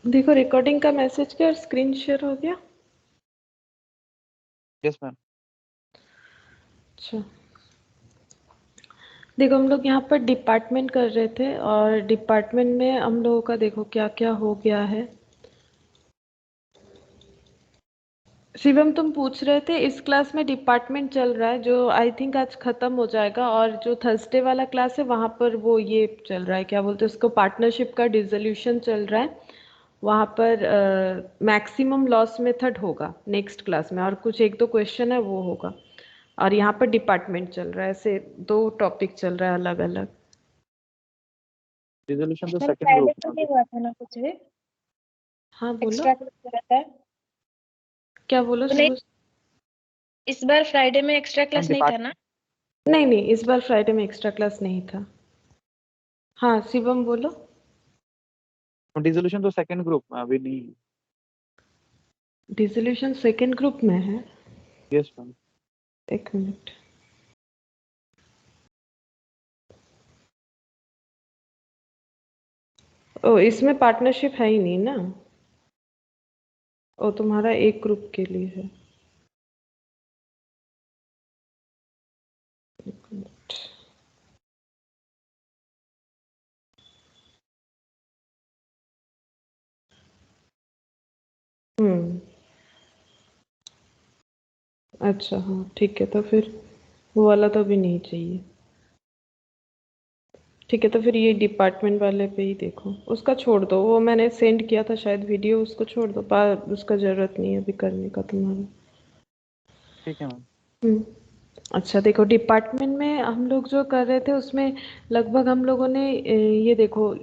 देखो रिकॉर्डिंग का मैसेज क्या स्क्रीन शेयर हो गया? Yes ma'am. अच्छा, देखो हम लोग यहाँ पर डिपार्टमेंट कर रहे थे और डिपार्टमेंट में हम लोगों का देखो क्या क्या हो गया है। शिवम तुम पूछ रहे थे इस क्लास में डिपार्टमेंट चल रहा है जो आई थिंक आज खत्म हो जाएगा, और जो थर्सडे वाला क्लास है वहाँ पर वो ये चल रहा है, क्या बोलते हैं उसको, पार्टनरशिप का डिसोल्यूशन चल रहा है। वहाँ पर मैक्सिमम लॉस मेथड होगा नेक्स्ट क्लास में, और कुछ एक दो क्वेश्चन है वो होगा। और यहाँ पर डिपार्टमेंट चल रहा है, ऐसे दो टॉपिक चल रहा है अलग अलग। रिजोल्यूशन तो मैम सेकंड पहले ग्रुप तो में नहीं हुआ था ना कुछ भी हाँ बोलो, एक्स्ट्रा क्लास रहता है क्या बोलो तो नहीं। सुबह? इस बार फ्राइडे में एक्स्ट्रा मैम क्लास नहीं था ना? नहीं नहीं, इस बार फ्राइडे में एक्स्ट्रा क्लास नहीं था। हाँ शिवम बोलो। डिसोल्यूशन तो सेकंड ग्रुप में अभी नहीं। डिसोल्यूशन सेकेंड ग्रुप में है? Yes ma'am. एक मिनट। ओ इसमें पार्टनरशिप है ही नहीं ना, ओ तुम्हारा एक ग्रुप के लिए है। एक मिनट। अच्छा हाँ ठीक है, तो फिर वो वाला तो अभी नहीं चाहिए। ठीक है, तो फिर ये डिपार्टमेंट वाले पे ही देखो, उसका छोड़ दो, वो मैंने सेंड किया था शायद वीडियो, उसको छोड़ दो, उसका ज़रूरत नहीं है अभी करने का तुम्हारा। ठीक है मैम। हम्म। अच्छा देखो डिपार्टमेंट में हम लोग जो कर रहे थे उसमें लगभग हम लोगों ने ये देखो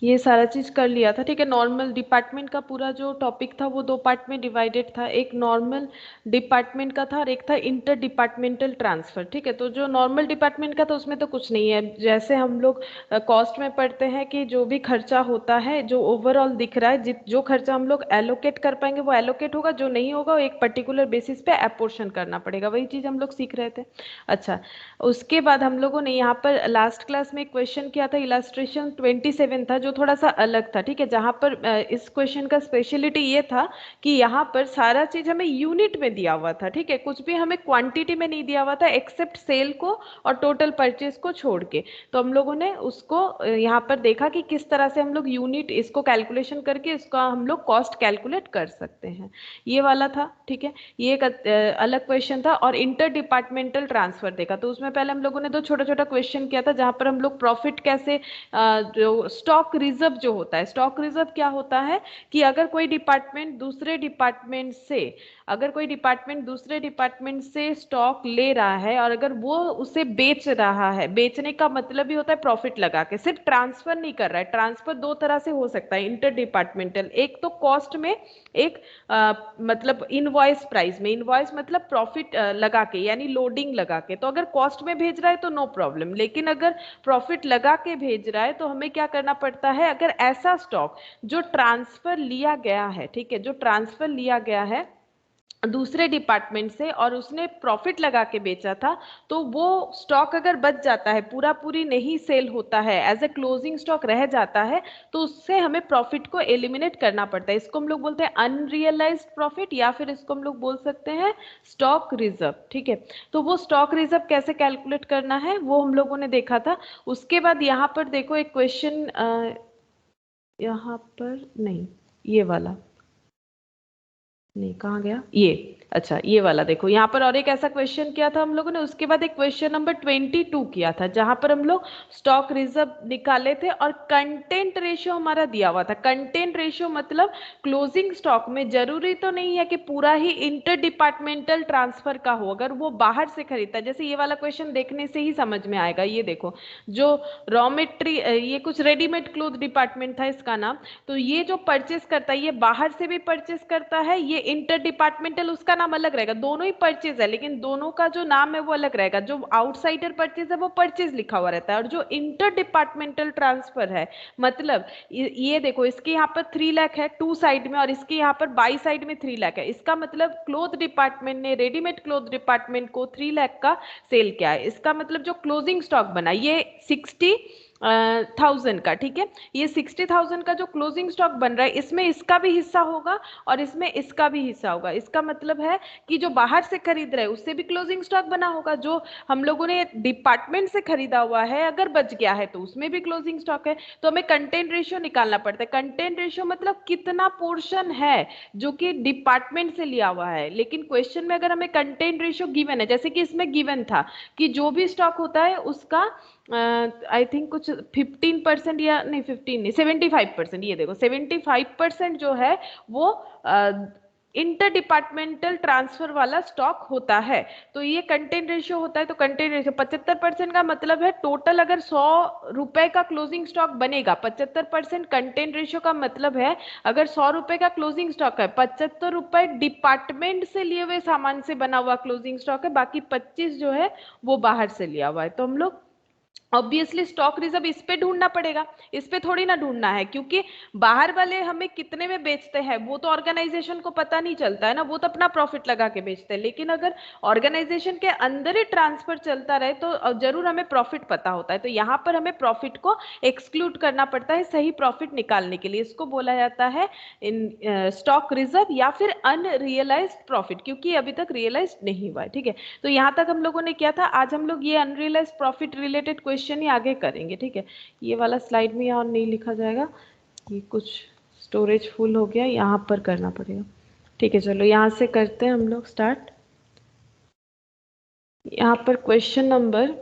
ये सारा चीज कर लिया था। ठीक है, नॉर्मल डिपार्टमेंट का पूरा जो टॉपिक था वो दो पार्ट में डिवाइडेड था, एक नॉर्मल डिपार्टमेंट का था और एक था इंटर डिपार्टमेंटल ट्रांसफर। ठीक है, तो जो नॉर्मल डिपार्टमेंट का था उसमें तो कुछ नहीं है, जैसे हम लोग कॉस्ट में पढ़ते हैं कि जो भी खर्चा होता है जो ओवरऑल दिख रहा है, जो खर्चा हम लोग एलोकेट कर पाएंगे वो एलोकेट होगा, जो नहीं होगा वो एक पर्टिकुलर बेसिस पे अपोर्शन करना पड़ेगा, वही चीज हम लोग सीख रहे थे। अच्छा, उसके बाद हम लोगों ने यहाँ पर लास्ट क्लास में एक क्वेश्चन किया था, इलास्ट्रेशन 27 था जो थोड़ा सा अलग था। ठीक है, जहाँ पर इस क्वेश्चन का स्पेशलिटी ये था कि यहाँ पर सारा चीज हमें यूनिट में दिया हुआ था। ठीक है, कुछ भी हमें क्वांटिटी में नहीं दिया हुआ था एक्सेप्ट सेल को और टोटल परचेज को छोड़ के। तो हम लोगों ने उसको यहाँ पर देखा कि किस तरह से हम लोग यूनिट इसको कैलकुलेशन करके इसका हम लोग कॉस्ट कैलकुलेट कर सकते हैं, ये वाला था। ठीक है, ये एक अलग क्वेश्चन था। और इंटर डिपार्टमेंटल ट्रांसफर देखा, तो उसमें पहले हम लोगों ने दो छोटा छोटा क्वेश्चन किया था जहां पर हम लोग प्रॉफिट कैसे जो स्टॉक रिजर्व जो होता है, स्टॉक रिजर्व क्या होता है कि अगर कोई डिपार्टमेंट दूसरे डिपार्टमेंट से स्टॉक ले रहा है और अगर वो उसे बेच रहा है, बेचने का मतलब ही होता है प्रॉफिट लगा के, सिर्फ ट्रांसफर नहीं कर रहा है। ट्रांसफर दो तरह से हो सकता है इंटर डिपार्टमेंटल, एक तो कॉस्ट में, एक मतलब इनवॉइस प्राइस में। इनवॉइस मतलब प्रॉफिट लगा के यानी लोडिंग लगा के, तो अगर कॉस्ट में भेज रहा है तो नो प्रॉब्लम, लेकिन अगर प्रॉफिट लगा के भेज रहा है तो हमें क्या करना पड़ता है, अगर ऐसा स्टॉक जो ट्रांसफर लिया गया है, ठीक है, जो ट्रांसफर लिया गया है दूसरे डिपार्टमेंट से और उसने प्रॉफिट लगा के बेचा था, तो वो स्टॉक अगर बच जाता है, पूरा पूरी नहीं सेल होता है, एज ए क्लोजिंग स्टॉक रह जाता है, तो उससे हमें प्रॉफिट को एलिमिनेट करना पड़ता है। इसको हम लोग बोलते हैं अनरियलाइज्ड प्रॉफिट, या फिर इसको हम लोग बोल सकते हैं स्टॉक रिजर्व। ठीक है, तो वो स्टॉक रिजर्व कैसे कैलकुलेट करना है वो हम लोगों ने देखा था। उसके बाद यहाँ पर देखो एक क्वेश्चन, यहाँ पर नहीं, ये वाला नहीं, कहाँ गया ये, अच्छा ये वाला देखो, यहाँ पर और एक ऐसा क्वेश्चन किया था हम लोगों ने। उसके बाद एक क्वेश्चन नंबर 22 किया था जहां पर हम लोग स्टॉक रिजर्व निकाले थे और कंटेंट रेशियो हमारा दिया हुआ था। कंटेंट रेशियो मतलब क्लोजिंग स्टॉक में जरूरी तो नहीं है कि पूरा ही इंटर डिपार्टमेंटल ट्रांसफर का हो, अगर वो बाहर से खरीदता है, जैसे ये वाला क्वेश्चन देखने से ही समझ में आएगा। ये देखो जो रॉ मेटेरियल, ये कुछ रेडीमेड क्लोथ डिपार्टमेंट था इसका नाम, तो ये जो परचेस करता है ये बाहर से भी परचेस करता है, ये इंटर डिपार्टमेंटल उसका नाम अलग रहेगा, दोनों ही परचेज है लेकिन दोनों का जो नाम है वो अलग रहेगा। जो आउटसाइडर परचेज है वो परचेज लिखा हुआ रहता है, और जो इंटर डिपार्टमेंटल ट्रांसफर है मतलब ये देखो इसके यहाँ पर 3 लाख है टू साइड में और इसके यहाँ पर बाई साइड में 3 लाख है, इसका मतलब क्लोथ डिपार्टमेंट ने रेडीमेड क्लोथ डिपार्टमेंट को 3 लाख का सेल किया है। इसका मतलब जो क्लोजिंग स्टॉक बना ये 60 1000 का, ठीक है। ये 60,000 का जो क्लोजिंग स्टॉक बन रहा है इसमें इसका भी हिस्सा होगा और इसमें इसका भी हिस्सा होगा। इसका मतलब है कि जो बाहर से खरीद रहे हैं उससे भी क्लोजिंग स्टॉक बना होगा, जो हम लोगों ने डिपार्टमेंट से खरीदा हुआ है अगर बच गया है तो उसमें भी क्लोजिंग स्टॉक है। तो हमें कंटेंट रेशियो निकालना पड़ता है। कंटेंट रेशियो मतलब कितना पोर्शन है जो कि डिपार्टमेंट से लिया हुआ है। लेकिन क्वेश्चन में अगर हमें कंटेंट रेशियो गिवन है, जैसे कि इसमें गिवन था कि जो भी स्टॉक होता है उसका आई थिंक कुछ 15% या नहीं, 15 नहीं, 75%, ये देखो 75% जो है वो इंटर डिपार्टमेंटल ट्रांसफर वाला स्टॉक होता है। तो ये कंटेंट रेशियो होता है। तो कंटेंट रेशियो 75% का मतलब है टोटल अगर 100 रुपए का क्लोजिंग स्टॉक बनेगा, 75% कंटेंट रेशियो का मतलब है अगर 100 रुपए का क्लोजिंग स्टॉक है, 75 रुपए डिपार्टमेंट से लिए हुए सामान से बना हुआ क्लोजिंग स्टॉक है, बाकी 25 जो है वो बाहर से लिया हुआ है। तो हम लोग ऑब्वियसली स्टॉक रिजर्व इस पे ढूंढना पड़ेगा, इस पे थोड़ी ना ढूंढना है, क्योंकि बाहर वाले हमें कितने में बेचते हैं वो तो ऑर्गेनाइजेशन को पता नहीं चलता है ना, वो तो अपना प्रॉफिट लगा के बेचते हैं। लेकिन अगर ऑर्गेनाइजेशन के अंदर ही ट्रांसफर चलता रहे तो जरूर हमें प्रॉफिट पता होता है। तो यहाँ पर हमें प्रॉफिट को एक्सक्लूड करना पड़ता है सही प्रॉफिट निकालने के लिए। इसको बोला जाता है इन स्टॉक रिजर्व या फिर अनरियलाइज्ड प्रॉफिट, क्योंकि अभी तक रियलाइज नहीं हुआ है, ठीक है। तो यहाँ तक हम लोगों ने किया था। आज हम लोग ये अनरियलाइज्ड प्रॉफिट रिलेटेड क्वेश्चन ही आगे करेंगे, ठीक है। ये वाला स्लाइड में यहाँ नहीं लिखा जाएगा, ये कुछ स्टोरेज फुल हो गया, यहाँ पर करना पड़ेगा, ठीक है। चलो यहाँ से करते हैं हम लोग स्टार्ट। यहाँ पर क्वेश्चन नंबर,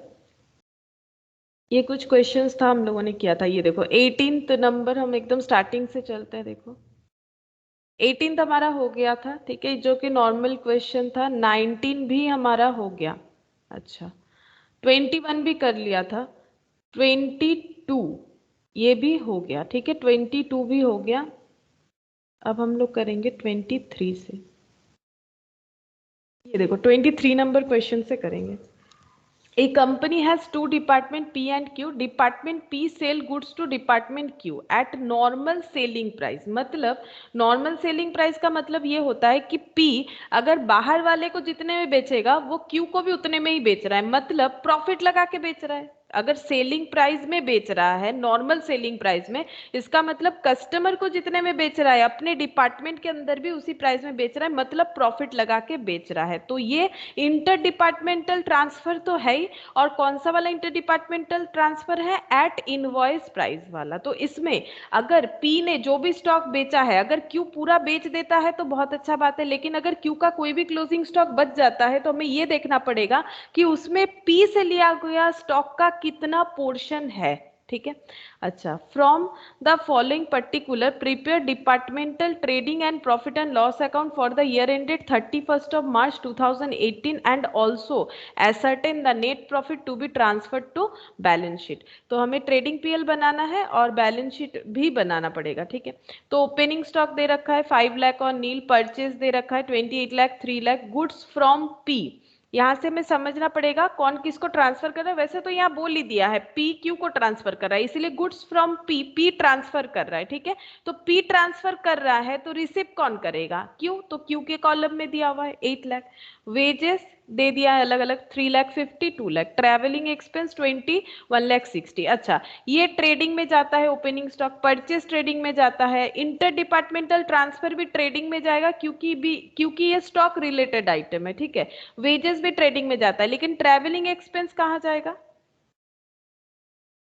ये कुछ क्वेश्चंस था हम लोगों ने किया था। ये देखो 18th नंबर, हम एकदम स्टार्टिंग से चलते हैं। देखो 18th हमारा हो गया था, ठीक है, जो कि नॉर्मल क्वेश्चन था। 19 भी हमारा हो गया, अच्छा। 21 भी कर लिया था। 22 ये भी हो गया, ठीक है, 22 भी हो गया। अब हम लोग करेंगे 23 से। ये देखो 23 नंबर क्वेश्चन से करेंगे। A company has two department P and Q. Department P sell goods to Department Q at normal selling price. मतलब normal selling price का मतलब ये होता है कि P अगर बाहर वाले को जितने में बेचेगा वो Q को भी उतने में ही बेच रहा है, मतलब प्रॉफिट लगा के बेच रहा है। अगर सेलिंग प्राइस में बेच रहा है, नॉर्मल सेलिंग प्राइस में, इसका मतलब कस्टमर को जितने में बेच रहा है अपने डिपार्टमेंट के अंदर भी उसी प्राइस में बेच रहा है, मतलब प्रॉफिट लगा के बेच रहा है। तो ये इंटर डिपार्टमेंटल ट्रांसफर तो है ही। और कौन सा वाला इंटर डिपार्टमेंटल ट्रांसफर है? एट इनवॉइस प्राइस वाला। तो इसमें अगर पी ने जो भी स्टॉक बेचा है अगर क्यू पूरा बेच देता है तो बहुत अच्छा बात है, लेकिन अगर क्यू का कोई भी क्लोजिंग स्टॉक बच जाता है तो हमें ये देखना पड़ेगा कि उसमें पी से लिया गया स्टॉक का कितना पोर्शन है, ठीक है। अच्छा, from the following particular prepare departmental trading and profit and loss account for the year ended 31st of March 2018 and also ascertain the net profit to be transferred to balance sheet. तो हमें trading PL बनाना है और balance sheet भी बनाना पड़ेगा, ठीक है। तो opening stock दे रखा है 5 लाख और नील, परचेज दे रखा है 28 lakh, 3 lakh, goods from P. यहाँ से हमें समझना पड़ेगा कौन किसको ट्रांसफर कर रहा है। वैसे तो यहाँ बोल ही दिया है पी क्यू को ट्रांसफर कर रहा है, इसीलिए goods from P, P transfer कर रहा है, ठीक है। तो पी ट्रांसफर कर रहा है तो रिसीव कौन करेगा? क्यू। तो क्यू के कॉलम में दिया हुआ है 8 लाख। वेजेस दे दिया है अलग अलग 3 लाख 50, 2 लाख। Travelling expense 20, 1 lakh 60। अच्छा, ये ट्रेडिंग में जाता है ओपनिंग स्टॉक, परचेस ट्रेडिंग में जाता है, इंटर डिपार्टमेंटल ट्रांसफर भी ट्रेडिंग में जाएगा क्योंकि ये स्टॉक रिलेटेड आइटम है, ठीक है। वेजेस भी ट्रेडिंग में जाता है, लेकिन ट्रैवलिंग एक्सपेंस कहाँ जाएगा?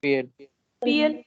पीएल। पीएल,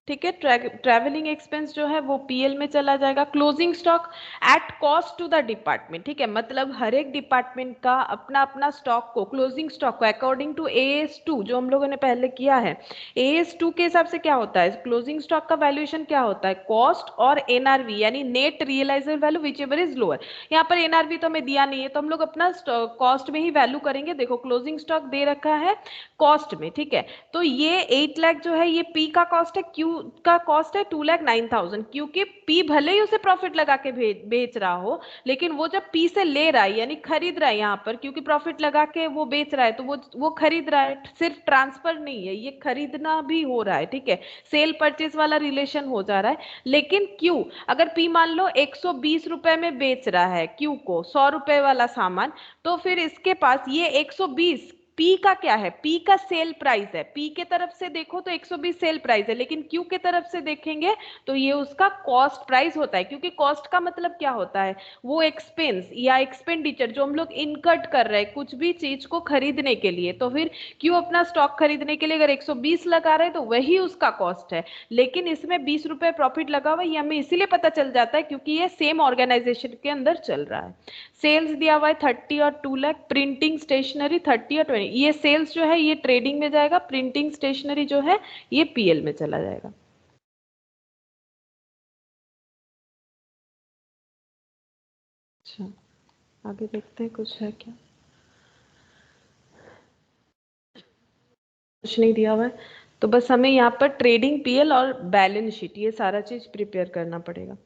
ठीक है। ट्रैवलिंग एक्सपेंस जो है वो पीएल में चला जाएगा। Closing stock at cost to the department, ठीक है, मतलब हर एक डिपार्टमेंट का अपना अपना स्टॉक को, क्लोजिंग स्टॉक को अकॉर्डिंग टू AS2 जो हम लोगों ने पहले किया है, AS2 के हिसाब से क्या होता है क्लोजिंग स्टॉक का वैल्यूएशन? क्या होता है? कॉस्ट और एनआरवी, यानी net realisable value whichever is lower. यहाँ पर एनआरवी तो हमें दिया नहीं है तो हम लोग अपना कॉस्ट में ही वैल्यू करेंगे। देखो क्लोजिंग स्टॉक दे रखा है कॉस्ट में, ठीक है। तो ये 8 लाख जो है ये पी का कॉस्ट है, क्यू का कॉस्ट है 2,09,000, क्योंकि पी भले ही उसे प्रॉफिट लगा के बेच रहा हो, लेकिन वो जब पी से ले रहा है यानी खरीद रहा है यहाँ पर, क्योंकि प्रॉफिट लगा के वो बेच रहा है तो वो खरीद रहा है, सिर्फ ट्रांसफर नहीं है, ये खरीदना भी हो रहा है, ठीक है। सेल परचेज वाला रिलेशन हो जा रहा है। लेकिन क्यू, अगर पी मान लो 120 रुपए में बेच रहा है क्यू को 100 रुपए वाला सामान, तो फिर इसके पास ये 120 पी का क्या है, पी का सेल प्राइस है, पी के तरफ से देखो तो 120 सेल प्राइस है, लेकिन क्यू के तरफ से देखेंगे तो ये उसका कॉस्ट प्राइस होता है, क्योंकि कॉस्ट का मतलब क्या होता है, वो एक्सपेंस या एक्सपेंडिचर जो हम लोग इनकट कर रहे हैं कुछ भी चीज को खरीदने के लिए। तो फिर क्यू अपना स्टॉक खरीदने के लिए अगर 120 लगा रहे हैं तो वही उसका कॉस्ट है, लेकिन इसमें 20 रुपए प्रॉफिट लगा हुआ है, ये हमें इसीलिए पता चल जाता है क्योंकि ये सेम ऑर्गेनाइजेशन के अंदर चल रहा है। सेल्स दिया हुआ है 30 और 2 लाख, प्रिंटिंग स्टेशनरी 30 और 20, ये सेल्स जो है ये ट्रेडिंग में जाएगा, प्रिंटिंग स्टेशनरी जो है ये पीएल में चला जाएगा। अच्छा आगे देखते हैं कुछ है क्या, कुछ नहीं दिया हुआ है, तो बस हमें यहाँ पर ट्रेडिंग पीएल और बैलेंस शीट ये सारा चीज प्रिपेयर करना पड़ेगा।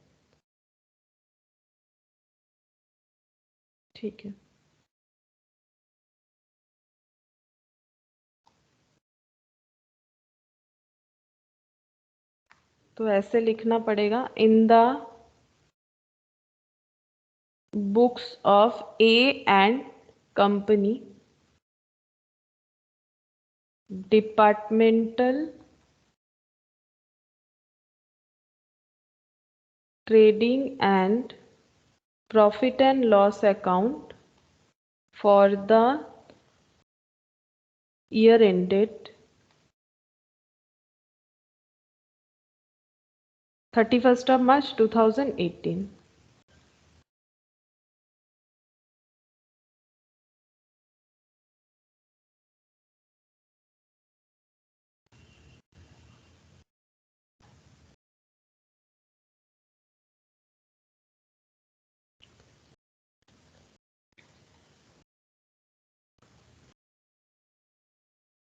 ठीक है, तो ऐसे लिखना पड़ेगा, in the books of A and company departmental trading and profit and loss account for the year ended 31st of March 2018।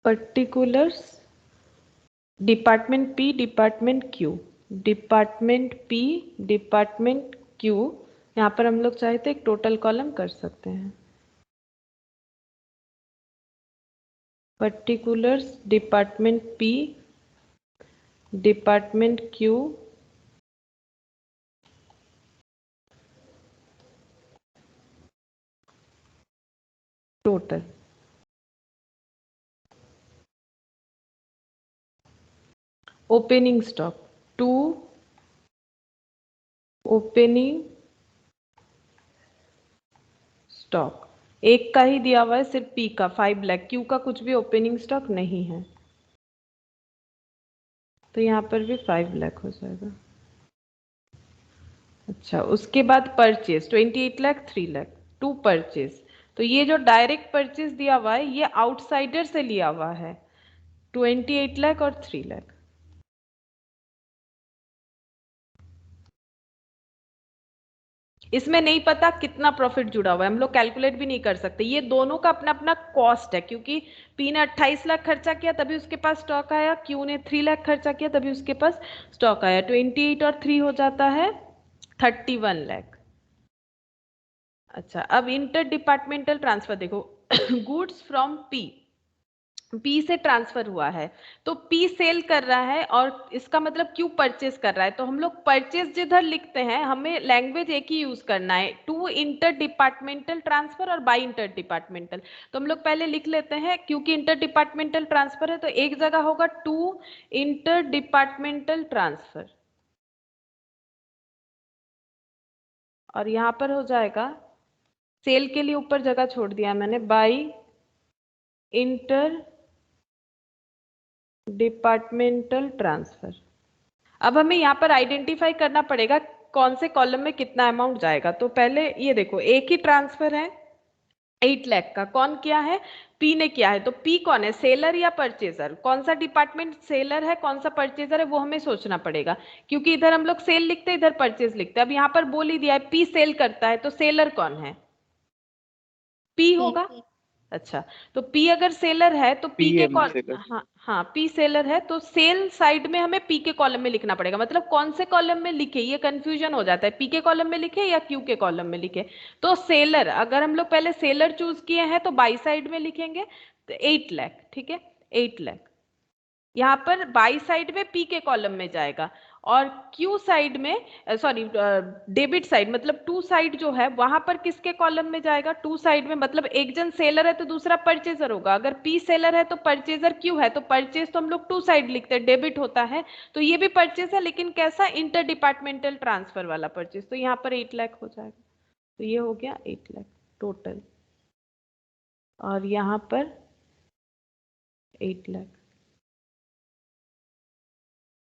Particulars department P department Q, department P department Q, यहाँ पर हम लोग चाहे तो एक टोटल कॉलम कर सकते हैं, particulars department P department Q total. Opening stock to opening stock, एक का ही दिया हुआ है सिर्फ पी का 5 लाख, क्यू का कुछ भी ओपनिंग स्टॉक नहीं है, तो यहाँ पर भी 5 लाख हो जाएगा। अच्छा उसके बाद purchase 28 lakh 3 lakh to purchase, तो ये जो डायरेक्ट परचेज दिया हुआ है ये आउटसाइडर से लिया हुआ है 28 लाख और 3 लाख। इसमें नहीं पता कितना प्रॉफिट जुड़ा हुआ है, हम लोग कैलकुलेट भी नहीं कर सकते, ये दोनों का अपना अपना कॉस्ट है, क्योंकि पी ने 28 लाख खर्चा किया तभी उसके पास स्टॉक आया, क्यू ने 3 लाख खर्चा किया तभी उसके पास स्टॉक आया, 28 और 3 हो जाता है 31 लाख। अच्छा अब इंटर डिपार्टमेंटल ट्रांसफर देखो गुड्स फ्रॉम पी, पी से ट्रांसफर हुआ है तो पी सेल कर रहा है और इसका मतलब क्यू परचेज कर रहा है, तो हम लोग परचेज जिधर लिखते हैं हमें लैंग्वेज एक ही यूज करना है, टू इंटर डिपार्टमेंटल ट्रांसफर और बाई इंटर डिपार्टमेंटल। तो हम लोग पहले लिख लेते हैं, क्योंकि इंटर डिपार्टमेंटल ट्रांसफर है तो एक जगह होगा टू इंटर डिपार्टमेंटल ट्रांसफर, और यहां पर हो जाएगा सेल के लिए ऊपर जगह छोड़ दिया मैंने, बाई इंटर डिपार्टमेंटल ट्रांसफर। अब हमें यहाँ पर आइडेंटिफाई करना पड़ेगा कौन से कॉलम में कितना अमाउंट जाएगा, तो पहले ये देखो एक ही ट्रांसफर है 8 लाख का, कौन किया है, पी ने किया है, तो पी कौन है, सेलर या परचेजर, कौन सा डिपार्टमेंट सेलर है कौन सा परचेजर है वो हमें सोचना पड़ेगा, क्योंकि इधर हम लोग सेल लिखते हैं इधर परचेज लिखते हैं। अब यहाँ पर बोल ही दिया है पी सेल करता है तो सेलर कौन है, पी होगा। अच्छा तो पी अगर सेलर है तो पी के पीएम सेलर। हाँ हाँ पी सेलर है तो सेल साइड में हमें पी के कॉलम में लिखना पड़ेगा, मतलब कौन से कॉलम में लिखे ये कंफ्यूजन हो जाता है, पी के कॉलम में लिखे या क्यू के कॉलम में लिखे। तो सेलर अगर हम लोग पहले सेलर चूज किए हैं तो बाई साइड में लिखेंगे तो 8 लाख, ठीक है 8 लाख, यहाँ पर बाई साइड में पी के कॉलम में जाएगा, और क्यू साइड में, सॉरी डेबिट साइड मतलब टू साइड जो है वहां पर किसके कॉलम में जाएगा? टू साइड में मतलब एक जन सेलर है तो दूसरा परचेजर होगा। अगर पी सेलर है तो परचेजर क्यू है, तो परचेज तो हम लोग टू साइड लिखते हैं, डेबिट होता है। तो ये भी परचेज है, लेकिन कैसा? इंटर डिपार्टमेंटल ट्रांसफर वाला परचेज। तो यहाँ पर 8 लाख हो जाएगा। तो ये हो गया 8 लाख टोटल, और यहाँ पर 8 लाख।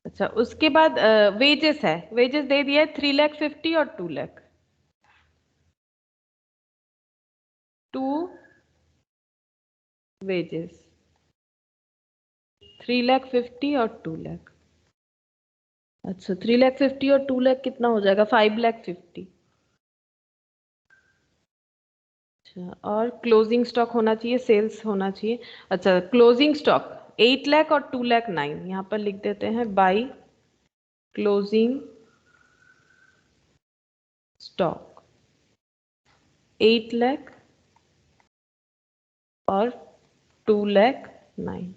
अच्छा, उसके बाद वेजेस है, वेजेस दे दिया है 3,50,000 और 2 लाख। 2 वेजेस 3,50,000 और 2 लाख। अच्छा, 3,50,000 और 2 लाख कितना हो जाएगा? 5,50,000। अच्छा, और क्लोजिंग स्टॉक होना चाहिए, सेल्स होना चाहिए। अच्छा, क्लोजिंग स्टॉक 8 लाख और 2 लाख 9, यहाँ पर लिख देते हैं बाई क्लोजिंग स्टॉक 8 लाख और 2 लाख 9।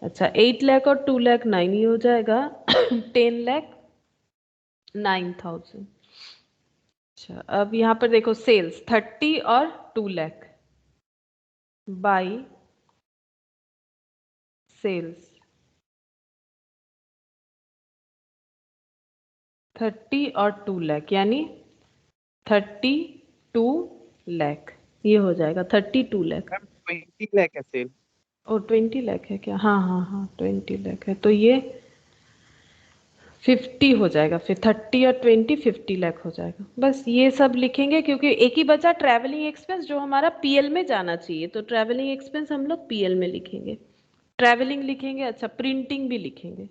अच्छा, 8 लाख और 2 लाख 9 ही हो जाएगा 10,09,000। अच्छा, अब यहाँ पर देखो सेल्स 30 और 2 लाख बाई सेल्स 30 और 2 लाख, यानी 32 लाख। ये हो जाएगा 32 लाख। मैम 20 लाख है सेल। ओ 20 लाख है क्या? हाँ हाँ हाँ 20 लाख है, तो ये 50 हो जाएगा, फिर 30 और 20 50 लाख हो जाएगा। बस ये सब लिखेंगे, क्योंकि एक ही बचा ट्रैवलिंग एक्सपेंस जो हमारा पीएल में जाना चाहिए। तो ट्रैवलिंग एक्सपेंस हम लोग पीएल में लिखेंगे, ट्रैवलिंग लिखेंगे। अच्छा, प्रिंटिंग भी लिखेंगे।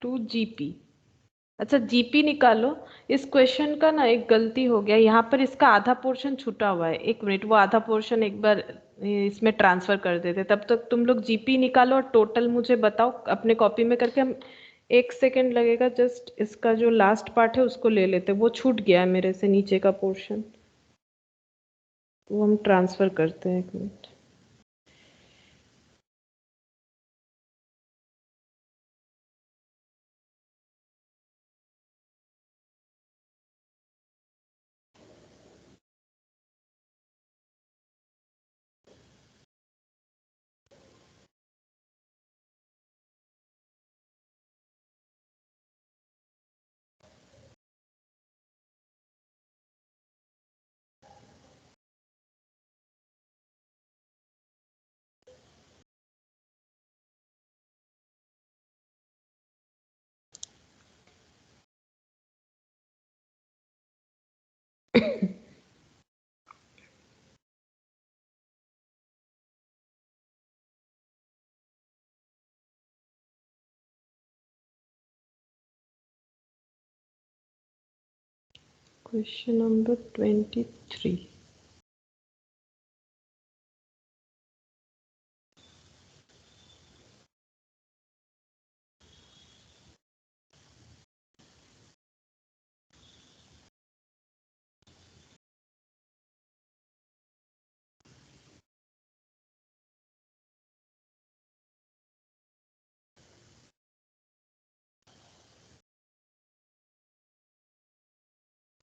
To GP. अच्छा, जीपी निकालो। इस क्वेश्चन का ना एक गलती हो गया, यहाँ पर इसका आधा पोर्शन छूटा हुआ है। एक मिनट, वो आधा पोर्शन एक बार इसमें ट्रांसफर कर देते, तब तक तुम लोग जीपी निकालो और टोटल मुझे बताओ अपने कॉपी में करके। हम 1 सेकेंड लगेगा, जस्ट इसका जो लास्ट पार्ट है उसको ले लेते, वो छूट गया है मेरे से नीचे का पोर्शन, वो हम ट्रांसफर करते हैं। 1 मिनट। Question number 23।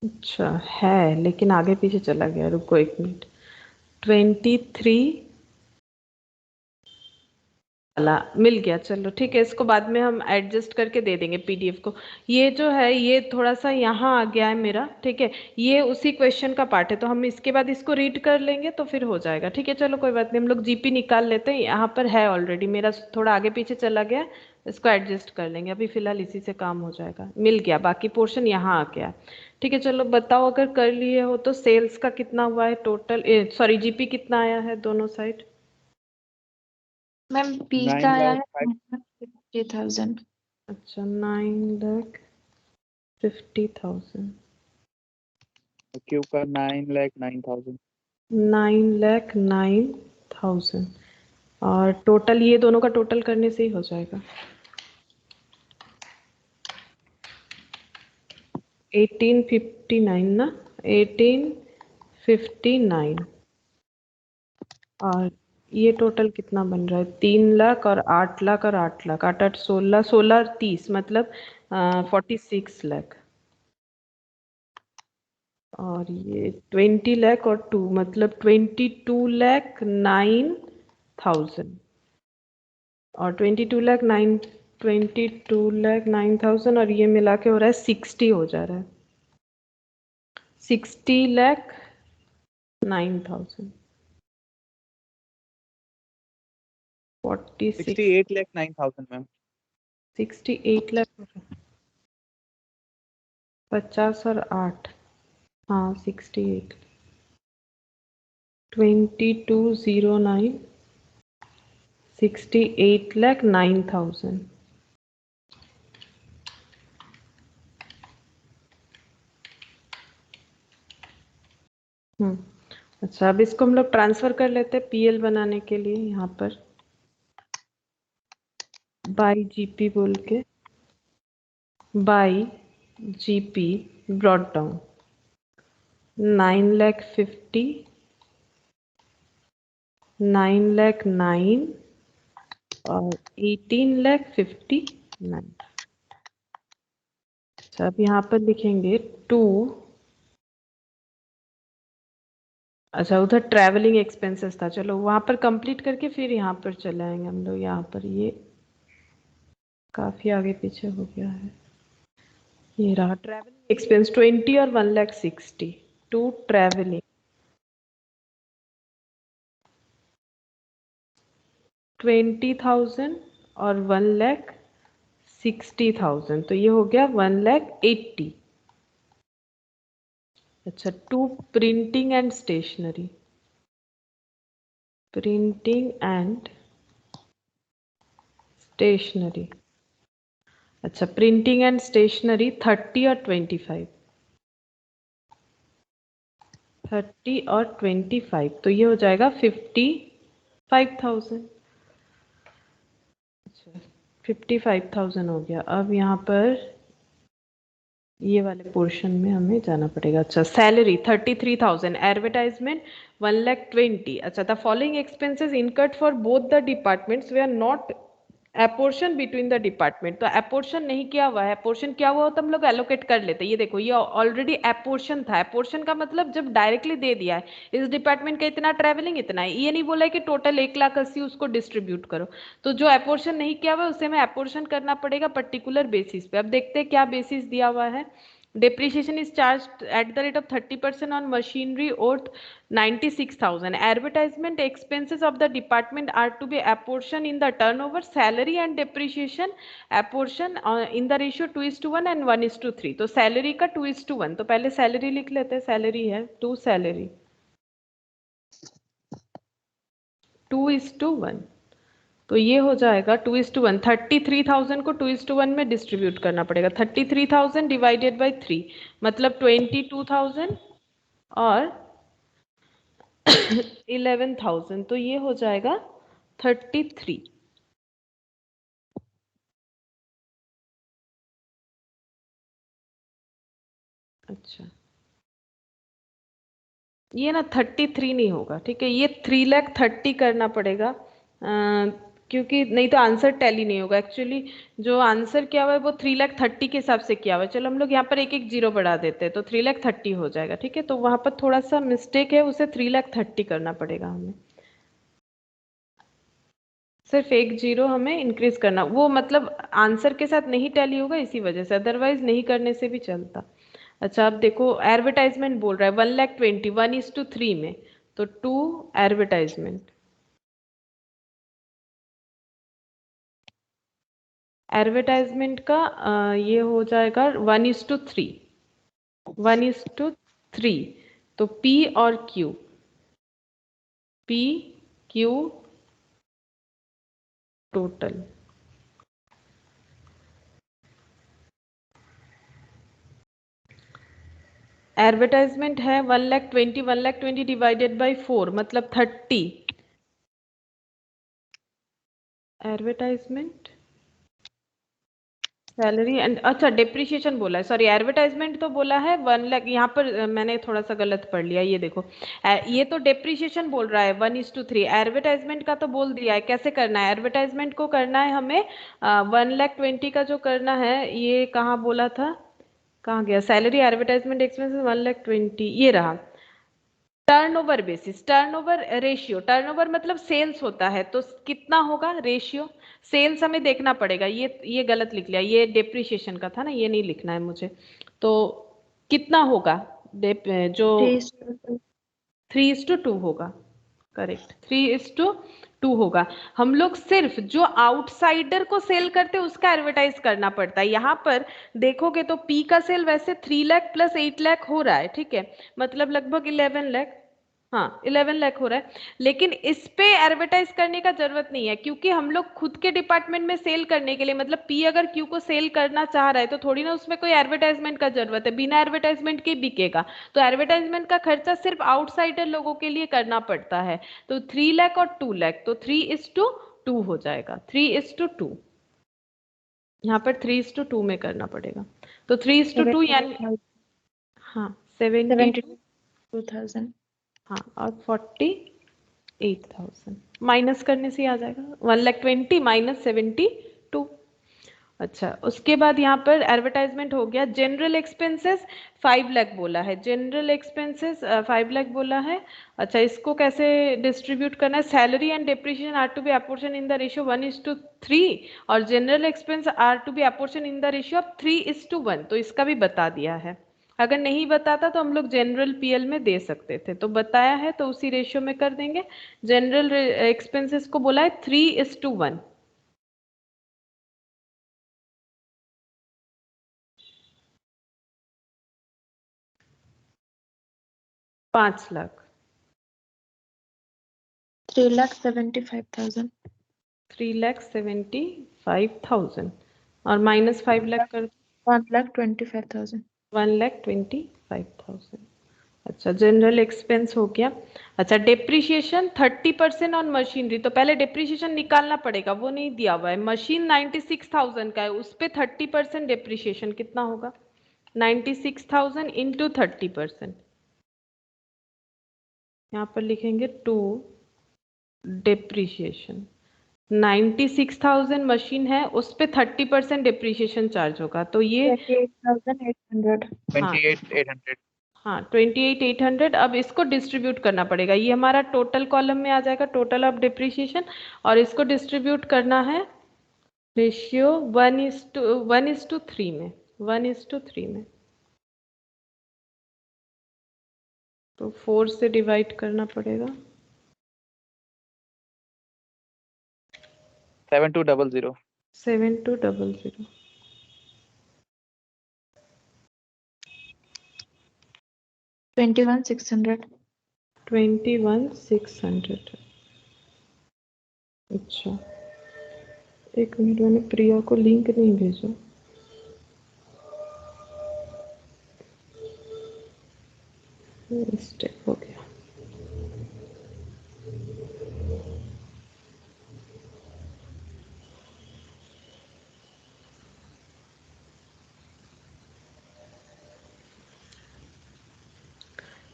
अच्छा है, लेकिन आगे पीछे चला गया, रुको 1 मिनट। 23 वाला मिल गया, चलो ठीक है, इसको बाद में हम एडजस्ट करके दे देंगे पीडीएफ को। ये जो है ये थोड़ा सा यहाँ आ गया है मेरा, ठीक है, ये उसी क्वेश्चन का पार्ट है, तो हम इसके बाद इसको रीड कर लेंगे तो फिर हो जाएगा। ठीक है, चलो कोई बात नहीं, हम लोग जीपी निकाल लेते हैं। यहाँ पर है ऑलरेडी, मेरा थोड़ा आगे पीछे चला गया, इसको एडजस्ट कर लेंगे। अभी फिलहाल इसी से काम हो जाएगा। मिल गया, बाकी पोर्शन यहाँ आ गया। ठीक है, चलो बताओ, अगर कर लिए हो तो सेल्स का कितना हुआ है टोटल, सॉरी जीपी कितना आया है दोनों साइड? मैम पी 9 का आया लाख है 50,000। अच्छा, 9,50,000। क्यू का 9,09,000। 9,09,000, और टोटल ये दोनों का टोटल करने से ही हो जाएगा। 1859 ना, 1859। और ये टोटल कितना बन रहा है? 3 लाख और 8 लाख और 8 लाख, 8 8 16, 16 30, मतलब 46 लाख। और ये 20 लाख और 2, मतलब 22 लाख 9,000। और 22 लाख 9,000, और ये मिला के हो रहा है 60, हो जा रहा है 60 लाख 9,000। 46, 68 लाख 9,000 मैम। 68 लाख, 50 और 8, हाँ 68, 2209, 68 लाख 9,000। अच्छा, अब इसको हम लोग ट्रांसफर कर लेते हैं पीएल बनाने के लिए। यहाँ पर बाई जीपी बोल के, बाई जीपी ब्रॉट डाउन 9,50,000, 9,09,000 और 18,59,000। अच्छा, अब यहाँ पर लिखेंगे 2। अच्छा, उधर ट्रैवलिंग एक्सपेंसेस था, चलो वहां पर कंप्लीट करके फिर यहाँ पर चले आएंगे हम लोग। यहाँ पर ये काफी आगे पीछे हो गया है। ये रहा ट्रैवलिंग एक्सपेंस 20 और 1,60,000 टू ट्रैवलिंग। 20,000 और 1,60,000, तो ये हो गया 1,80,000। अच्छा, to printing and stationery, printing and stationery. अच्छा, प्रिंटिंग एंड स्टेशनरी 30 और 25, 30 और 25, तो ये हो जाएगा 55,000। अच्छा, 55,000 हो गया। अब यहाँ पर ये वाले पोर्शन में हमें जाना पड़ेगा। अच्छा, सैलरी 33,000, एडवर्टाइजमेंट 1,20,000। अच्छा, the following expenses incurred for both the departments they are not apportion between the department. तो एपोर्शन नहीं किया हुआ है, एपोर्शन किया हुआ हो तो हम लोग एलोकेट कर लेते। ये देखो, ये ऑलरेडी एपोर्शन था। एपोर्शन का मतलब जब डायरेक्टली दे दिया है इस डिपार्टमेंट का इतना ट्रैवलिंग इतना है, ये नहीं बोला है कि टोटल 1,80,000 उसको डिस्ट्रीब्यूट करो। तो जो एपोर्शन नहीं किया हुआ है उसे हमें एपोर्शन करना पड़ेगा पर्टिकुलर बेसिस पे। अब देखते हैं क्या बेसिस दिया हुआ है। Depreciation is charged at the rate of 30% on machinery worth 96,000. Advertisement expenses of the department are to be apportioned in the turnover. Salary and depreciation apportion in the ratio 2:1 and 1:3. तो salary का 2:1, तो पहले salary लिख लेते हैं। Salary है 2 salary 2:1, तो ये हो जाएगा 2:1। 33,000 को 2:1 में डिस्ट्रीब्यूट करना पड़ेगा। 33,000 डिवाइडेड बाई 3, मतलब 22,000 और 11,000, तो ये हो जाएगा 33। अच्छा, ये ना 33 नहीं होगा, ठीक है, ये 3,30,000 करना पड़ेगा, क्योंकि नहीं तो आंसर टैली नहीं होगा। एक्चुअली जो आंसर किया हुआ है वो 3,30,000 के हिसाब से किया हुआ है। चलो हम लोग यहाँ पर एक एक जीरो बढ़ा देते हैं तो 3,30,000 हो जाएगा, ठीक है। तो वहां पर थोड़ा सा मिस्टेक है, उसे 3,30,000 करना पड़ेगा हमें। सिर्फ एक जीरो हमें इंक्रीज करना, वो मतलब आंसर के साथ नहीं टैली होगा इसी वजह से, अदरवाइज नहीं करने से भी चलता। अच्छा, अब देखो एडवर्टाइजमेंट बोल रहा है 1,20,000, 1:3 में, तो 2 एडवर्टाइजमेंट। एडवर्टाइजमेंट का ये हो जाएगा 1:3, 1:3, तो P और Q, P Q total. Advertisement है 1,20,000, 1,20,000 डिवाइडेड बाई 4, मतलब 30। एडवर्टाइजमेंट सैलरी एंड अच्छा डेप्रिसिएशन बोला है, सॉरी एडवर्टाइजमेंट तो बोला है 1 लाख, यहाँ पर मैंने थोड़ा सा गलत पढ़ लिया, ये देखो ये तो डेप्रिसिएशन बोल रहा है 1:3, एडवर्टाइजमेंट का तो बोल दिया है। कैसे करना है एडवर्टाइजमेंट को, करना है हमें 1,20,000 का जो करना है, ये कहाँ बोला था, कहाँ गया, सैलरी एडवर्टाइजमेंट एक्सपेंसेस 1,20,000, ये रहा। Turnover basis, turnover ratio, turnover मतलब सेल्स होता है, तो कितना होगा रेशियो, सेल्स हमें देखना पड़ेगा। ये गलत लिख लिया, ये डेप्रिसिएशन का था ना, ये नहीं लिखना है मुझे। तो कितना होगा जो 3:2. 3:2 होगा, करेक्ट 3:2 होगा। हम लोग सिर्फ जो आउटसाइडर को सेल करते हैं उसका एडवर्टाइज करना पड़ता है। यहाँ पर देखोगे तो पी का सेल वैसे 3 लाख प्लस 8 लाख हो रहा है, ठीक है, मतलब लगभग 11 लाख, हाँ 11 लाख हो रहा है। लेकिन इस पे एडवर्टाइज करने का जरूरत नहीं है, क्योंकि हम लोग खुद के डिपार्टमेंट में सेल करने के लिए, मतलब पी अगर क्यू को सेल करना चाह रहा है तो थोड़ी ना उसमें कोई एडवर्टाइजमेंट का जरूरत है, बिना एडवर्टाइजमेंट के बिकेगा। तो एडवर्टाइजमेंट का खर्चा सिर्फ आउटसाइडर लोगों के लिए करना पड़ता है। तो 3 लाख और 2 लाख, तो 3:2 हो जाएगा, 3:2, यहाँ पर 3:2 में करना पड़ेगा। तो 3:2 यानी हाँ 72,000. हाँ और 48,000 माइनस करने से ही आ जाएगा, 1,20,000 माइनस 72। अच्छा उसके बाद यहाँ पर एडवर्टाइजमेंट हो गया। जनरल एक्सपेंसेस 5 लाख बोला है, जनरल एक्सपेंसेस 5 लाख बोला है। अच्छा इसको कैसे डिस्ट्रीब्यूट करना है, salary and depreciation are to be apportion in the ratio 1:3 और general expense are to be apportion in the ratio of 3:1, तो इसका भी बता दिया है। अगर नहीं बताता तो हम लोग जनरल पीएल में दे सकते थे, तो बताया है तो उसी रेशियो में कर देंगे। जनरल एक्सपेंसेस को बोला है 3:1। 5 लाख, 3,75,000. 3,75,000 और माइनस 5 लाख कर 1,25,000. 1,25,000। अच्छा जनरल एक्सपेंस हो गया। अच्छा डेप्रिसिएशन 30% ऑन मशीनरी, तो पहले डेप्रिसिएशन निकालना पड़ेगा, वो नहीं दिया हुआ है। मशीन 96,000 का है, उस पे 30% डेप्रिसिएशन कितना होगा, 96,000 इंटू 30%, यहाँ पर लिखेंगे 2 डेप्रिसिएशन। 96,000 मशीन है, उस पे 30% डिप्रिसिएशन चार्ज होगा, तो ये 28,800. हाँ 28,800. हाँ 28,800। अब इसको डिस्ट्रीब्यूट करना पड़ेगा, ये हमारा टोटल कॉलम में आ जाएगा, टोटल ऑफ डिप्रिसिएशन, और इसको डिस्ट्रीब्यूट करना है रेशियो 1:3 में, 1:3 में, तो 4 से डिवाइड करना पड़ेगा। 7200. 7200, 21,600. 21,600। अच्छा एक मिनट, मैंने प्रिया को लिंक नहीं भेजा। मिस्टेक हो गया।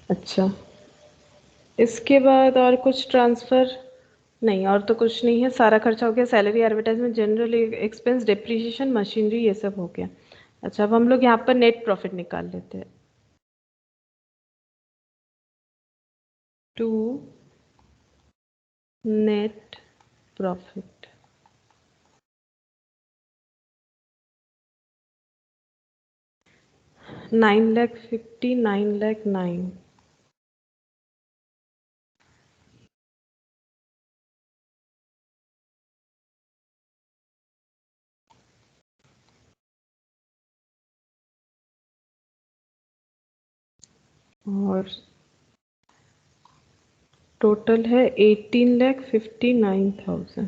अच्छा इसके बाद और कुछ ट्रांसफर नहीं, और तो कुछ नहीं है, सारा खर्चा हो गया, salary advertisement general expense depreciation machinery ये सब हो गया। अच्छा अब हम लोग यहाँ पर नेट प्रॉफिट निकाल लेते हैं। To net profit, $9,50,000, 9,09,000। और टोटल है 18,59,000।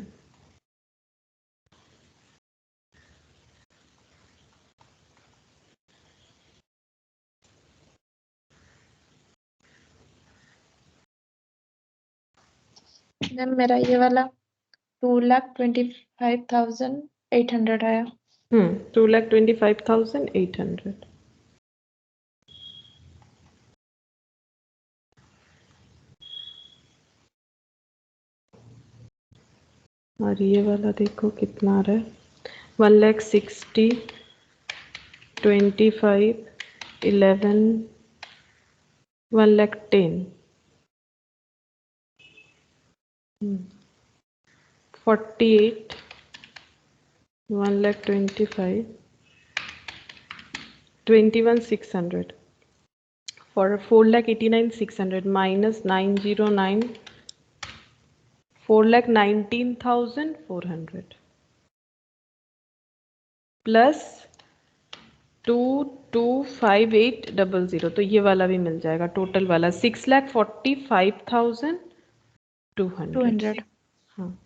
मैम मेरा ये वाला 2,25,800 आया। 2,25,800। और ये वाला देखो कितना आ रहा है, 1,60,000, 25, 11, 1,10,000, 48, 1,25,000, 21,600, for 4,89,600 minus 909, 4,19,400 प्लस 2,258,000, तो ये वाला भी मिल जाएगा, टोटल वाला 6,45,200। 200। हाँ,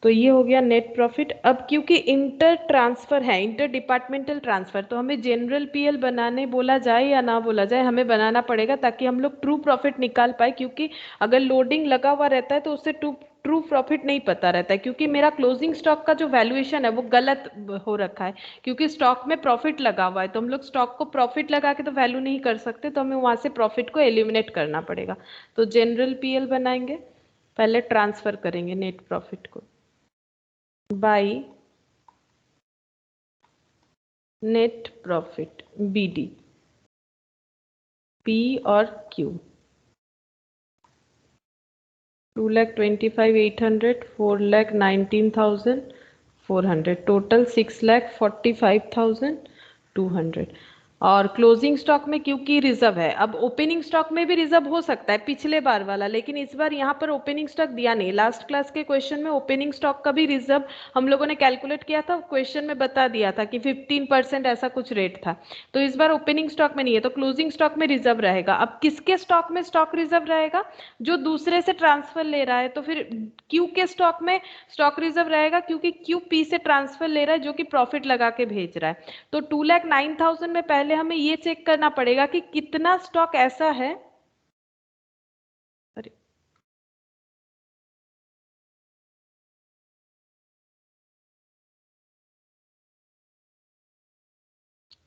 तो ये हो गया नेट प्रॉफिट। अब क्योंकि इंटर ट्रांसफर है, इंटर डिपार्टमेंटल ट्रांसफर, तो हमें जनरल पीएल बनाने बोला जाए या ना बोला जाए, हमें बनाना पड़ेगा ताकि हम लोग ट्रू प्रॉफिट निकाल पाए। क्योंकि अगर लोडिंग लगा हुआ रहता है तो उससे ट्रू प्रॉफिट नहीं पता रहता है, क्योंकि मेरा क्लोजिंग स्टॉक का जो वैल्यूएशन है वो गलत हो रखा है। क्योंकि स्टॉक में प्रॉफिट लगा हुआ है तो हम लोग स्टॉक को प्रॉफिट लगा के तो वैल्यू नहीं कर सकते, तो हमें वहां से प्रॉफिट को एलिमिनेट करना पड़ेगा। तो जनरल पीएल बनाएंगे, पहले ट्रांसफर करेंगे नेट प्रॉफिट को by net profit, BD, P और क्यू। 2,25,800, 4,19,400, टोटल 6,45,200। और क्लोजिंग स्टॉक में क्योंकि रिजर्व है, अब ओपनिंग स्टॉक में भी रिजर्व हो सकता है पिछले बार वाला, लेकिन इस बार यहाँ पर ओपनिंग स्टॉक दिया नहीं। लास्ट क्लास के क्वेश्चन में ओपनिंग स्टॉक का भी रिजर्व हम लोगों ने कैलकुलेट किया था, क्वेश्चन में बता दिया था कि 15% ऐसा कुछ रेट था। तो इस बार ओपनिंग स्टॉक में नहीं है, तो क्लोजिंग स्टॉक में रिजर्व रहेगा। अब किसके स्टॉक में स्टॉक रिजर्व रहेगा? जो दूसरे से ट्रांसफर ले रहा है, तो फिर क्यू के स्टॉक में स्टॉक रिजर्व रहेगा, क्योंकि क्यू पी से ट्रांसफर ले रहा है जो कि प्रॉफिट लगा के भेज रहा है। तो 2,09,000 में पहले हमें ये चेक करना पड़ेगा कि कितना स्टॉक ऐसा है, अरे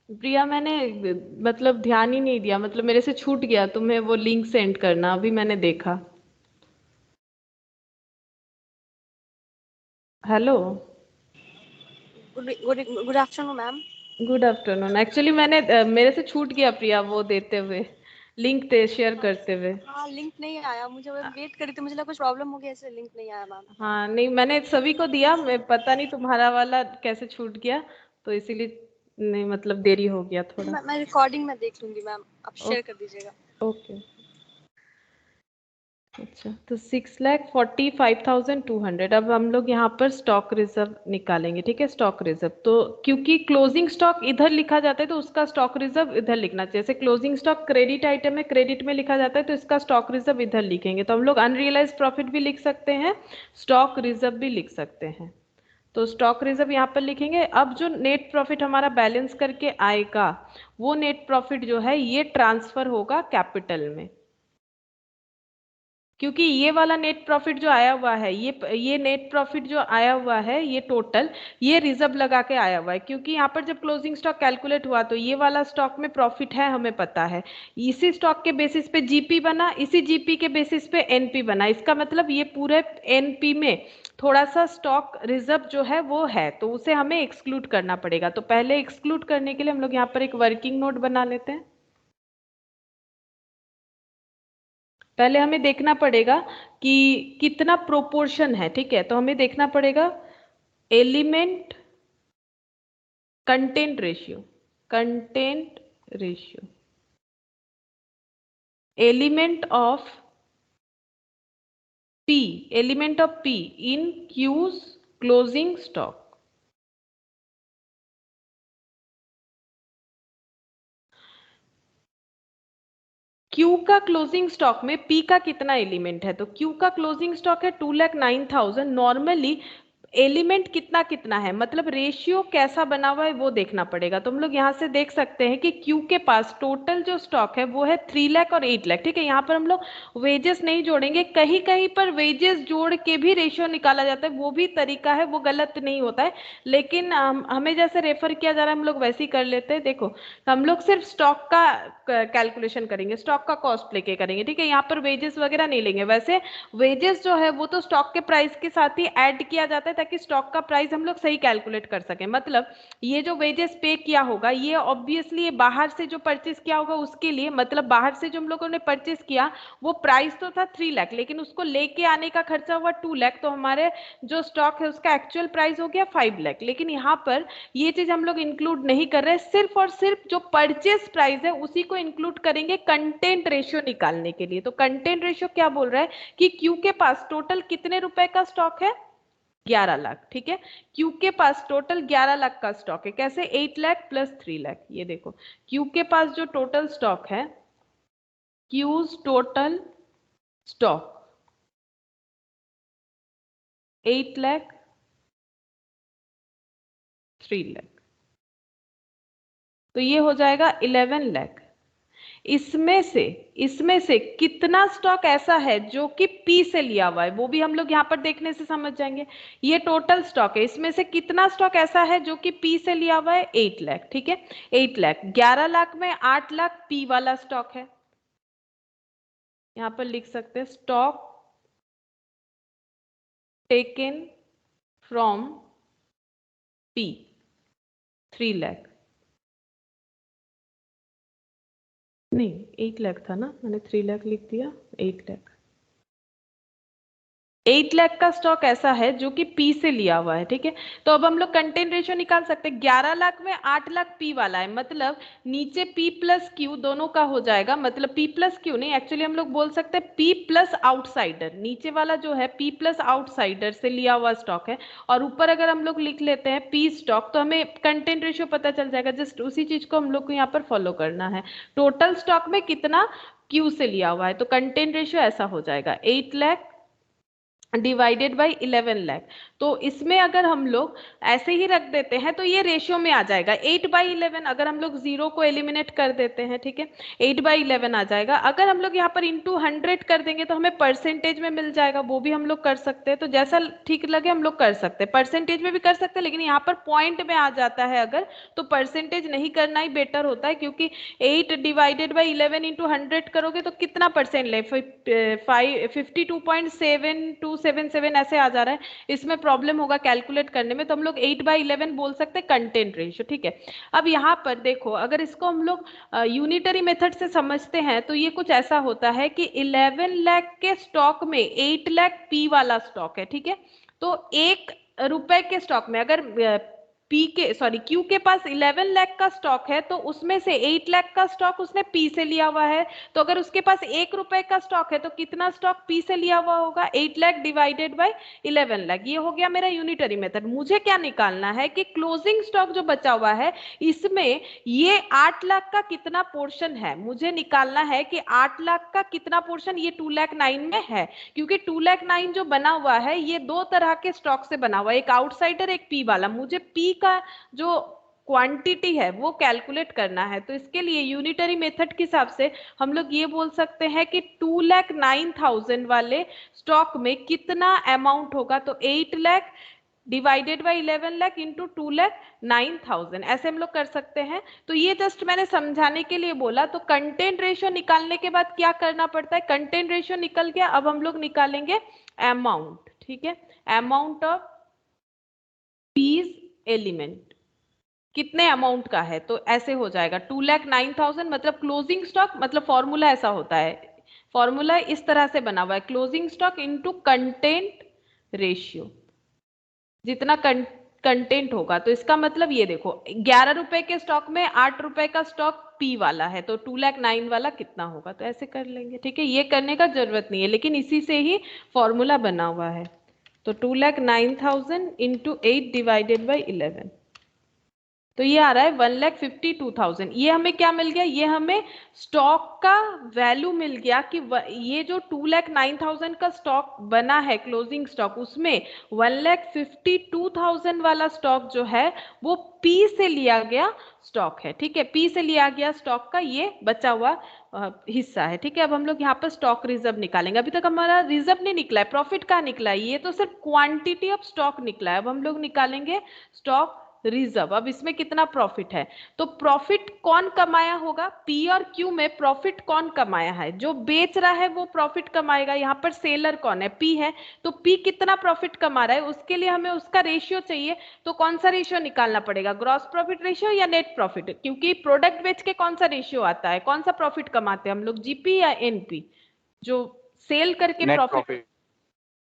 प्रिया, मैंने मतलब ध्यान ही नहीं दिया, मतलब मेरे से छूट गया, तुम्हें वो लिंक सेंड करना, अभी मैंने देखा। Hello, good afternoon ma'am. Good afternoon. Actually मैंने मेरे से छूट गया प्रिया वो देते हुए, लिंक दे शेयर करते हुए। हाँ, लिंक नहीं आया, मुझे वेट करी थी, मुझे लगा कुछ प्रॉब्लम हो गया इसलिए लिंक नहीं आया मैम। हाँ नहीं, मैंने सभी को दिया, मैं पता नहीं तुम्हारा वाला कैसे छूट गया, तो इसीलिए नहीं, मतलब देरी हो गया थोड़ा। मैं रिकॉर्डिंग में देख लूंगी मैम, आप शेयर कर दीजिएगा। ओके, अच्छा, तो 6,45,200। अब हम लोग यहाँ पर स्टॉक रिजर्व निकालेंगे, ठीक है। स्टॉक रिजर्व तो क्योंकि क्लोजिंग स्टॉक इधर लिखा जाता है तो उसका स्टॉक रिजर्व इधर लिखना चाहिए। जैसे क्लोजिंग स्टॉक क्रेडिट आइटम है, क्रेडिट में लिखा जाता है, तो इसका स्टॉक रिजर्व इधर लिखेंगे। तो हम लोग अनरियलाइज प्रॉफिट भी लिख सकते हैं, स्टॉक रिजर्व भी लिख सकते हैं। तो स्टॉक रिजर्व यहाँ पर लिखेंगे। अब जो नेट प्रॉफिट हमारा बैलेंस करके आएगा, वो नेट प्रॉफिट जो है ये ट्रांसफर होगा कैपिटल में। क्योंकि ये वाला नेट प्रॉफिट जो आया हुआ है, ये नेट प्रॉफिट जो आया हुआ है, ये टोटल ये रिजर्व लगा के आया हुआ है। क्योंकि यहाँ पर जब क्लोजिंग स्टॉक कैलकुलेट हुआ तो ये वाला स्टॉक में प्रॉफिट है, हमें पता है। इसी स्टॉक के बेसिस पे जीपी बना, इसी जीपी के बेसिस पे एनपी बना। इसका मतलब ये पूरे एनपी में थोड़ा सा स्टॉक रिजर्व जो है वो है, तो उसे हमें एक्सक्लूड करना पड़ेगा। तो पहले एक्सक्लूड करने के लिए हम लोग यहाँ पर एक वर्किंग नोट बना लेते हैं। पहले हमें देखना पड़ेगा कि कितना प्रोपोर्शन है, ठीक है। तो हमें देखना पड़ेगा element content ratio, content ratio, element of P, element of P in Q's closing stock. Q का क्लोजिंग स्टॉक में पी का कितना एलिमेंट है? तो क्यू का क्लोजिंग स्टॉक है 2,09,000। नॉर्मली एलिमेंट कितना कितना है, मतलब रेशियो कैसा बना हुआ है वो देखना पड़ेगा। तो हम लोग यहाँ से देख सकते हैं कि क्यू के पास टोटल जो स्टॉक है वो है 3 लाख और 8 लाख, ठीक है। यहाँ पर हम लोग वेजेस नहीं जोड़ेंगे, कहीं कहीं पर वेजेस जोड़ के भी रेशियो निकाला जाता है, वो भी तरीका है, वो गलत नहीं होता है, लेकिन हमें जैसे रेफर किया जा रहा है हम लोग वैसे ही कर लेते हैं। देखो हम लोग सिर्फ स्टॉक का कैलकुलेशन करेंगे, स्टॉक का कॉस्ट लेके करेंगे, ठीक है। यहाँ पर वेजेस वगैरह नहीं लेंगे। वैसे वेजेस जो है वो तो स्टॉक के प्राइस के साथ ही ऐड किया जाता है ताकि स्टॉक का प्राइस हम लोग सही कैलकुलेट कर सकें। मतलब ये जो वेजेस पे किया होगा ये ऑब्वियसली ये बाहर से जो परचेस किया होगा उसके लिए, मतलब बाहर से जो हम लोगों ने परचेस किया वो प्राइस तो था 3 लाख, लेकिन उसको लेके आने का खर्चा हुआ 2 लाख, तो हमारे जो स्टॉक है उसका एक्चुअल प्राइस हो गया 5 लाख। लेकिन यहाँ पर ये चीज हम लोग इंक्लूड नहीं कर रहे, सिर्फ और सिर्फ जो परचेस प्राइस है उसी को इंक्लूड करेंगे कंटेंट रेशियो निकालने के लिए। तो कंटेंट रेशियो क्या बोल रहा है कि क्यू के पास टोटल कितने रुपए का स्टॉक है, 11 लाख, ठीक है। क्यू के पास टोटल 11 लाख का स्टॉक है, कैसे 8 लाख प्लस 3 लाख। ये देखो क्यू के पास जो टोटल स्टॉक है, Q's total stock 8 lakh 3 lakh, तो ये हो जाएगा 11 लाख। इसमें से कितना स्टॉक ऐसा है जो कि पी से लिया हुआ है वो भी हम लोग यहां पर देखने से समझ जाएंगे। ये टोटल स्टॉक है, इसमें से कितना स्टॉक ऐसा है जो कि पी से लिया हुआ है, 8 लाख, ठीक है। 8 लाख, 11 लाख में 8 लाख पी वाला स्टॉक है, यहां पर लिख सकते हैं stock taken from P 3 lakh, नहीं 8 लाख था ना, मैंने 3 लाख लिख दिया, 8 लाख। 8 लाख का स्टॉक ऐसा है जो कि पी से लिया हुआ है, ठीक है। तो अब हम लोग कंटेंट रेशियो निकाल सकते हैं। 11 लाख में 8 लाख पी वाला है, मतलब नीचे पी प्लस क्यू दोनों का हो जाएगा, मतलब पी प्लस क्यू नहीं, एक्चुअली हम लोग बोल सकते हैं पी प्लस आउटसाइडर। नीचे वाला जो है पी प्लस आउटसाइडर से लिया हुआ स्टॉक है, और ऊपर अगर हम लोग लिख लेते हैं पी स्टॉक तो हमें कंटेंट रेशियो पता चल जाएगा। जस्ट उसी चीज को हम लोग को यहाँ पर फॉलो करना है, टोटल स्टॉक में कितना क्यू से लिया हुआ है। तो कंटेंट रेशियो ऐसा हो जाएगा 8 लाख डिवाइडेड बाई 11 लाख। तो इसमें अगर हम लोग ऐसे ही रख देते हैं तो ये रेशियो में आ जाएगा 8/11। अगर हम लोग जीरो को एलिमिनेट कर देते हैं, ठीक है, 8/11 आ जाएगा। अगर हम लोग यहाँ पर इंटू 100 कर देंगे तो हमें परसेंटेज में मिल जाएगा, वो भी हम लोग कर सकते हैं। तो जैसा ठीक लगे हम लोग कर सकते हैं, परसेंटेज में भी कर सकते हैं, लेकिन यहाँ पर पॉइंट में आ जाता है अगर, तो परसेंटेज नहीं करना ही बेटर होता है, क्योंकि 8/11 इंटू 100 करोगे तो कितना परसेंट ले, 52.7277 ऐसे आ जा रहा है, इसमें प्रॉब्लम होगा कैलकुलेट करने में। तो हम लोग 8/11 बोल सकते हैं कंटेंट रेशियो, ठीक है। अब यहाँ पर देखो अगर इसको हम लोग यूनिटरी मेथड से समझते हैं तो ये कुछ ऐसा होता है कि 11 लाख के स्टॉक में 8 लाख पी वाला स्टॉक है, ठीक है। तो 1 रुपए के स्टॉक में अगर क्यू के पास 11 लाख का स्टॉक है तो उसमें से 8 लाख का स्टॉक उसने पी से लिया हुआ है। तो अगर उसके पास 1 रुपए का स्टॉक है तो कितना स्टॉक पी से लिया हुआ होगा, 8 लाख डिवाइडेड बाय 11 लाख। ये हो गया मेरा यूनिटरी मेथड। मुझे क्या निकालना है कि क्लोजिंग स्टॉक जो बचा हुआ है इसमें ये 8 लाख का कितना पोर्शन है, मुझे निकालना है कि 8 लाख का कितना पोर्शन ये 2,09,000 में है, क्योंकि 2,09,000 जो बना हुआ है ये दो तरह के स्टॉक से बना हुआ है, एक आउटसाइडर एक पी वाला। मुझे पी का जो क्वांटिटी है वो कैलकुलेट करना है, तो इसके लिए यूनिटरी मेथड के हिसाब से हम लोग ये बोल सकते हैं कि 2,09,000 वाले स्टॉक में कितना अमाउंट होगा, तो 8 lakh divided by 11 lakh into 2,09,000 ऐसे हम लोग कर सकते हैं। तो ये जस्ट मैंने समझाने के लिए बोला। तो कंटेंट रेशियो निकालने के बाद क्या करना पड़ता है, कंटेंट रेशियो निकल गया, अब हम लोग निकालेंगे अमाउंट, ठीक है, अमाउंट ऑफ पीस एलिमेंट कितने अमाउंट का है। तो ऐसे हो जाएगा 2,09,000 मतलब क्लोजिंग स्टॉक, मतलब फॉर्मूला ऐसा होता है, फॉर्मूला इस तरह से बना हुआ है, closing stock into content ratio, जितना कंटेंट होगा। तो इसका मतलब ये देखो 11 रुपए के स्टॉक में 8 रुपए का स्टॉक पी वाला है, तो 2,09,000 वाला कितना होगा, तो ऐसे कर लेंगे, ठीक है। ये करने का जरूरत नहीं है, लेकिन इसी से ही फॉर्मूला बना हुआ है। तो 2,09,000 इंटू 8 डिवाइडेड बाई 11, तो ये आ रहा है 1,52,000। ये हमें क्या मिल गया, ये हमें स्टॉक का वैल्यू मिल गया कि ये जो 2,09,000 का स्टॉक बना है क्लोजिंग स्टॉक, उसमें 1,52,000 वाला स्टॉक जो है वो पी से लिया गया स्टॉक है। ठीक है, पी से लिया गया स्टॉक का ये बचा हुआ हिस्सा है। ठीक है, अब हम लोग यहाँ पर स्टॉक रिजर्व निकालेंगे। अभी तक हमारा रिजर्व नहीं निकला है, प्रॉफिट का निकला है, ये तो सिर्फ क्वांटिटी ऑफ स्टॉक निकला है। अब हम लोग निकालेंगे स्टॉक रिजर्व। अब इसमें कितना प्रॉफिट है, तो प्रॉफिट कौन कमाया होगा, पी और क्यू में प्रॉफिट कौन कमाया है, जो बेच रहा है वो प्रॉफिट कमाएगा। यहाँ पर सेलर कौन है, पी है, तो पी कितना प्रॉफिट कमा रहा है उसके लिए हमें उसका रेशियो चाहिए। तो कौन सा रेशियो निकालना पड़ेगा, ग्रॉस प्रॉफिट रेशियो या नेट प्रॉफिट, क्योंकि प्रोडक्ट बेच के कौन सा रेशियो आता है, कौन सा प्रॉफिट कमाते हैं हम लोग, जीपी या एनपी, जो सेल करके net profit. Profit.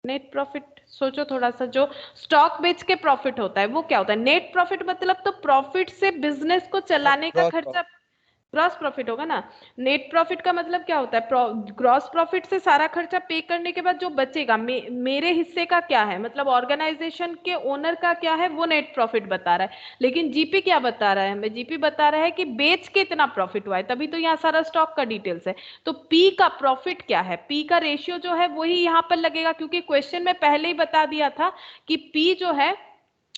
Net profit सोचो थोड़ा सा, जो स्टॉक बेच के प्रॉफिट होता है वो क्या होता है, नेट प्रॉफिट मतलब तो प्रॉफिट से बिजनेस को चलाने का ग्रॉस खर्चा, ग्रॉस प्रॉफिट होगा ना। नेट प्रॉफिट का मतलब क्या होता है, ग्रॉस प्रॉफिट से सारा खर्चा पे करने के बाद जो बचेगा, मेरे हिस्से का क्या है, मतलब ऑर्गेनाइजेशन के ओनर का क्या है, वो नेट प्रॉफिट बता रहा है। लेकिन जीपी क्या बता रहा है हमें, जीपी बता रहा है कि बेच के इतना प्रॉफिट हुआ है, तभी तो यहाँ सारा स्टॉक का डिटेल्स है। तो पी का प्रॉफिट क्या है, पी का रेशियो जो है वही यहाँ पर लगेगा, क्योंकि क्वेश्चन में पहले ही बता दिया था कि पी जो है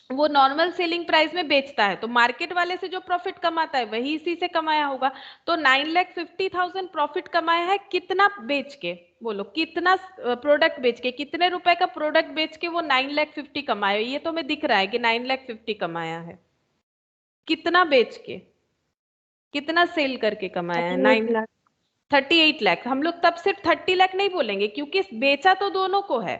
वो नॉर्मल सेलिंग प्राइस में बेचता है, तो मार्केट वाले से जो प्रॉफिट कमाता है वही इसी से कमाया होगा। तो 9,50,000 प्रॉफिट कमाया है, कितना बेच के, बोलो कितना प्रोडक्ट बेच के, कितने रुपए का प्रोडक्ट बेच के वो 9,50,000 कमाया। ये तो हमें दिख रहा है कि 9,50,000 कमाया है, कितना बेच के, कितना सेल करके कमाया है, 38 लाख। 38 लाख। हम लोग तब सिर्फ 30 लाख नहीं बोलेंगे, क्योंकि बेचा तो दोनों को है,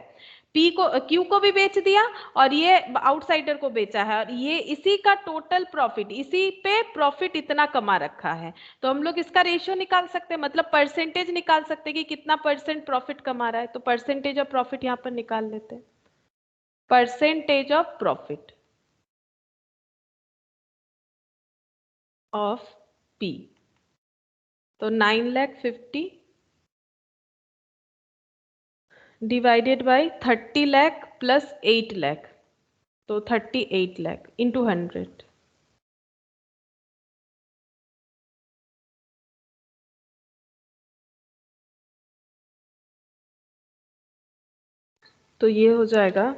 पी को, क्यू को भी बेच दिया और ये आउटसाइडर को बेचा है, और ये इसी का टोटल प्रॉफिट, इसी पे प्रॉफिट इतना कमा रखा है। तो हम लोग इसका रेशियो निकाल सकते हैं, मतलब परसेंटेज निकाल सकते हैं कि कितना परसेंट प्रॉफिट कमा रहा है। तो परसेंटेज ऑफ प्रॉफिट यहाँ पर निकाल लेते हैं, percentage of profit of P. तो 9,50,000 divided by 30 lakh plus 8 lakh, तो 38 लाख इंटू 100। तो ये हो जाएगा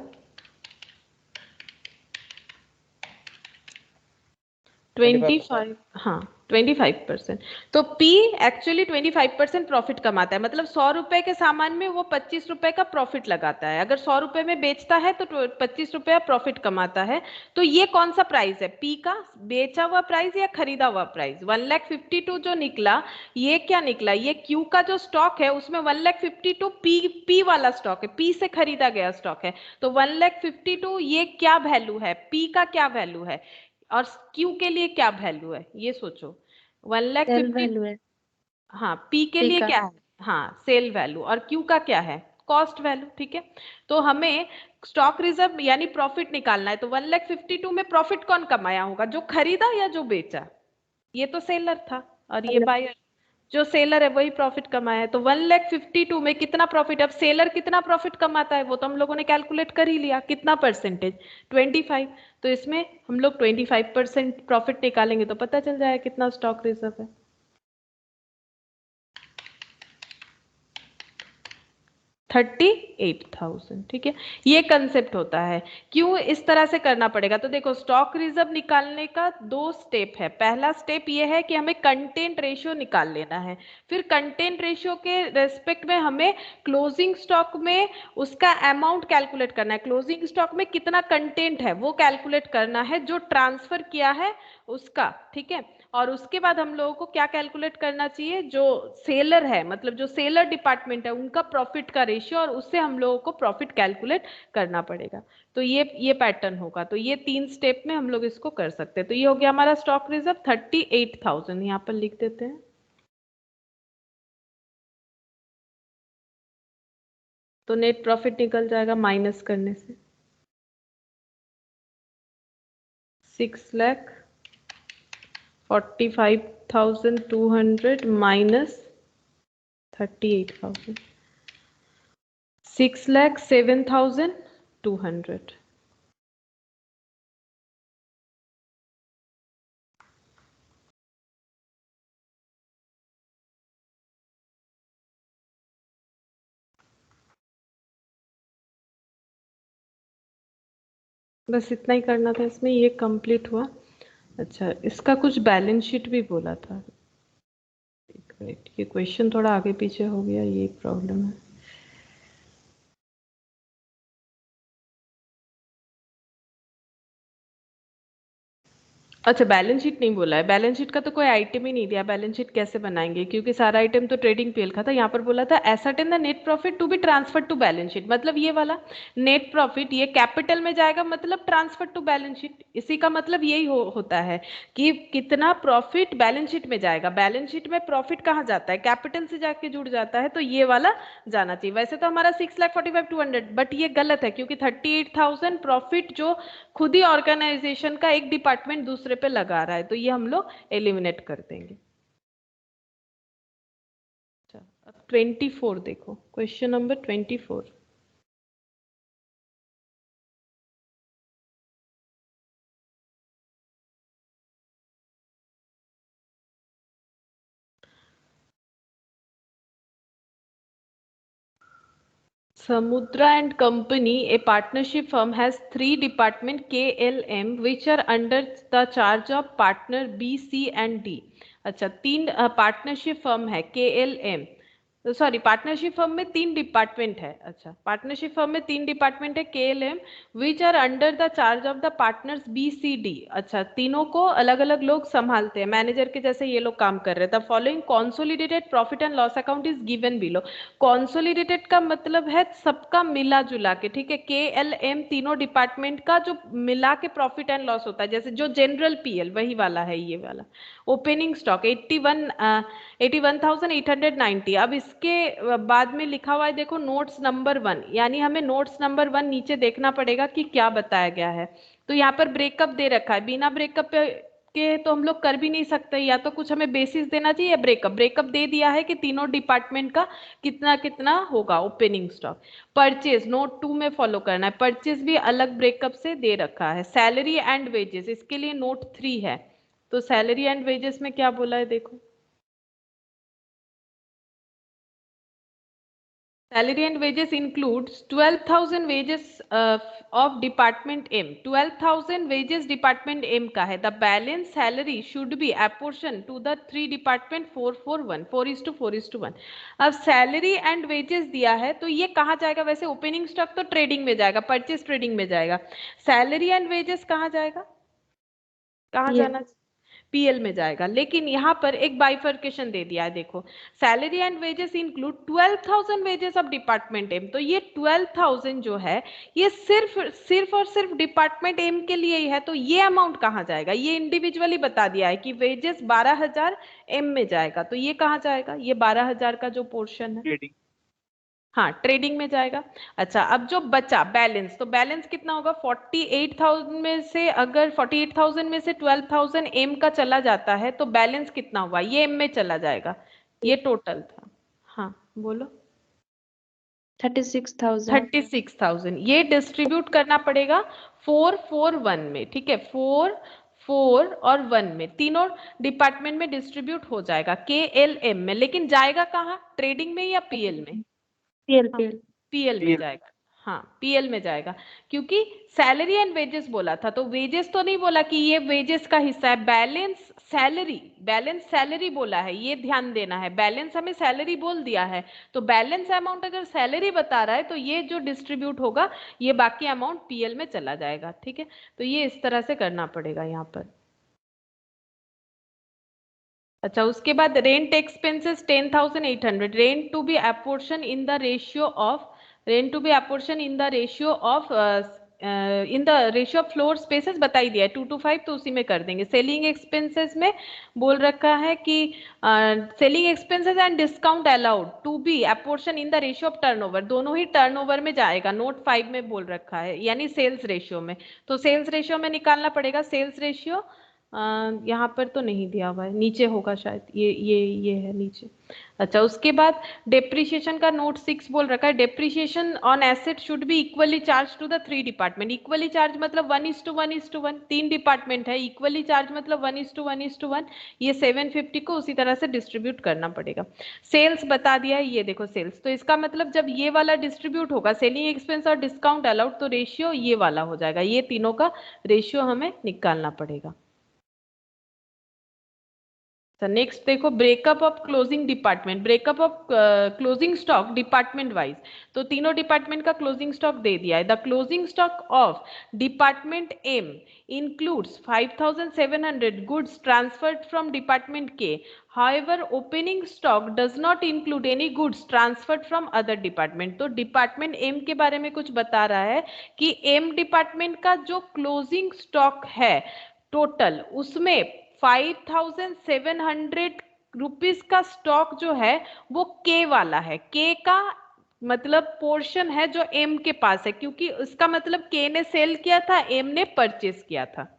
25, हाँ 25%। तो P एक्चुअली 25% प्रॉफिट कमाता है, मतलब 100 रुपए के सामान में वो 25 रुपए का प्रॉफिट लगाता है। अगर 100 रुपए में बेचता है तो 25 रुपया प्रॉफिट कमाता है। तो ये कौन सा प्राइस है, P का बेचा हुआ प्राइस या खरीदा हुआ प्राइस, 1,52,000 जो निकला, ये क्या निकला, ये Q का जो स्टॉक है उसमें 1,52,000 P वाला स्टॉक है, P से खरीदा गया स्टॉक है। तो 1,52,000 ये क्या वैल्यू है, P का क्या वैल्यू है, और क्यू के लिए क्या वैल्यू है, ये सोचो। 1,50,000 वैल्यू है हाँ, पी के पी लिए का। क्या है, हाँ सेल वैल्यू, और क्यू का क्या है, कॉस्ट वैल्यू। ठीक है, तो हमें स्टॉक रिजर्व यानी प्रॉफिट निकालना है। तो 1,52,000 में प्रॉफिट कौन कमाया होगा, जो खरीदा या जो बेचा, ये तो सेलर था और ये बायर, जो सेलर है वही प्रॉफिट कमाया है। तो 1,52,000 में कितना प्रॉफिट, अब सेलर कितना प्रॉफिट कमाता है वो तो हम लोगों ने कैलकुलेट कर ही लिया, कितना परसेंटेज, 25। तो इसमें हम लोग 25% प्रॉफिट निकालेंगे तो पता चल जाएगा कितना स्टॉक रिजर्व है। 38,000। ठीक है, ये कंसेप्ट होता है। क्यों इस तरह से करना पड़ेगा, तो देखो स्टॉक रिजर्व निकालने का 2 स्टेप है। पहला स्टेप ये है कि हमें कंटेंट रेशियो निकाल लेना है, फिर कंटेंट रेशियो के रेस्पेक्ट में हमें क्लोजिंग स्टॉक में उसका अमाउंट कैलकुलेट करना है, क्लोजिंग स्टॉक में कितना कंटेंट है वो कैलकुलेट करना है, जो ट्रांसफर किया है उसका। ठीक है, और उसके बाद हम लोगों को क्या कैलकुलेट करना चाहिए, जो सेलर है, मतलब जो सेलर डिपार्टमेंट है उनका प्रॉफिट का रेशियो, और उससे हम लोगों को प्रॉफिट कैलकुलेट करना पड़ेगा। तो ये पैटर्न होगा। तो ये 3 स्टेप में हम लोग इसको कर सकते हैं। तो ये हो गया हमारा स्टॉक रिजर्व 38,000, यहाँ पर लिख देते हैं। तो नेट प्रॉफिट निकल जाएगा माइनस करने से 6,45,200 माइनस 38,000, 6,07,200। बस इतना ही करना था इसमें, ये कंप्लीट हुआ। अच्छा, इसका कुछ बैलेंस शीट भी बोला था, एक मिनट, ये क्वेश्चन थोड़ा आगे पीछे हो गया, ये प्रॉब्लम है। अच्छा, बैलेंस शीट नहीं बोला है, बैलेंस शीट का तो कोई आइटम ही नहीं दिया, बैलेंस शीट कैसे बनाएंगे, क्योंकि सारा आइटम तो ट्रेडिंग पीएल का था। यहाँ पर बोला था asset the net profit to be transfer to balance sheet, मतलब ये वाला नेट प्रॉफिट ये कैपिटल में जाएगा, मतलब ट्रांसफर टू बैलेंस शीट। इसी का मतलब यही होता है कि कितना प्रॉफिट बैलेंस शीट में जाएगा। बैलेंस शीट में प्रॉफिट कहाँ जाता है, कैपिटल से जाके जुड़ जाता है, तो ये वाला जाना चाहिए। वैसे तो हमारा 6,45,200, बट ये गलत है, क्योंकि 38,000 प्रॉफिट जो खुद ही ऑर्गेनाइजेशन का एक डिपार्टमेंट दूसरे पे लगा रहा है, तो ये हम लोग एलिमिनेट कर देंगे। अच्छा, अब 24 देखो, question number 24। Samudra and Company, a partnership firm, has 3 departments KLM which are under the charge of partner B, C and D. अच्छा, 3 पार्टनरशिप फर्म है KLM, सॉरी पार्टनरशिप फर्म में 3 डिपार्टमेंट है। अच्छा, पार्टनरशिप फर्म में 3 department है KLM which are under the charge of the partners BCD। अच्छा, तीनों को अलग अलग लोग संभालते हैं, मैनेजर के जैसे ये लोग काम कर रहे हैं। The following consolidated profit and loss account is given below. Consolidated का मतलब है सबका मिला जुला के, ठीक है। KLM तीनों डिपार्टमेंट का जो मिला के प्रॉफिट एंड लॉस होता है, जैसे जो जनरल PL वही वाला है ये वाला। Opening stock 81,890। अब इसके बाद में लिखा हुआ है देखो नोट्स नंबर 1, यानी हमें नोट्स नंबर 1 नीचे देखना पड़ेगा कि क्या बताया गया है। तो यहाँ पर ब्रेकअप दे रखा है, बिना ब्रेकअप के तो हम लोग कर भी नहीं सकते, या तो कुछ हमें बेसिस देना चाहिए या ब्रेकअप। ब्रेकअप दे दिया है कि तीनों डिपार्टमेंट का कितना कितना होगा ओपनिंग स्टॉक। परचेज नोट 2 में फॉलो करना है, परचेज भी अलग ब्रेकअप से दे रखा है। सैलरी एंड वेजेस इसके लिए नोट 3 है। तो सैलरी एंड वेजेस में क्या बोला है देखो, salary and wages includes 12,000 wages of department M। 12,000 wages department M का है। The balance salary should be apportion to the 3 department 4:4:1, 4:4:1। अब सैलरी एंड वेजेस दिया है तो ये कहाँ जाएगा, वैसे ओपनिंग स्टॉक तो ट्रेडिंग में जाएगा, परचेज ट्रेडिंग में जाएगा। सैलरी एंड वेजेस कहाँ जाएगा, कहाँ जाना, PL में जाएगा। लेकिन यहाँ पर एक बाइफर्केशन दे दिया है देखो, salary and wages include 12,000 wages of department M। तो ये 12,000 जो है ये सिर्फ और सिर्फ डिपार्टमेंट M के लिए ही है, तो ये अमाउंट कहाँ जाएगा, ये इंडिविजुअली बता दिया है कि वेजेस 12,000 M में जाएगा, तो ये कहाँ जाएगा, ये 12,000 का जो पोर्शन है ट्रेडिंग। हाँ ट्रेडिंग में जाएगा। अच्छा, अब जो बचा बैलेंस, तो बैलेंस कितना होगा, 48,000 में से, अगर 48,000 में से 12,000 M का चला जाता है तो बैलेंस कितना हुआ, ये M में चला जाएगा, ये टोटल था। हाँ बोलो, 36,000। 36,000 ये डिस्ट्रीब्यूट करना पड़ेगा 4:4:1 में, ठीक है। 4, 4 और 1 में तीनों डिपार्टमेंट में डिस्ट्रीब्यूट हो जाएगा KLM में। लेकिन जाएगा कहाँ, ट्रेडिंग में या PL में, PL। PL में जाएगा। हाँ PL में जाएगा, क्योंकि सैलरी एंड वेजेस बोला था, तो वेजेस तो नहीं बोला कि ये वेजेस का हिस्सा है। बैलेंस सैलरी बोला है, ये ध्यान देना है। बैलेंस हमें सैलरी बोल दिया है, तो बैलेंस अमाउंट अगर सैलरी बता रहा है तो ये जो डिस्ट्रीब्यूट होगा ये बाकी अमाउंट PL में चला जाएगा, ठीक है। तो ये इस तरह से करना पड़ेगा यहाँ पर। अच्छा, उसके बाद rent expenses 10,800, rent to be apportion in the ratio of, rent to be apportion in the ratio of in the ratio of floor spaces बता ही दिया है 2:5, तो उसी में कर देंगे। सेलिंग एक्सपेंसेस में बोल रखा है कि selling expenses and discount allowed to be apportion in the ratio of turnover, दोनों ही टर्नओवर में जाएगा, नोट 5 में बोल रखा है, यानी सेल्स रेशियो में। तो सेल्स रेशियो में निकालना पड़ेगा, सेल्स रेशियो यहाँ पर तो नहीं दिया हुआ है, नीचे होगा शायद, ये है नीचे। अच्छा, उसके बाद डेप्रिसिएशन का नोट 6 बोल रखा है, depreciation on asset should be equally charge to the 3 department. Equally charge मतलब 1:1:1, 3 डिपार्टमेंट है, इक्वली चार्ज मतलब 1:1:1, ये 750 को उसी तरह से डिस्ट्रीब्यूट करना पड़ेगा। सेल्स बता दिया है, ये देखो सेल्स, तो इसका मतलब जब ये वाला डिस्ट्रीब्यूट होगा, सेलिंग एक्सपेंस और डिस्काउंट अलाउड, तो रेशियो ये वाला हो जाएगा, ये तीनों का रेशियो हमें निकालना पड़ेगा। नेक्स्ट देखो, breakup of closing department, breakup of closing stock department wise. तो तीनों डिपार्टमेंट का क्लोजिंग स्टॉक दे दिया है। The closing stock of department M includes 5700 goods transferred from department K. However, opening stock does not include any goods transferred from other department. तो department M के बारे में कुछ बता रहा है कि एम डिपार्टमेंट का जो क्लोजिंग स्टॉक है टोटल, उसमें 5700 रुपीज का स्टॉक जो है वो के वाला है। के का मतलब पोर्शन है जो एम के पास है, क्योंकि उसका मतलब के ने सेल किया था, एम ने परचेस किया था।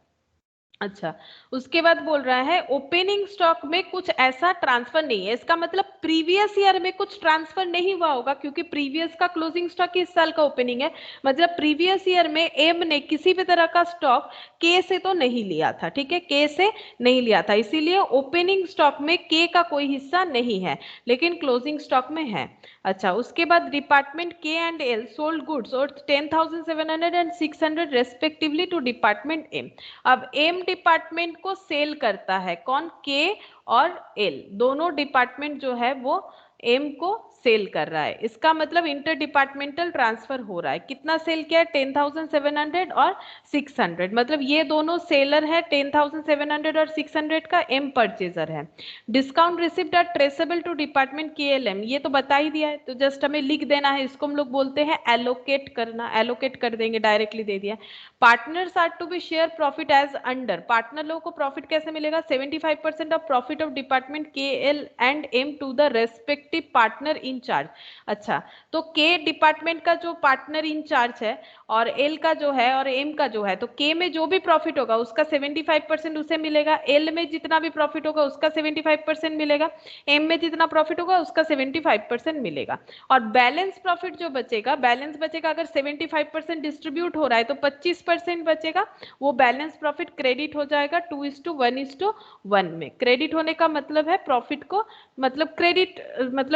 अच्छा, उसके बाद बोल रहा है ओपनिंग स्टॉक में कुछ ऐसा ट्रांसफर नहीं है। इसका मतलब प्रीवियस ईयर में कुछ ट्रांसफर नहीं हुआ होगा, क्योंकि प्रीवियस का क्लोजिंग स्टॉक इस साल का ओपनिंग है। मतलब प्रीवियस ईयर में एम ने किसी भी तरह का स्टॉक के से तो नहीं लिया था, ठीक है, के से नहीं लिया था, इसीलिए ओपनिंग स्टॉक में के का कोई हिस्सा नहीं है, लेकिन क्लोजिंग स्टॉक में है। अच्छा, उसके बाद डिपार्टमेंट के एंड एल सोल्ड गुड्स और 10,700 and 600 respectively to department M. अब एम डिपार्टमेंट को सेल करता है कौन, के और एल, दोनों डिपार्टमेंट जो है वो एम को सेल कर रहा है। इसका मतलब इंटर डिपार्टमेंटल ट्रांसफर हो रहा है। कितना सेल किया है, 10,700 और 600, मतलब ये दोनों सेलर है, 10,700 और 600 का एम परचेजर है। Discount receipt are traceable to department K L M, ये तो बता ही दिया है, तो जस्ट हमें लिख देना है, इसको हम लोग बोलते हैं एलोकेट करना, एलोकेट कर देंगे, डायरेक्टली दे दिया। Partners are to be share profit as under, partner लोगों को प्रॉफिट कैसे मिलेगा, 75% of profit of department K L and M to the respective partner in charge. अच्छा, तो के डिपार्टमेंट का जो पार्टनर इन चार्ज है और एल का जो है और एम का जो है, तो के में जो भी प्रॉफिट होगा उसका 75% उसे मिलेगा, एल में जितना भी प्रॉफिट होगा उसका 75% मिलेगा, एम में जितना प्रॉफिट होगा उसका 75% मिलेगा। और बैलेंस प्रॉफिट जो बचेगा, बैलेंस बचेगा, अगर 75% डिस्ट्रीब्यूट हो रहा है तो 25% बचेगा, वो बैलेंस प्रॉफिट क्रेडिट हो जाएगा 2:1:1 में। क्रेडिट होने का मतलब है प्रॉफिट को, मतलब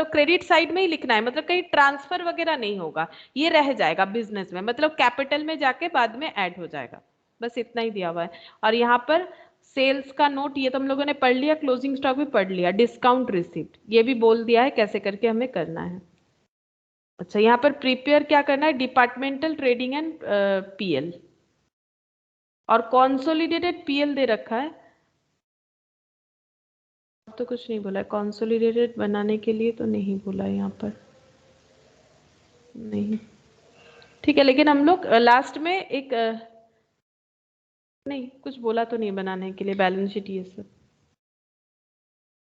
क्रेडिट साइड में ही लिखना है, मतलब कहीं ट्रांसफर वगैरह नहीं होगा, ये रह जाएगा बिजनेस में, मतलब कैपिटल में जाके बाद में ऐड हो जाएगा। बस इतना ही दिया हुआ है। और यहाँ पर सेल्स का नोट ये तो हम लोगों ने पढ़ लिया, क्लोजिंग स्टॉक भी पढ़ लिया, डिस्काउंट रिसिप्ट ये भी बोल दिया है कैसे करके हमें करना है। अच्छा, यहाँ पर प्रिपेयर क्या करना है, डिपार्टमेंटल ट्रेडिंग एंड पीएल, और कॉन्सोलिडेटेड पीएल दे रखा है, तो कुछ नहीं बोला है, कॉन्सोलिडेटेड बनाने के लिए तो नहीं बोला है यहाँ पर, नहीं, ठीक है, लेकिन हम लोग लास्ट में एक नहीं कुछ बोला तो नहीं बनाने के लिए बैलेंस शीट ये सब,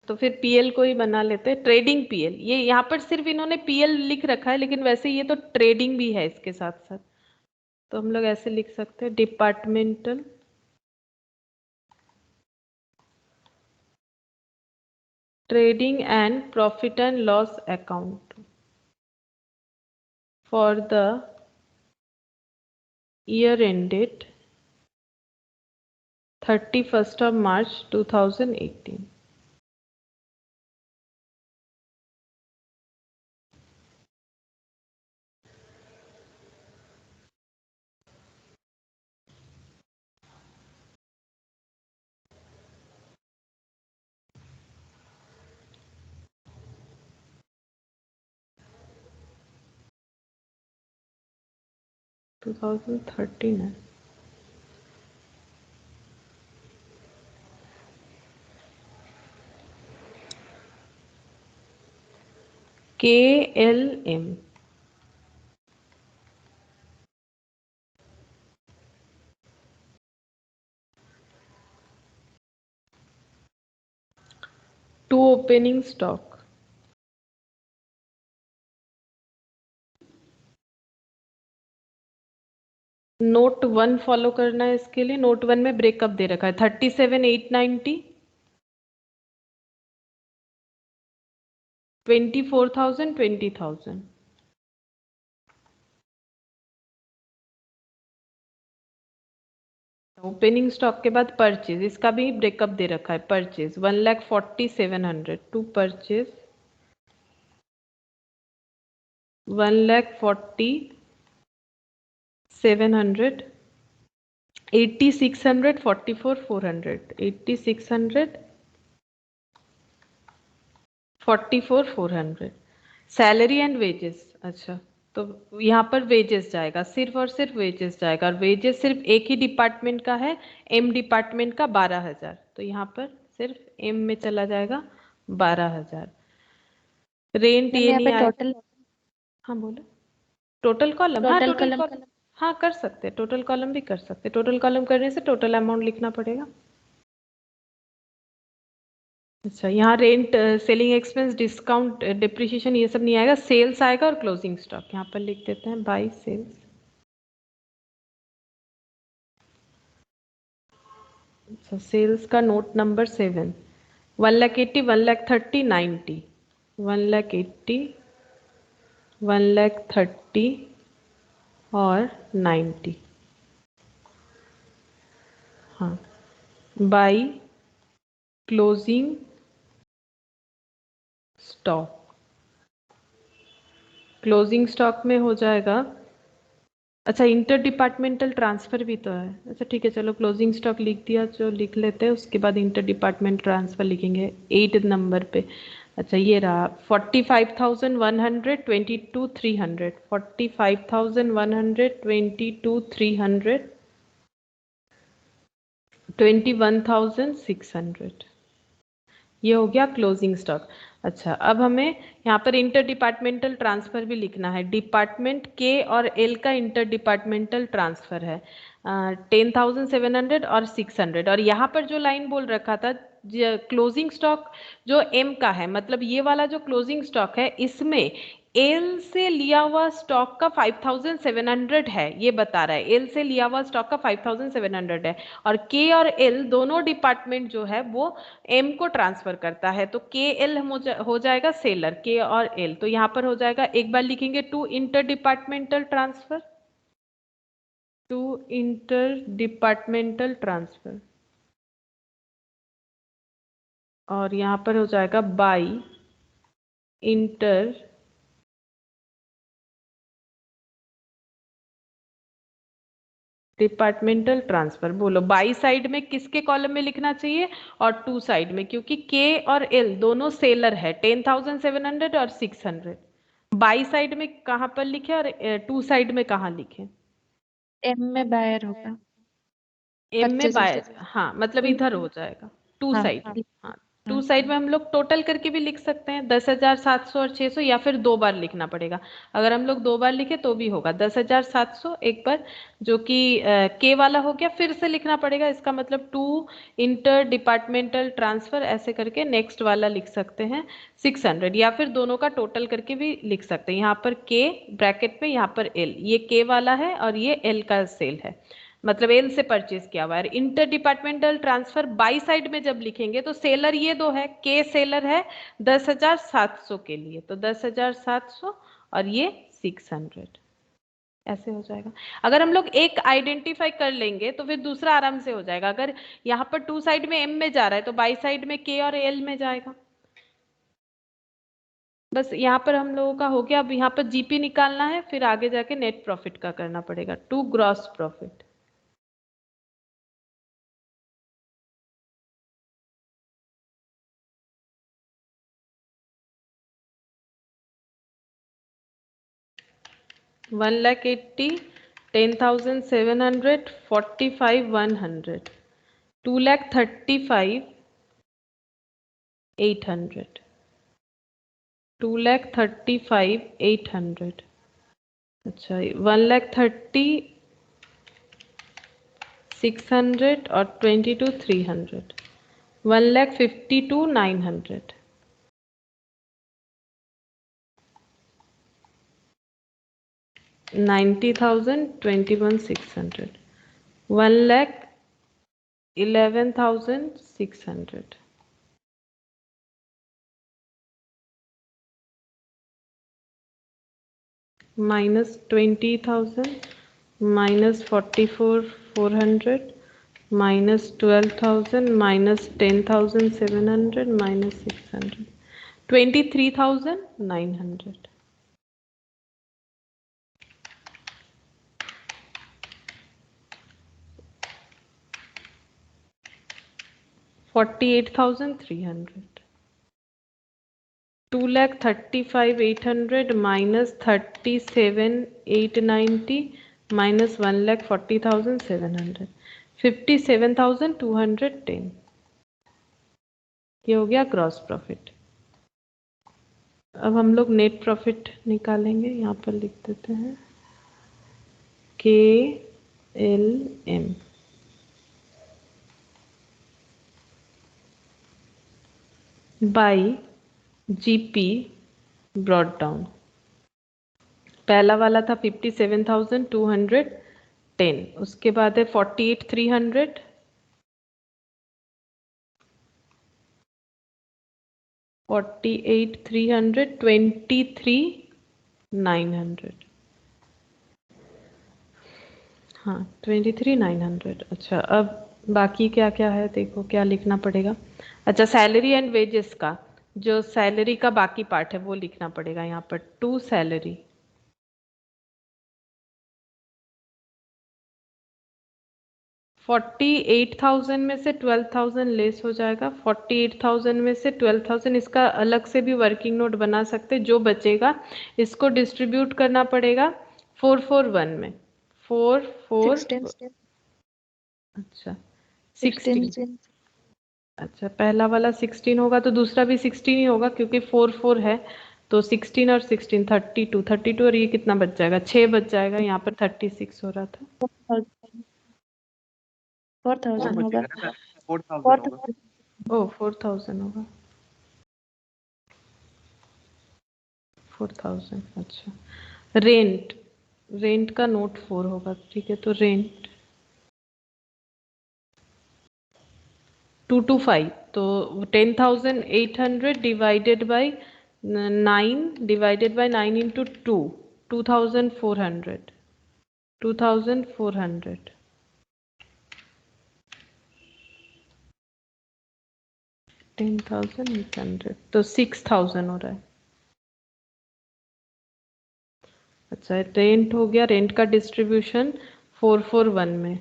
तो फिर पीएल को ही बना लेते हैं, ट्रेडिंग पीएल। ये यहाँ पर सिर्फ इन्होंने पीएल लिख रखा है, लेकिन वैसे ये तो ट्रेडिंग भी है इसके साथ साथ, तो हम लोग ऐसे लिख सकते हैं, departmental trading and profit and loss account for the year ended 31st of March 2018। To 2013 है। KLM to opening stock note 1 follow करना है इसके लिए। नोट 1 में ब्रेकअप दे रखा है 37,890, 24,000, 20,000। ओपनिंग स्टॉक के बाद परचेज, इसका भी ब्रेकअप दे रखा है। Purchase 1,47,00,000 to purchase 1,47,00,000, 8,600, 44,400, 8,600, 44,400। Salary and wages, अच्छा तो यहाँ पर वेजेस जाएगा, सिर्फ और सिर्फ वेजेस जाएगा, और वेजेस सिर्फ एक ही डिपार्टमेंट का है, एम डिपार्टमेंट का 12,000, तो यहाँ पर सिर्फ एम में चला जाएगा 12,000। रेंट मैम ये यहाँ नहीं पे आएगा। टोटल हाँ बोलो। टोटल कॉलम, हाँ टोटल टोटल कॉलम कॉलम, हाँ कर सकते हैं, टोटल कॉलम भी कर सकते हैं। टोटल कॉलम करने से टोटल अमाउंट लिखना पड़ेगा। अच्छा यहाँ rent, selling expense, discount, depreciation ये सब नहीं आएगा, सेल्स आएगा और क्लोजिंग स्टॉक। यहाँ पर लिख देते हैं बाई सेल्स। अच्छा सेल्स का नोट नंबर 7, 1,80,000, 1,30,000, 90, 1,80,000, 1,30,000 और 90। हाँ by closing stock. Closing stock में हो जाएगा, अच्छा इंटर डिपार्टमेंटल ट्रांसफर भी तो है। अच्छा ठीक है चलो क्लोजिंग स्टॉक लिख दिया, जो लिख लेते हैं, उसके बाद इंटर डिपार्टमेंट ट्रांसफर लिखेंगे 8 नंबर पे। अच्छा ये रहा 45,100, 22,300, 45,100, 22,300, 21,600। ये हो गया क्लोजिंग स्टॉक। अच्छा अब हमें यहाँ पर इंटर डिपार्टमेंटल ट्रांसफर भी लिखना है। डिपार्टमेंट के और एल का इंटर डिपार्टमेंटल ट्रांसफर है 10,700 और 600। और यहाँ पर जो लाइन बोल रखा था क्लोजिंग स्टॉक जो एम का है, मतलब ये वाला जो क्लोजिंग स्टॉक है इसमें एल से लिया हुआ स्टॉक का 5,700 है, ये बता रहा है। एल से लिया हुआ स्टॉक का 5,700 है, और के और एल दोनों डिपार्टमेंट जो है वो एम को ट्रांसफर करता है, तो के एल हो जाएगा सेलर, के और एल। तो यहाँ पर हो जाएगा, एक बार लिखेंगे to inter departmental transfer, to inter departmental transfer, और यहाँ पर हो जाएगा बाई इंटर डिपार्टमेंटल ट्रांसफर। बोलो बाई साइड में किसके कॉलम में लिखना चाहिए और टू साइड में, क्योंकि के और एल दोनों सेलर है 10,700 और 600। बाई साइड में कहाँ पर लिखे और टू साइड में कहाँ लिखे? एम में बायर होगा, एम में परचेज बाय, हाँ मतलब इधर हो जाएगा टू हाँ साइड। हाँ हाँ टू साइड में हम लोग टोटल करके भी लिख सकते हैं 10,700 और 600, या फिर 2 बार लिखना पड़ेगा। अगर हम लोग 2 बार लिखे तो भी होगा 10,700 एक बार, जो कि के वाला हो गया, फिर से लिखना पड़ेगा, इसका मतलब टू इंटर डिपार्टमेंटल ट्रांसफर ऐसे करके नेक्स्ट वाला लिख सकते हैं 600, या फिर दोनों का टोटल करके भी लिख सकते हैं। यहाँ पर के ब्रैकेट में, यहाँ पर एल, ये के वाला है और ये एल का सेल है, मतलब एल से परचेज किया हुआ है। Inter departmental transfer by side में जब लिखेंगे तो सेलर ये दो है, के सेलर है 10,700 के लिए, तो 10,700 और ये 600 ऐसे हो जाएगा। अगर हम लोग एक आइडेंटिफाई कर लेंगे तो फिर दूसरा आराम से हो जाएगा। अगर यहाँ पर टू साइड में एम में जा रहा है तो बाई साइड में के और एल में जाएगा। बस यहाँ पर हम लोगों का हो गया। अब यहाँ पर जीपी निकालना है, फिर आगे जाके नेट प्रॉफिट का करना पड़ेगा, to gross profit. One lakh 80, 10,700, 45,100, 2,35,800, 2,35,800। अच्छा 1,30,000, 600 और 22,300, 1,52,900। 90,000 21,600 1,11,600 minus 20,000 minus 44,400 minus 12,000 minus 10,700 minus 600 23,900 48,300 2,35,800 minus 37,890 minus 1,40,700 57,210 ये हो गया ग्रॉस प्रॉफिट। अब हम लोग नेट प्रॉफिट निकालेंगे, यहाँ पर लिख देते हैं KLM by GP brought down. पहला वाला था 57,210, उसके बाद है 48,300 48,300 23,900 हाँ 23,900। अच्छा अब बाकी क्या क्या है देखो क्या लिखना पड़ेगा। अच्छा सैलरी एंड वेजेस का जो सैलरी का बाकी पार्ट है वो लिखना पड़ेगा यहाँ पर टू सैलरी। $48,000 में से 12,000 लेस हो जाएगा। 48,000 में से 12,000 इसका अलग से भी वर्किंग नोट बना सकते, जो बचेगा इसको डिस्ट्रीब्यूट करना पड़ेगा 441 में 4 अच्छा 16 अच्छा पहला वाला 16 होगा तो दूसरा भी 16 ही होगा क्योंकि 4 है तो 16 और 16 32 और ये कितना बच जाएगा 6 बच जाएगा। यहाँ पर 36 हो रहा था 4,000 होगा। 4,000 होगा। ओह 4,000 होगा 4,000 अच्छा। रेंट का नोट 4 होगा ठीक है तो रेंट 225 तो 10,800 डिवाइडेड बाय 9 इंटू 2,400 10,800 तो 6,000 हो रहा है। अच्छा रेंट हो गया, रेंट का डिस्ट्रीब्यूशन 441 में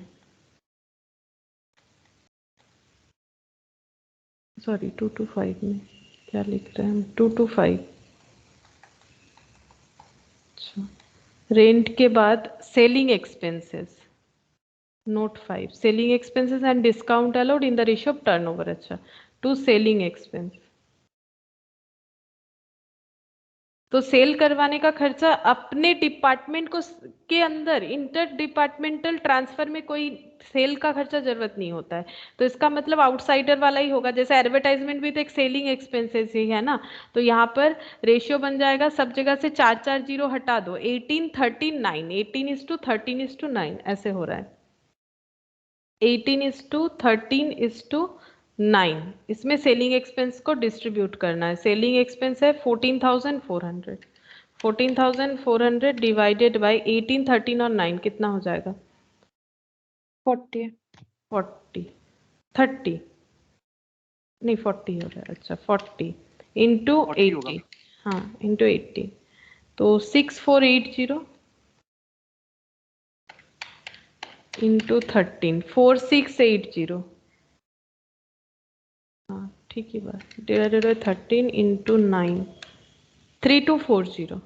सॉरी 225 में क्या लिख रहे हैं हम 225। अच्छा रेंट के बाद selling expenses note 5 selling expenses and discount allowed in the ratio of turnover. अच्छा टू सेलिंग एक्सपेंस तो सेल करवाने का खर्चा अपने डिपार्टमेंट को के अंदर इंटर डिपार्टमेंटल ट्रांसफर में कोई सेल का खर्चा जरूरत नहीं होता है तो इसका मतलब आउटसाइडर वाला ही होगा। जैसे एडवर्टाइजमेंट भी तो एक सेलिंग एक्सपेंसेस ही है ना तो यहाँ पर रेशियो बन जाएगा सब जगह से 4 जीरो हटा दो 18:13:9 18:13:9 ऐसे हो रहा है 18:13:9 इसमें सेलिंग एक्सपेंस को डिस्ट्रीब्यूट करना है। सेलिंग एक्सपेंस है 14,400 डिवाइडेड बाय 18 13 और 9 कितना हो जाएगा 40 30 नहीं 40 हो रहा है। अच्छा 40 इंटू 80 हाँ इंटू 80 तो 6480 इंटू 13 4680 हाँ ठीक ही बात डिवाइडेड बाय 13 इंटू 9 3240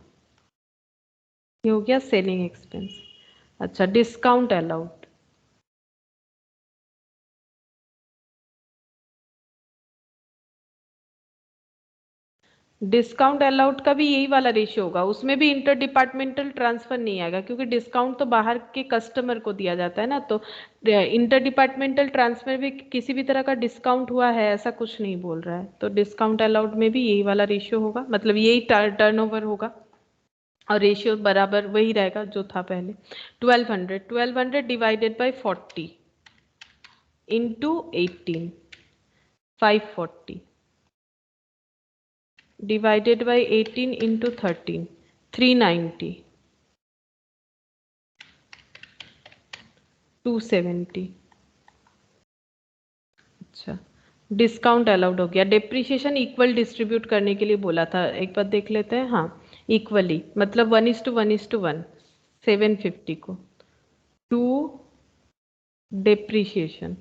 ये हो गया सेलिंग एक्सपेंस। अच्छा डिस्काउंट अलाउड डिस्काउंट अलाउड का भी यही वाला रेशियो होगा, उसमें भी इंटर डिपार्टमेंटल ट्रांसफर नहीं आएगा क्योंकि डिस्काउंट तो बाहर के कस्टमर को दिया जाता है ना तो इंटर डिपार्टमेंटल ट्रांसफर में किसी भी तरह का डिस्काउंट हुआ है ऐसा कुछ नहीं बोल रहा है तो डिस्काउंट अलाउड में भी यही वाला रेशियो होगा मतलब यही टर्नओवर होगा। और रेशियो बराबर वही रहेगा जो था पहले। 1200 divided by 40 into 18 540 divided by 18 into 13 390 270। अच्छा, डिस्काउंट अलाउड हो गया। डेप्रिसिएशन इक्वल डिस्ट्रीब्यूट करने के लिए बोला था, एक बार देख लेते हैं। हाँ, इक्वली मतलब 1:1:1 750 को 2 डेप्रिसिएशन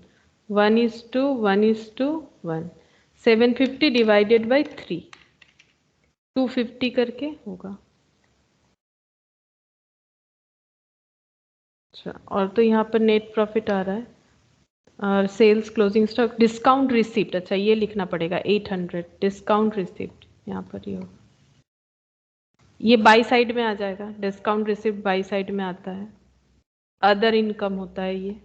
1:1:1 750 डिवाइडेड बाई 3 250 करके होगा। अच्छा, और तो यहाँ पर नेट प्रॉफिट आ रहा है और sales closing stock discount receipt. अच्छा, ये लिखना पड़ेगा 800 डिस्काउंट रिसिप्ट, यहाँ पर ही होगा। ये बाई साइड में आ जाएगा, डिस्काउंट रिसिप्ट बाई साइड में आता है, अदर इनकम होता है ये।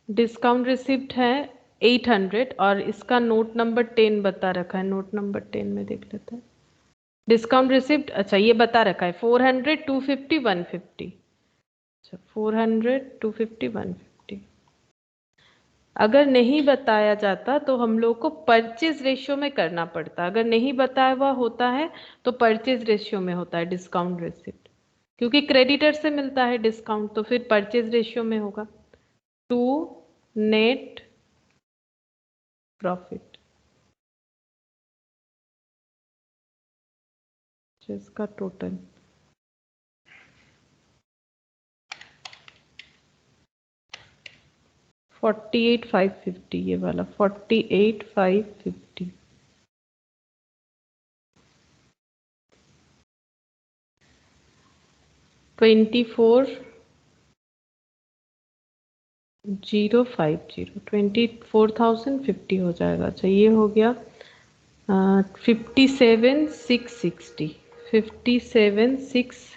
डिस्काउंट रिसिप्ट है 800 और इसका नोट नंबर 10 बता रखा है। नोट नंबर 10 में देख लेते हैं। डिस्काउंट रिसिप्ट, अच्छा ये बता रखा है 400 250 150। अच्छा, 400 250 150। अगर नहीं बताया जाता तो हम लोग को परचेज रेशियो में करना पड़ता। अगर नहीं बताया हुआ होता है तो परचेज रेशियो में होता है डिस्काउंट रिसिप्ट, क्योंकि क्रेडिटर से मिलता है डिस्काउंट, तो फिर परचेज रेशियो में होगा टू नेट प्रॉफिट, जिसका टोटल 48,550, ये वाला 48,550। $24,050 24,050 हो जाएगा। अच्छा, ये हो गया 57,660 57,600।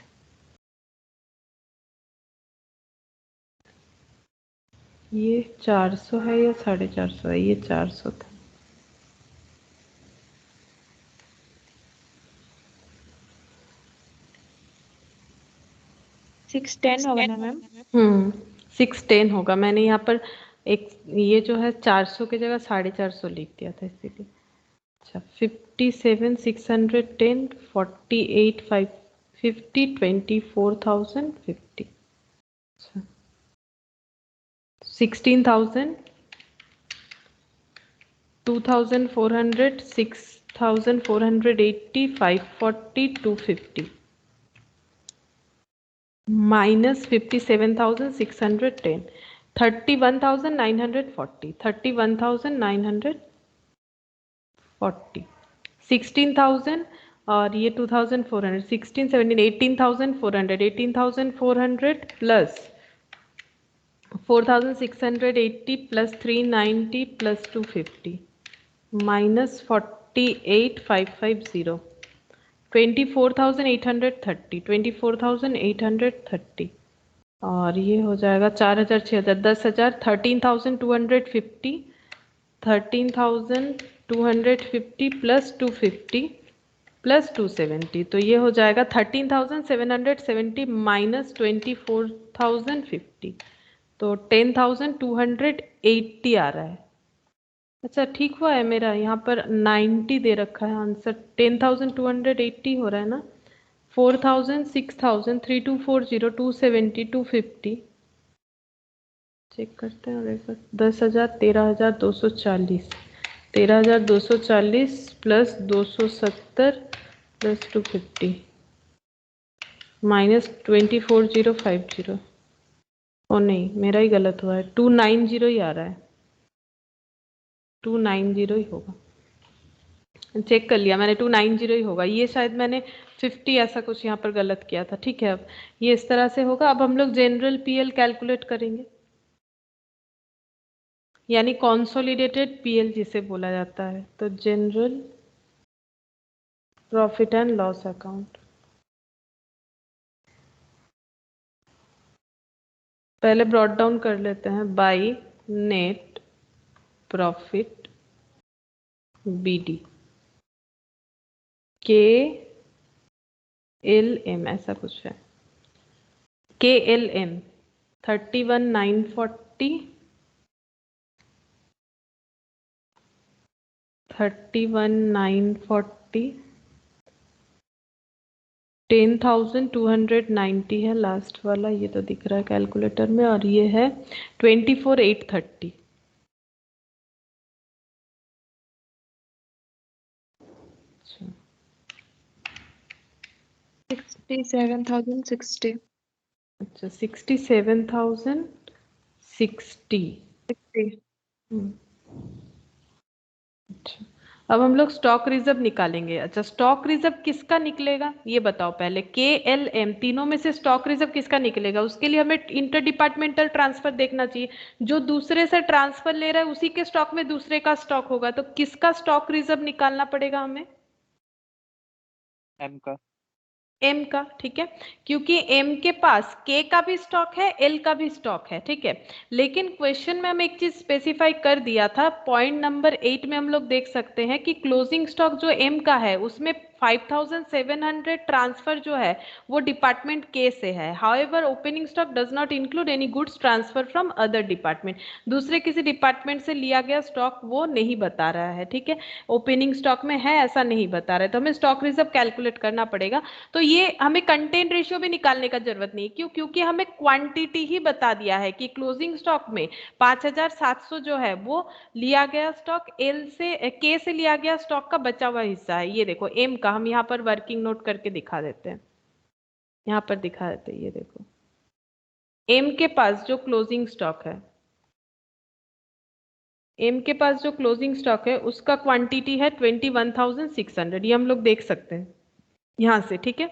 ये 400 है या 450 है? ये 400 था। 610 होगा ना मैम? 610 होगा। मैंने यहाँ पर एक ये जो है 400 की जगह 450 लिख दिया था इसीलिए। अच्छा, 57,610 48,550 24,050। अच्छा, 16,000 2,400 6,480 540 250 minus 57,610 31,940 31,940 16,000 और ये 2,400 16 17 18,400 18,400 प्लस 4,680 प्लस 390 प्लस 250 माइनस 48,550 24,830 24,830 और ये हो जाएगा 4,000 6,000 10,000 13,250 13,250 प्लस 250 प्लस 270, तो ये हो जाएगा 13,770 माइनस 24,050, तो 10,280 आ रहा है। अच्छा, ठीक हुआ है मेरा, यहाँ पर 90 दे रखा है आंसर। 10,280 हो रहा है ना। 4,000 6,000 3240 270 250 चेक करते हैं। और 10,000 13,240 13,240 प्लस 270 प्लस 250 माइनस 24,050। ओ नहीं, मेरा ही गलत हुआ है, 290 ही आ रहा है, 290 ही होगा। चेक कर लिया मैंने, 290 ही होगा। ये शायद मैंने 50 ऐसा कुछ यहाँ पर गलत किया था। ठीक है, अब ये इस तरह से होगा। अब हम लोग जनरल पीएल कैलकुलेट करेंगे, यानी कॉन्सोलिडेटेड पीएल जिसे बोला जाता है। तो general profit and loss account, पहले ब्रॉट डाउन कर लेते हैं बाय नेट प्रॉफिट बीडी के एल एम ऐसा कुछ है, के एल एम 31,940, 31,940, 10,290 है लास्ट वाला, ये तो दिख रहा है कैलकुलेटर में, और ये है 24,830। अच्छा 67,060. अच्छा 67,060। 60. अच्छा अब हम लोग स्टॉक रिजर्व निकालेंगे। अच्छा स्टॉक रिजर्व किसका निकलेगा ये बताओ पहले, के एल एम तीनों में से स्टॉक रिजर्व किसका निकलेगा? उसके लिए हमें इंटर डिपार्टमेंटल ट्रांसफर देखना चाहिए। जो दूसरे से ट्रांसफर ले रहा है उसी के स्टॉक में दूसरे का स्टॉक होगा, तो किसका स्टॉक रिजर्व निकालना पड़ेगा हमें? एम का। एम का, ठीक है, क्योंकि एम के पास के का भी स्टॉक है, एल का भी स्टॉक है, ठीक है। लेकिन क्वेश्चन में हम एक चीज स्पेसिफाई कर दिया था, पॉइंट नंबर 8 में हम लोग देख सकते हैं कि क्लोजिंग स्टॉक जो एम का है उसमें 5,700 ट्रांसफर जो है वो डिपार्टमेंट के से है। However opening stock does not include any goods transfer from other department, दूसरे किसी डिपार्टमेंट से लिया गया स्टॉक वो नहीं बता रहा है, ठीक है। ओपनिंग स्टॉक में है ऐसा नहीं बता रहा है, तो हमें स्टॉक रिजर्व कैलकुलेट करना पड़ेगा। तो ये हमें कंटेंट रेशियो भी निकालने का जरूरत नहीं, क्यों? क्योंकि हमें क्वांटिटी ही बता दिया है कि क्लोजिंग स्टॉक में 5,700 जो है वो लिया गया स्टॉक, एल से के से लिया गया स्टॉक का बचा हुआ हिस्सा है। ये देखो एम का हम यहाँ पर वर्किंग नोट करके दिखा देते हैं, यहाँ पर दिखा देते हैं, ये देखो एम के पास जो क्लोजिंग स्टॉक है, एम के पास जो क्लोजिंग स्टॉक है उसका क्वांटिटी है 21,600, ये हम लोग देख सकते हैं यहाँ से, ठीक है।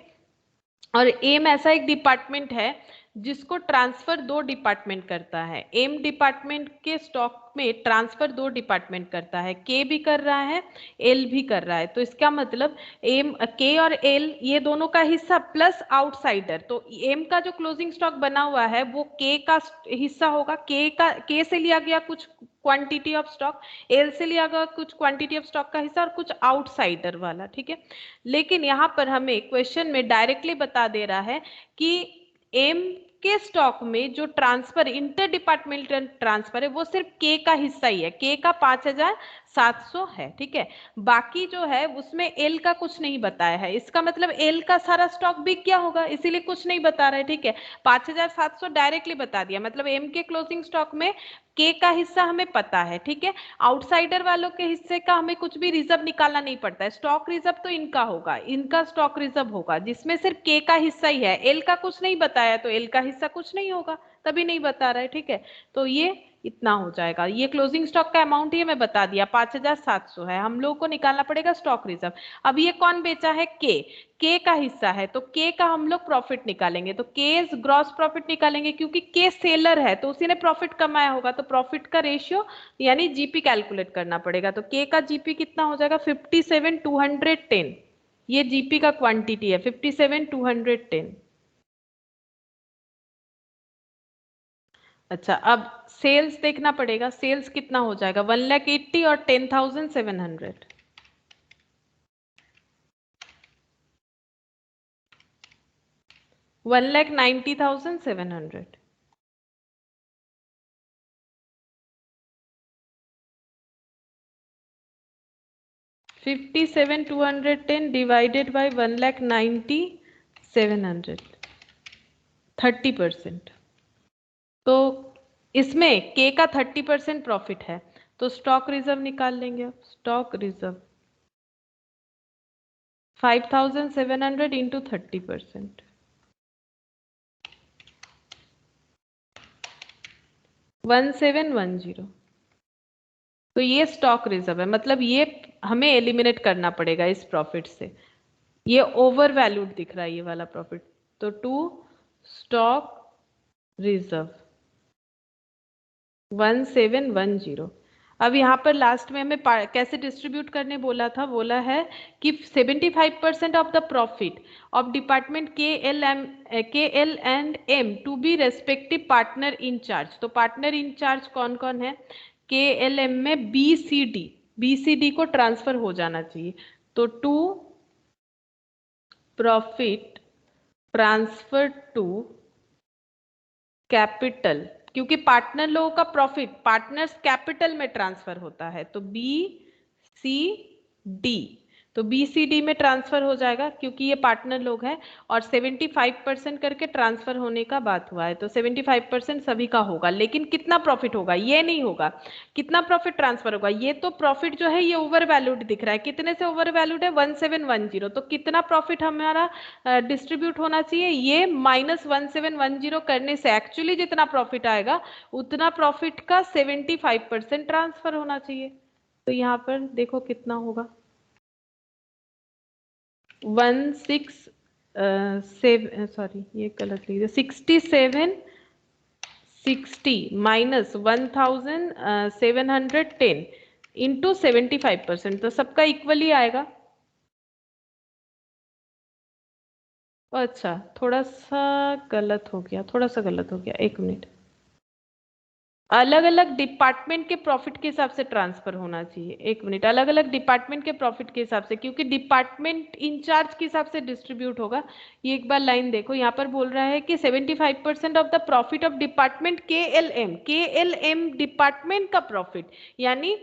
और एम ऐसा एक डिपार्टमेंट है जिसको ट्रांसफर दो डिपार्टमेंट करता है। एम डिपार्टमेंट के स्टॉक में ट्रांसफर दो डिपार्टमेंट करता है, के भी कर रहा है, एल भी कर रहा है। तो इसका मतलब एम, के और एल ये दोनों का हिस्सा प्लस आउटसाइडर, तो एम का जो क्लोजिंग स्टॉक बना हुआ है वो के का हिस्सा होगा, के से लिया गया कुछ क्वांटिटी ऑफ स्टॉक, एल से लिया गया कुछ क्वांटिटी ऑफ स्टॉक का हिस्सा, और कुछ आउटसाइडर वाला, ठीक है। लेकिन यहाँ पर हमें क्वेश्चन में डायरेक्टली बता दे रहा है कि एम के स्टॉक में जो ट्रांसफर इंटर डिपार्टमेंटल ट्रांसफर है वो सिर्फ के का हिस्सा ही है, के का 5,700 है, ठीक है। बाकी जो है उसमें एल का कुछ नहीं बताया है, इसका मतलब एल का सारा स्टॉक बिक गया होगा, इसीलिए कुछ नहीं बता रहा है, ठीक है। 5,700 डायरेक्टली बता दिया, मतलब एम के क्लोजिंग स्टॉक में के का हिस्सा हमें पता है, ठीक है। आउटसाइडर वालों के हिस्से का हमें कुछ भी रिजर्व निकालना नहीं पड़ता है, स्टॉक रिजर्व तो इनका होगा, इनका स्टॉक रिजर्व होगा जिसमें सिर्फ के का हिस्सा ही है, एल का कुछ नहीं बताया तो एल का हिस्सा कुछ नहीं होगा, तभी नहीं बता रहा है, ठीक है। तो ये इतना हो जाएगा, ये क्लोजिंग स्टॉक का अमाउंट ही मैं बता दिया 5,700 है, हम लोगों को निकालना पड़ेगा स्टॉक रिजर्व। अब ये कौन बेचा है? के का हिस्सा है, तो के का हम लोग प्रॉफिट निकालेंगे, तो के ग्रॉस प्रॉफिट निकालेंगे, क्योंकि के सेलर है तो उसी ने प्रॉफिट कमाया होगा, तो प्रॉफिट का रेशियो यानी जीपी कैलकुलेट करना पड़ेगा। तो के का जीपी कितना हो जाएगा? 57,210, ये जीपी का क्वांटिटी है 57,210। अच्छा अब सेल्स देखना पड़ेगा, सेल्स कितना हो जाएगा? 1,80,000 और 10,700, 1,90,700। 57,210 डिवाइडेड बाई 1,90,700, 30%। तो इसमें के का 30% प्रॉफिट है, तो स्टॉक रिजर्व निकाल लेंगे। अब स्टॉक रिजर्व 5,700 इंटू 30%, 1,710। तो ये स्टॉक रिजर्व है, मतलब ये हमें एलिमिनेट करना पड़ेगा इस प्रॉफिट से, ये ओवर वैल्यूड दिख रहा है ये वाला प्रॉफिट। तो टू स्टॉक रिजर्व 1,710। अब यहाँ पर लास्ट में हमें कैसे डिस्ट्रीब्यूट करने बोला था? बोला है कि 75% of the profit of department K L and M to be respective partner in charge. तो पार्टनर इन चार्ज कौन कौन है? के एल एम में बी सी डी को ट्रांसफर हो जाना चाहिए। तो to profit transfer to capital, क्योंकि पार्टनर लोगों का प्रॉफिट पार्टनर्स कैपिटल में ट्रांसफर होता है, तो BCD, तो BCD में ट्रांसफर हो जाएगा क्योंकि ये पार्टनर लोग हैं, और 75% करके ट्रांसफर होने का बात हुआ है, तो 75% सभी का होगा। लेकिन कितना प्रॉफिट होगा ये नहीं होगा, कितना प्रॉफिट ट्रांसफर होगा, ये तो प्रॉफिट जो है ये ओवर वैल्यूड दिख रहा है, कितने से ओवर वैल्यूड है 1710, तो कितना प्रॉफिट हमारा डिस्ट्रीब्यूट होना चाहिए, ये -1710 करने से एक्चुअली जितना प्रॉफिट आएगा उतना प्रॉफिट का 75% ट्रांसफर होना चाहिए। तो यहाँ पर देखो कितना होगा 6760 माइनस 1710 इंटू 75%, तो सबका इक्वली आएगा। अच्छा थोड़ा सा गलत हो गया, एक मिनट, अलग अलग डिपार्टमेंट के प्रॉफिट के हिसाब से ट्रांसफर होना चाहिए, एक मिनट, अलग अलग डिपार्टमेंट के प्रॉफिट के हिसाब से, क्योंकि डिपार्टमेंट इंचार्ज के हिसाब से डिस्ट्रीब्यूट होगा। ये एक बार लाइन देखो, यहाँ पर बोल रहा है कि 75% of the profit of department KLM department का प्रॉफिट, यानी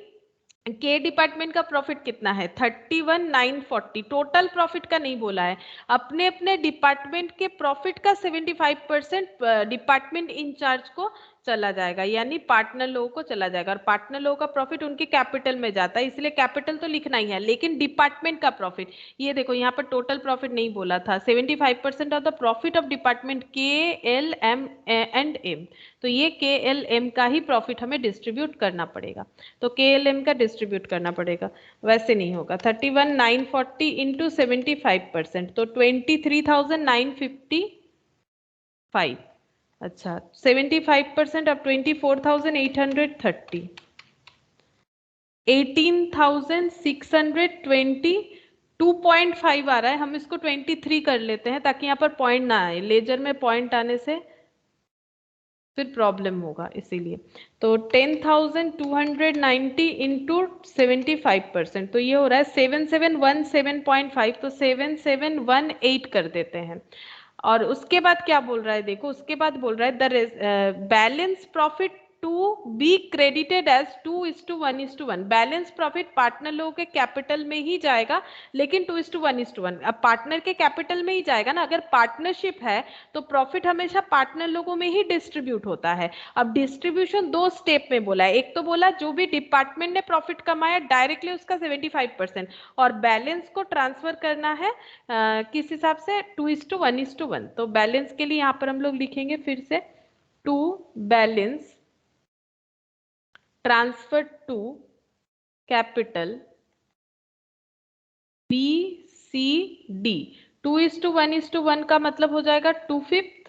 के डिपार्टमेंट का प्रॉफिट कितना है 31,940, टोटल प्रॉफिट का नहीं बोला है, अपने अपने डिपार्टमेंट के प्रॉफिट का 75% डिपार्टमेंट इंचार्ज को चला जाएगा, यानी पार्टनर लोगों को चला जाएगा, और पार्टनर लोगों का प्रॉफिट उनके कैपिटल में जाता है, इसलिए कैपिटल तो लिखना ही है, लेकिन डिपार्टमेंट का प्रॉफिट, ये देखो यहाँ पर टोटल प्रॉफिट नहीं बोला था, 75% of the profit of department KLM, तो ये KLM का ही प्रॉफिट हमें डिस्ट्रीब्यूट करना पड़ेगा, तो KLM का डिस्ट्रीब्यूट करना पड़ेगा, वैसे नहीं होगा। 31,940 इंटू 75%, तो 23,955, अच्छा 75% अब 24,830, 18,620, 2.5 आ रहा है, हम इसको 23 कर लेते हैं ताकि यहाँ पर पॉइंट ना आए, लेजर में पॉइंट आने से फिर प्रॉब्लम होगा, इसीलिए तो 10,290 इंटू 75%, तो ये हो रहा है 7717.5, तो 7718 कर देते हैं। और उसके बाद क्या बोल रहा है देखो, उसके बाद बोल रहा है the balance profit to be credited as 2:1:1, balance profit partner लोगों के कैपिटल में ही जाएगा, लेकिन 2:1:1, अब पार्टनर के कैपिटल में ही जाएगा ना, अगर पार्टनरशिप है तो प्रॉफिट हमेशा पार्टनर लोगों में ही डिस्ट्रीब्यूट होता है। अब डिस्ट्रीब्यूशन 2 स्टेप में बोला है, एक तो बोला जो भी डिपार्टमेंट ने प्रॉफिट कमाया डायरेक्टली उसका 75%, और बैलेंस को ट्रांसफर करना है किस हिसाब से 2:1:1, तो बैलेंस के लिए यहाँ पर हम लोग लिखेंगे फिर से to balance transfer to capital BCD, 2:1:1 का मतलब हो जाएगा 2/5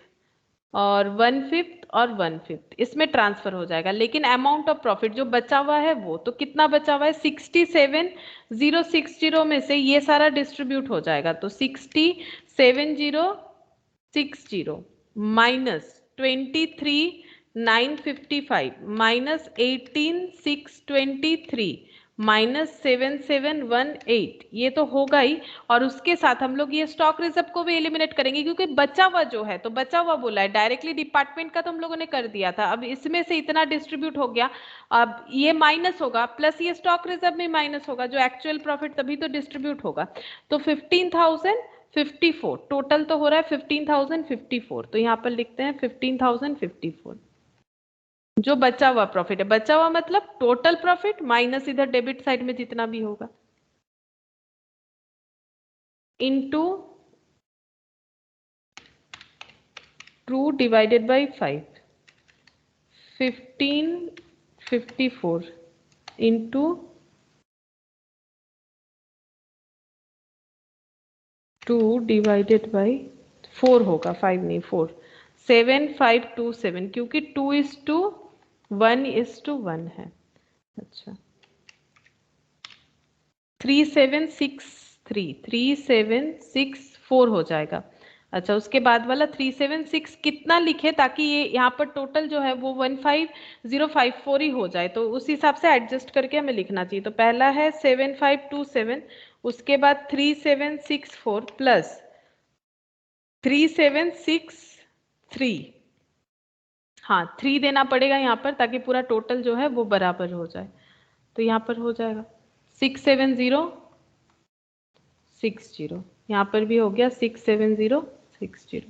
और 1/5 और 1/5, इसमें ट्रांसफर हो जाएगा, लेकिन अमाउंट ऑफ प्रॉफिट जो बचा हुआ है वो तो कितना बचा हुआ है 67,060 में से ये सारा डिस्ट्रीब्यूट हो जाएगा, तो 67,060 माइनस 23,955 माइनस 18,623 माइनस 7,718, ये तो होगा ही, और उसके साथ हम लोग ये स्टॉक रिजर्व को भी एलिमिनेट करेंगे, क्योंकि बचा हुआ जो है, तो बचा हुआ बोला है, डायरेक्टली डिपार्टमेंट का तो हम लोगों ने कर दिया था, अब इसमें से इतना डिस्ट्रीब्यूट हो गया, अब ये माइनस होगा प्लस ये स्टॉक रिजर्व में माइनस होगा, जो एक्चुअल प्रॉफिट तभी तो डिस्ट्रीब्यूट होगा, तो 15,054 टोटल तो हो रहा है 15,054, तो यहाँ पर लिखते हैं 15,054, जो बचा हुआ प्रॉफिट है, बचा हुआ मतलब टोटल प्रॉफिट माइनस इधर डेबिट साइड में जितना भी होगा, into 2 divided by 5, 1554 into 2 divided by 4 होगा, 5 नहीं 4, 7527, क्योंकि 2:1:1 है, अच्छा 3764 हो जाएगा, अच्छा उसके बाद वाला 376 कितना लिखे ताकि ये यहाँ पर टोटल जो है वो 15054 ही हो जाए, तो उस हिसाब से एडजस्ट करके हमें लिखना चाहिए, तो पहला है 7527, उसके बाद 3764 प्लस 3763, हाँ 3 देना पड़ेगा यहाँ पर ताकि पूरा टोटल जो है वो बराबर हो जाए। तो यहाँ पर हो जाएगा 67060, यहाँ पर भी हो गया 67060।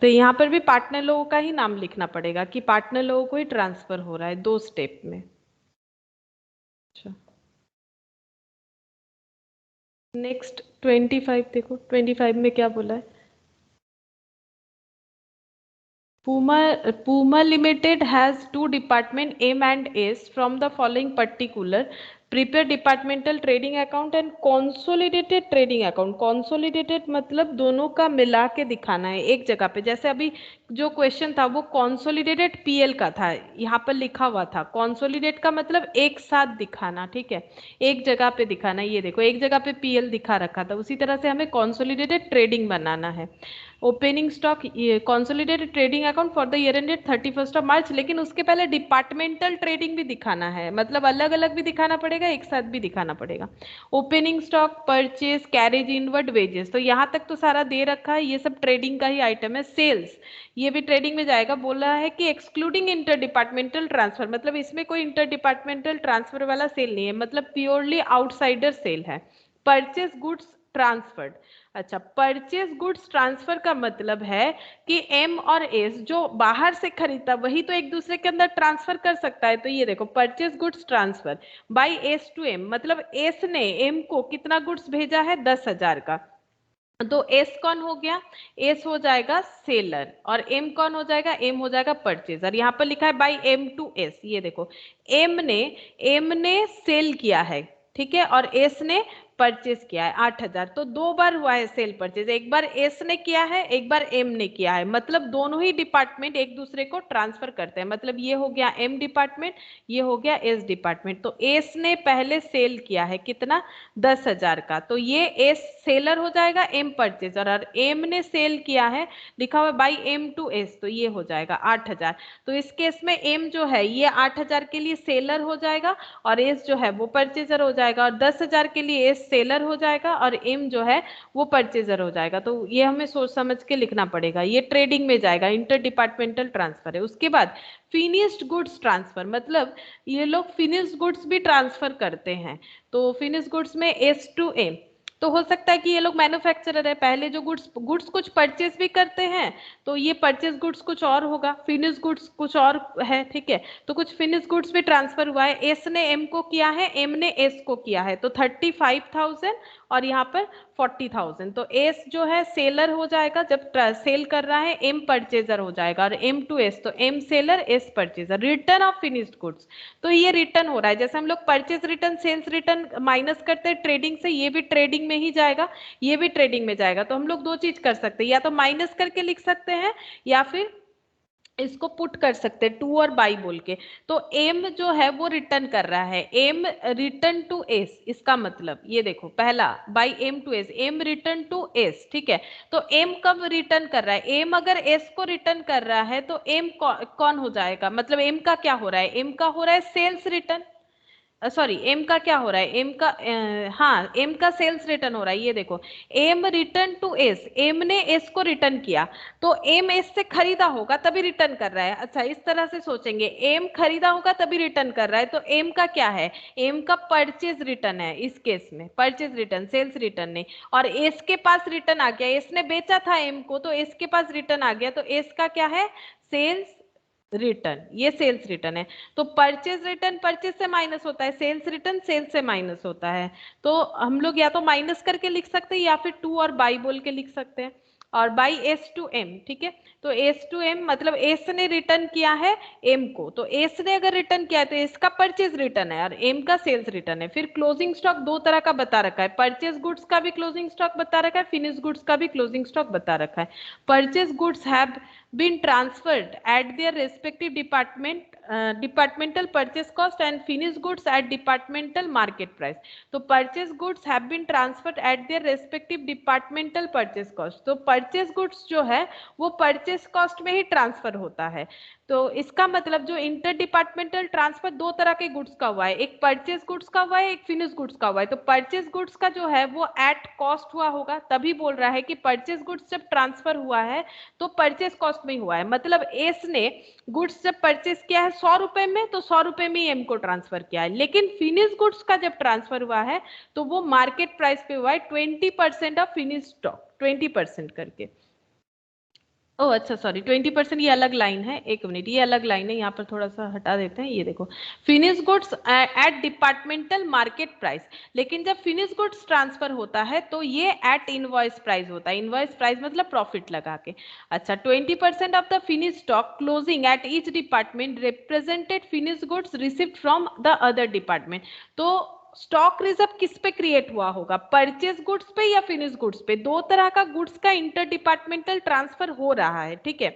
तो यहाँ पर भी पार्टनर लोगों का ही नाम लिखना पड़ेगा कि पार्टनर लोगों को ही ट्रांसफर हो रहा है 2 स्टेप में। अच्छा नेक्स्ट 25 देखो, 25 में क्या बोला है। Puma Limited has 2 department M and S from the following particular: prepare departmental trading account and consolidated trading account। consolidated मतलब दोनों का मिला के दिखाना है एक जगह पे। जैसे अभी जो क्वेश्चन था वो consolidated PL का था, यहाँ पर लिखा हुआ था consolidated का मतलब एक साथ दिखाना, ठीक है, एक जगह पे दिखाना। ये देखो एक जगह पे PL दिखा रखा था, उसी तरह से हमें consolidated trading बनाना है। Opening stock consolidated trading account for the year ended 31 मार्च, लेकिन उसके पहले डिपार्टमेंटल ट्रेडिंग भी दिखाना है, मतलब अलग अलग भी दिखाना पड़ेगा, एक साथ भी दिखाना पड़ेगा। Opening stock, purchase, carriage inward, wages, तो यहाँ तक तो सारा दे रखा है, ये सब ट्रेडिंग का ही आइटम है। सेल्स ये भी ट्रेडिंग में जाएगा। बोला है कि एक्सक्लूडिंग इंटर डिपार्टमेंटल ट्रांसफर, मतलब इसमें कोई इंटर डिपार्टमेंटल ट्रांसफर वाला सेल नहीं है, मतलब प्योरली आउटसाइडर सेल है। परचेज गुड्स ट्रांसफर्ड, अच्छा परचेज गुड्स ट्रांसफर का मतलब है कि एम और एस जो बाहर से खरीदता वही तो एक दूसरे के अंदर ट्रांसफर कर सकता है। तो ये देखो purchase goods transfer by S to M, मतलब एस ने एम को कितना गुड्स भेजा है 10,000 का। तो एस कौन हो गया, एस हो जाएगा सेलर, और एम कौन हो जाएगा, एम हो जाएगा परचेजर। यहाँ पर लिखा है बाय एम टू एस, ये देखो एम ने सेल किया है, ठीक है, और एस ने परचेज किया है 8,000। तो 2 बार हुआ है सेल परचेज, एक बार एस ने किया है, एक बार एम ने किया है, मतलब दोनों ही डिपार्टमेंट एक दूसरे को ट्रांसफर करते हैं। मतलब ये हो गया एम डिपार्टमेंट, ये हो गया एस डिपार्टमेंट। तो एस ने पहले सेल किया है कितना 10,000 का, तो ये एस सेलर हो जाएगा, एम परचेजर, और एम ने सेल किया है लिखा हुआ बाई एम टू एस, तो ये हो जाएगा 8,000। तो इस केस में एम जो है ये 8,000 के लिए सेलर हो जाएगा और एस जो है वो परचेजर हो जाएगा, और 10,000 के लिए एस सेलर हो जाएगा और एम जो है वो परचेजर हो जाएगा। तो ये हमें सोच समझ के लिखना पड़ेगा, ये ट्रेडिंग में जाएगा, इंटर डिपार्टमेंटल ट्रांसफर है। उसके बाद फिनिश्ड गुड्स ट्रांसफर, मतलब ये लोग फिनिश्ड गुड्स भी ट्रांसफर करते हैं। तो फिनिश गुड्स में एस टू एम, तो हो सकता है कि ये लोग मैन्युफैक्चरर है, पहले जो गुड्स कुछ परचेज भी करते हैं, तो ये परचेज गुड्स कुछ और होगा, फिनिश गुड्स कुछ और है, ठीक है। तो कुछ फिनिश गुड्स भी ट्रांसफर हुआ है, एस ने एम को किया है, एम ने एस को किया है, तो 35,000 और यहाँ पर 40,000। तो एस जो है सेलर हो जाएगा, जब सेल कर रहा है, एम परचेजर हो जाएगा, और एम टू एस तो M seller S purchaser. Return of finished goods, तो ये रिटर्न हो रहा है, जैसे हम लोग purchase return sales return minus करते हैं ट्रेडिंग से, ये भी ट्रेडिंग में ही जाएगा, ये भी ट्रेडिंग में जाएगा। तो हम लोग 2 चीज कर सकते हैं, या तो माइनस करके लिख सकते हैं या फिर इसको पुट कर सकते हैं टू और बाई बोल के। तो एम जो है वो रिटर्न कर रहा है, एम रिटर्न टू एस, इसका मतलब ये देखो पहला by M to S, M return to S, ठीक है। तो एम कब रिटर्न कर रहा है, एम अगर एस को रिटर्न कर रहा है तो एम कौन हो जाएगा, मतलब एम का क्या हो रहा है, एम का हो रहा है सेल्स रिटर्न, सॉरी एम का क्या हो रहा है, एम का हाँ एम का सेल्स रिटर्न हो रहा है। ये देखो M return to S, M ने एस को रिटर्न किया, तो एम एस से खरीदा होगा तभी रिटर्न कर रहा है। अच्छा इस तरह से सोचेंगे, एम खरीदा होगा तभी रिटर्न कर रहा है, तो एम का क्या है, एम का परचेज रिटर्न है, इस केस में परचेज रिटर्न, सेल्स रिटर्न नहीं। और एस के पास रिटर्न आ गया, एस ने बेचा था एम को, तो एस के पास रिटर्न आ गया, तो एस का क्या है, सेल्स रिटर्न, ये सेल्स रिटर्न है। तो परचेज रिटर्न परचेज से माइनस होता है, सेल्स रिटर्न सेल्स से माइनस होता है। तो हम लोग या तो माइनस करके लिख सकते हैं या फिर टू और बाई बोल के लिख सकते हैं, और बाई एस टू एम, ठीक है। तो एस टू एम मतलब एस ने रिटर्न किया है एम को, तो एस ने अगर रिटर्न किया है तो एस का परचेज रिटर्न है और एम का सेल्स रिटर्न है। फिर क्लोजिंग स्टॉक 2 तरह का बता रखा है, परचेज गुड्स का भी क्लोजिंग स्टॉक बता रखा है, फिनिश गुड्स का भी क्लोजिंग स्टॉक बता रखा है। Purchase goods have been transferred at their respective department departmental purchase cost and finish goods at departmental market price. तो purchase goods have been transferred at their respective departmental purchase cost. तो purchase goods जो है वो purchase cost में ही transfer होता है। तो इसका मतलब जो इंटर डिपार्टमेंटल ट्रांसफर दो तरह के गुड्स का हुआ है, एक परचेस गुड्स का हुआ है, एक फिनिश गुड्स का हुआ है। तो परचेस गुड्स का जो है वो एट कॉस्ट हुआ होगा, तभी बोल रहा है कि परचेस गुड्स जब ट्रांसफर हुआ है तो परचेस कॉस्ट में ही हुआ है। मतलब एस ने गुड्स जब परचेस किया है 100 रुपए में, तो 100 रुपए में ही एम को ट्रांसफर किया है। लेकिन फिनिश गुड्स का जब ट्रांसफर हुआ है तो वो मार्केट प्राइस पे हुआ है 20% ऑफ फिनिश स्टॉक, 20% करके। ओह अच्छा सॉरी, 20% ये अलग लाइन है, एक मिनट, ये अलग लाइन है, यहाँ पर थोड़ा सा हटा देते हैं। ये देखो, finish goods at departmental market price. लेकिन जब फिनिश गुड्स ट्रांसफर होता है तो ये एट इनवॉइस प्राइस होता है। इनवॉइस प्राइस मतलब प्रॉफिट लगा के। अच्छा, 20% of the finish stock closing at each department represented finish goods received from the other department. तो स्टॉक रिजर्व किस पे क्रिएट हुआ होगा, परचेज गुड्स पे या फिनिश गुड्स पे? दो तरह का गुड्स का इंटर डिपार्टमेंटल ट्रांसफर हो रहा है, ठीक है।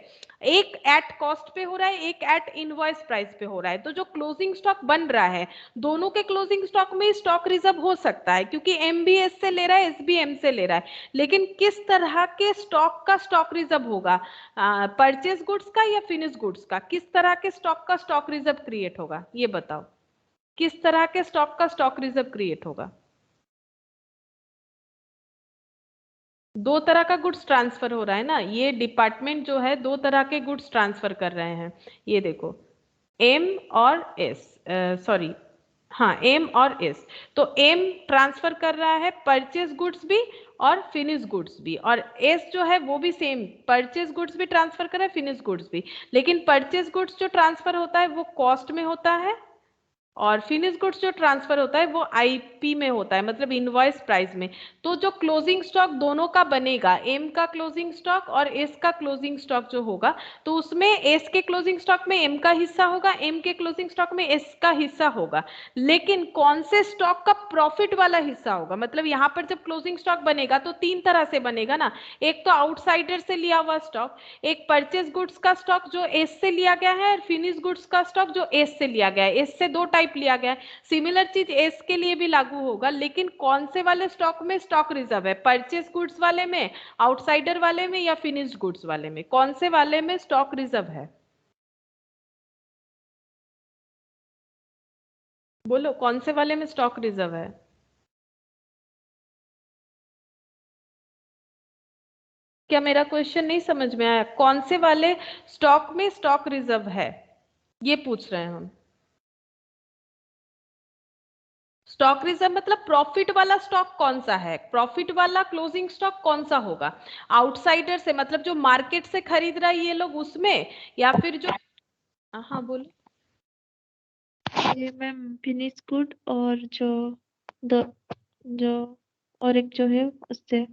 एक एट कॉस्ट पे हो रहा है, एक एट इनवॉइस प्राइस पे हो रहा है। तो जो क्लोजिंग स्टॉक बन रहा है, दोनों के क्लोजिंग स्टॉक में स्टॉक रिजर्व हो सकता है, क्योंकि एम बी एस से ले रहा है, एस बी एम से ले रहा है। लेकिन किस तरह के स्टॉक का स्टॉक रिजर्व होगा, परचेज गुड्स का या फिनिश गुड्स का? किस तरह के स्टॉक का स्टॉक रिजर्व क्रिएट होगा, ये बताओ। किस तरह के स्टॉक का स्टॉक रिजर्व क्रिएट होगा? दो तरह का गुड्स ट्रांसफर हो रहा है ना, ये डिपार्टमेंट जो है दो तरह के गुड्स ट्रांसफर कर रहे हैं। ये देखो, एम और एस, सॉरी, हाँ, एम और एस। तो एम ट्रांसफर कर रहा है परचेज गुड्स भी और फिनिश गुड्स भी, और एस जो है वो भी सेम परचेज गुड्स भी ट्रांसफर कर रहा है, फिनिश गुड्स भी। लेकिन परचेज गुड्स जो ट्रांसफर होता है वो कॉस्ट में होता है, और फिनिश गुड्स जो ट्रांसफर होता है वो आईपी में होता है, मतलब इनवॉइस प्राइस में। तो जो क्लोजिंग स्टॉक दोनों का बनेगा, एम का क्लोजिंग स्टॉक और एस का क्लोजिंग स्टॉक जो होगा, तो उसमें एस के क्लोजिंग स्टॉक में एम का हिस्सा होगा, एम के क्लोजिंग स्टॉक में एस का हिस्सा होगा। लेकिन कौन से स्टॉक का प्रॉफिट वाला हिस्सा होगा? मतलब यहाँ पर जब क्लोजिंग स्टॉक बनेगा तो तीन तरह से बनेगा ना, एक तो आउटसाइडर से लिया हुआ स्टॉक, एक परचेज गुड्स का स्टॉक जो एस से लिया गया है, और फिनिश गुड्स का स्टॉक जो एस से लिया गया है। एस से दो टाइप लिया गया है। सिमिलर चीज एस के लिए भी लागू होगा, लेकिन कौन से वाले स्टॉक में स्टॉक रिजर्व है, परचेज गुड्स वाले में, आउटसाइडर वाले में, या फिनिश्ड गुड्स वाले में? कौन से वाले में स्टॉक रिजर्व है? बोलो, कौन से वाले में स्टॉक रिजर्व है? क्या मेरा क्वेश्चन नहीं समझ में आया? कौन से वाले स्टॉक में स्टॉक रिजर्व है, ये पूछ रहे हैं हम। स्टॉक रिजर्व मतलब प्रॉफिट वाला स्टॉक कौन सा है, प्रॉफिट वाला क्लोजिंग स्टॉक कौन सा होगा? आउटसाइडर से मतलब जो मार्केट से खरीद रहा है ये लोग, उसमें, या फिर जो, हाँ बोलो। ये मैम फिनिश गुड और दो जो और एक जो है उससे।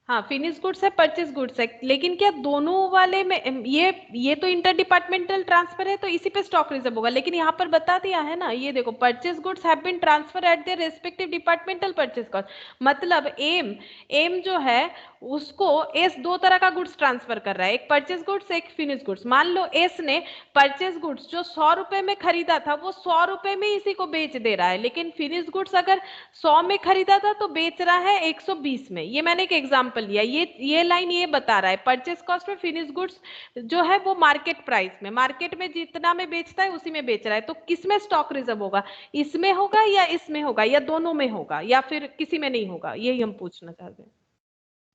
हाँ, फिनिश गुड्स है, परचेज गुड्स है, लेकिन क्या दोनों वाले में ये तो इंटर डिपार्टमेंटल ट्रांसफर है, तो इसी पे स्टॉक रिजर्व होगा। लेकिन यहाँ पर बता दिया है ना, ये देखो, purchase goods have been transfer at their respective departmental purchase cost. मतलब एम जो है उसको एस दो तरह का गुड्स ट्रांसफर कर रहा है, एक परचेज गुड्स, एक फिनिश गुड्स। मान लो एस ने परचेज गुड्स जो 100 रुपए में खरीदा था वो 100 रुपए में इसी को बेच दे रहा है, लेकिन फिनिश गुड्स अगर 100 में खरीदा था तो बेच रहा है 120 में। ये मैंने एक एग्जांपल लिया, ये लाइन ये बता रहा है परचेज कॉस्ट में फिनिश गुड्स जो है वो मार्केट प्राइस में, मार्केट में जितना में बेचता है उसी में बेच रहा है। तो किस में स्टॉक रिजर्व होगा, इसमें होगा या इसमें होगा, या दोनों में होगा, या फिर किसी में नहीं होगा? यही हम पूछना चाहते हैं।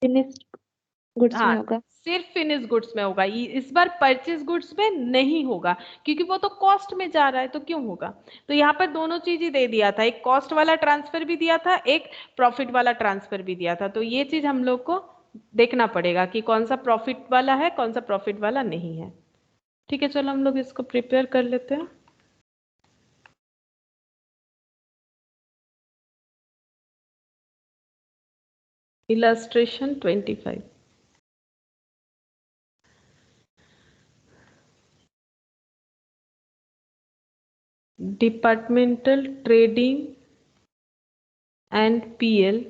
फिनिश गुड्स में हाँ, होगा। सिर्फ फिनिश गुड्स में होगा, इस बार परचेज गुड्स में नहीं होगा, क्योंकि वो तो कॉस्ट में जा रहा है, तो क्यों होगा? तो यहाँ पर दोनों चीज ही दे दिया था, एक कॉस्ट वाला ट्रांसफर भी दिया था, एक प्रॉफिट वाला ट्रांसफर भी दिया था। तो ये चीज हम लोग को देखना पड़ेगा कि कौन सा प्रॉफिट वाला है, कौन सा प्रॉफिट वाला नहीं है। ठीक है, चलो हम लोग इसको प्रिपेयर कर लेते हैं। Illustration 25। Departmental trading and PL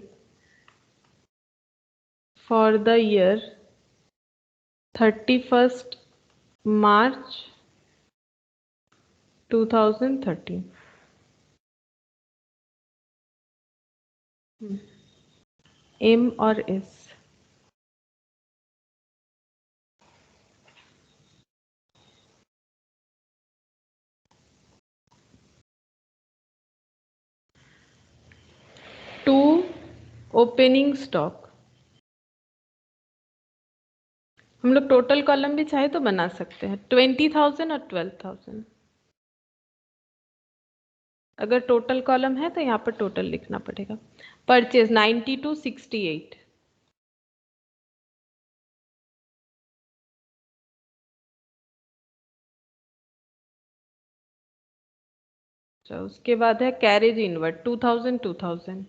for the year 31st March 2013। M और एस। To opening stock. हम लोग टोटल कॉलम भी चाहे तो बना सकते हैं, 20,000 और 12,000। अगर टोटल कॉलम है तो यहाँ पर टोटल लिखना पड़ेगा। Purchase 90 to 68। अच्छा, उसके बाद है carriage inward 2000 2000।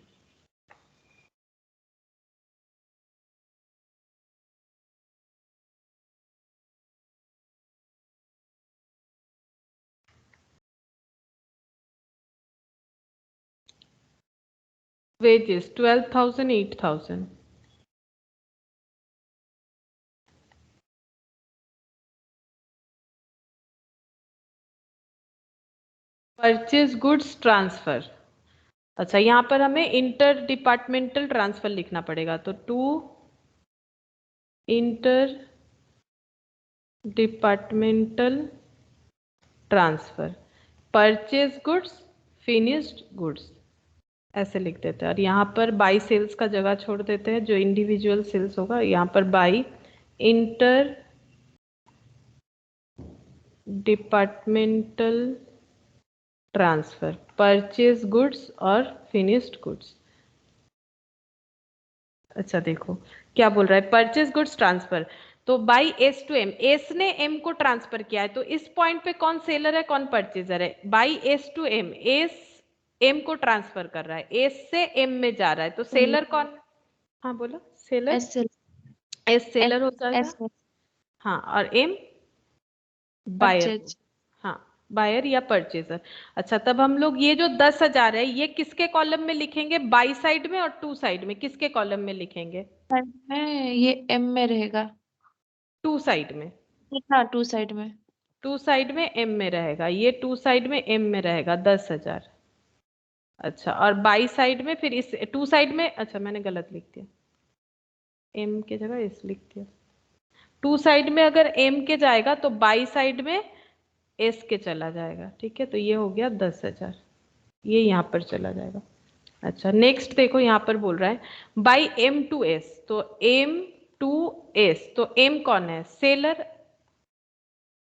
Wages 12,000 8,000। Purchase goods transfer. अच्छा, यहाँ पर हमें इंटर डिपार्टमेंटल ट्रांसफर लिखना पड़ेगा, तो to inter departmental transfer purchase goods finished goods ऐसे लिख देते हैं। और यहाँ पर बाई सेल्स का जगह छोड़ देते हैं, जो इंडिविजुअल सेल्स होगा यहाँ पर by inter departmental transfer purchase goods और फिनिश्ड गुड्स। अच्छा देखो क्या बोल रहा है, परचेज गुड्स ट्रांसफर, तो by S to M, S ने एम को ट्रांसफर किया है, तो इस पॉइंट पे कौन सेलर है कौन परचेजर है? By S to M, S M को ट्रांसफर कर रहा है, एस से एम में जा रहा है, तो सेलर कौन? हाँ बोलो, सेलर एस एस सेलर हो जाएगा। हाँ, और एम बायर। परचेज। हाँ, बायर या परचेजर। अच्छा, तब हम लोग ये जो 10,000 है ये किसके कॉलम में लिखेंगे? बाई साइड में और टू साइड में, किसके कॉलम में लिखेंगे? में ये एम में रहेगा। टू साइड में। हाँ, टू साइड में। टू साइड में एम में रहेगा, ये टू साइड में एम में रहेगा 10,000। अच्छा, और बाई साइड में फिर इस टू साइड में, अच्छा मैंने गलत लिख दिया, एम के जगह एस लिख दिया। टू साइड में अगर एम के जाएगा तो बाई साइड में एस के चला जाएगा, ठीक है, तो ये हो गया 10,000, ये यहाँ पर चला जाएगा। अच्छा, नेक्स्ट देखो यहाँ पर बोल रहा है बाई एम टू एस, तो एम टू एस, तो एम कौन है? सेलर,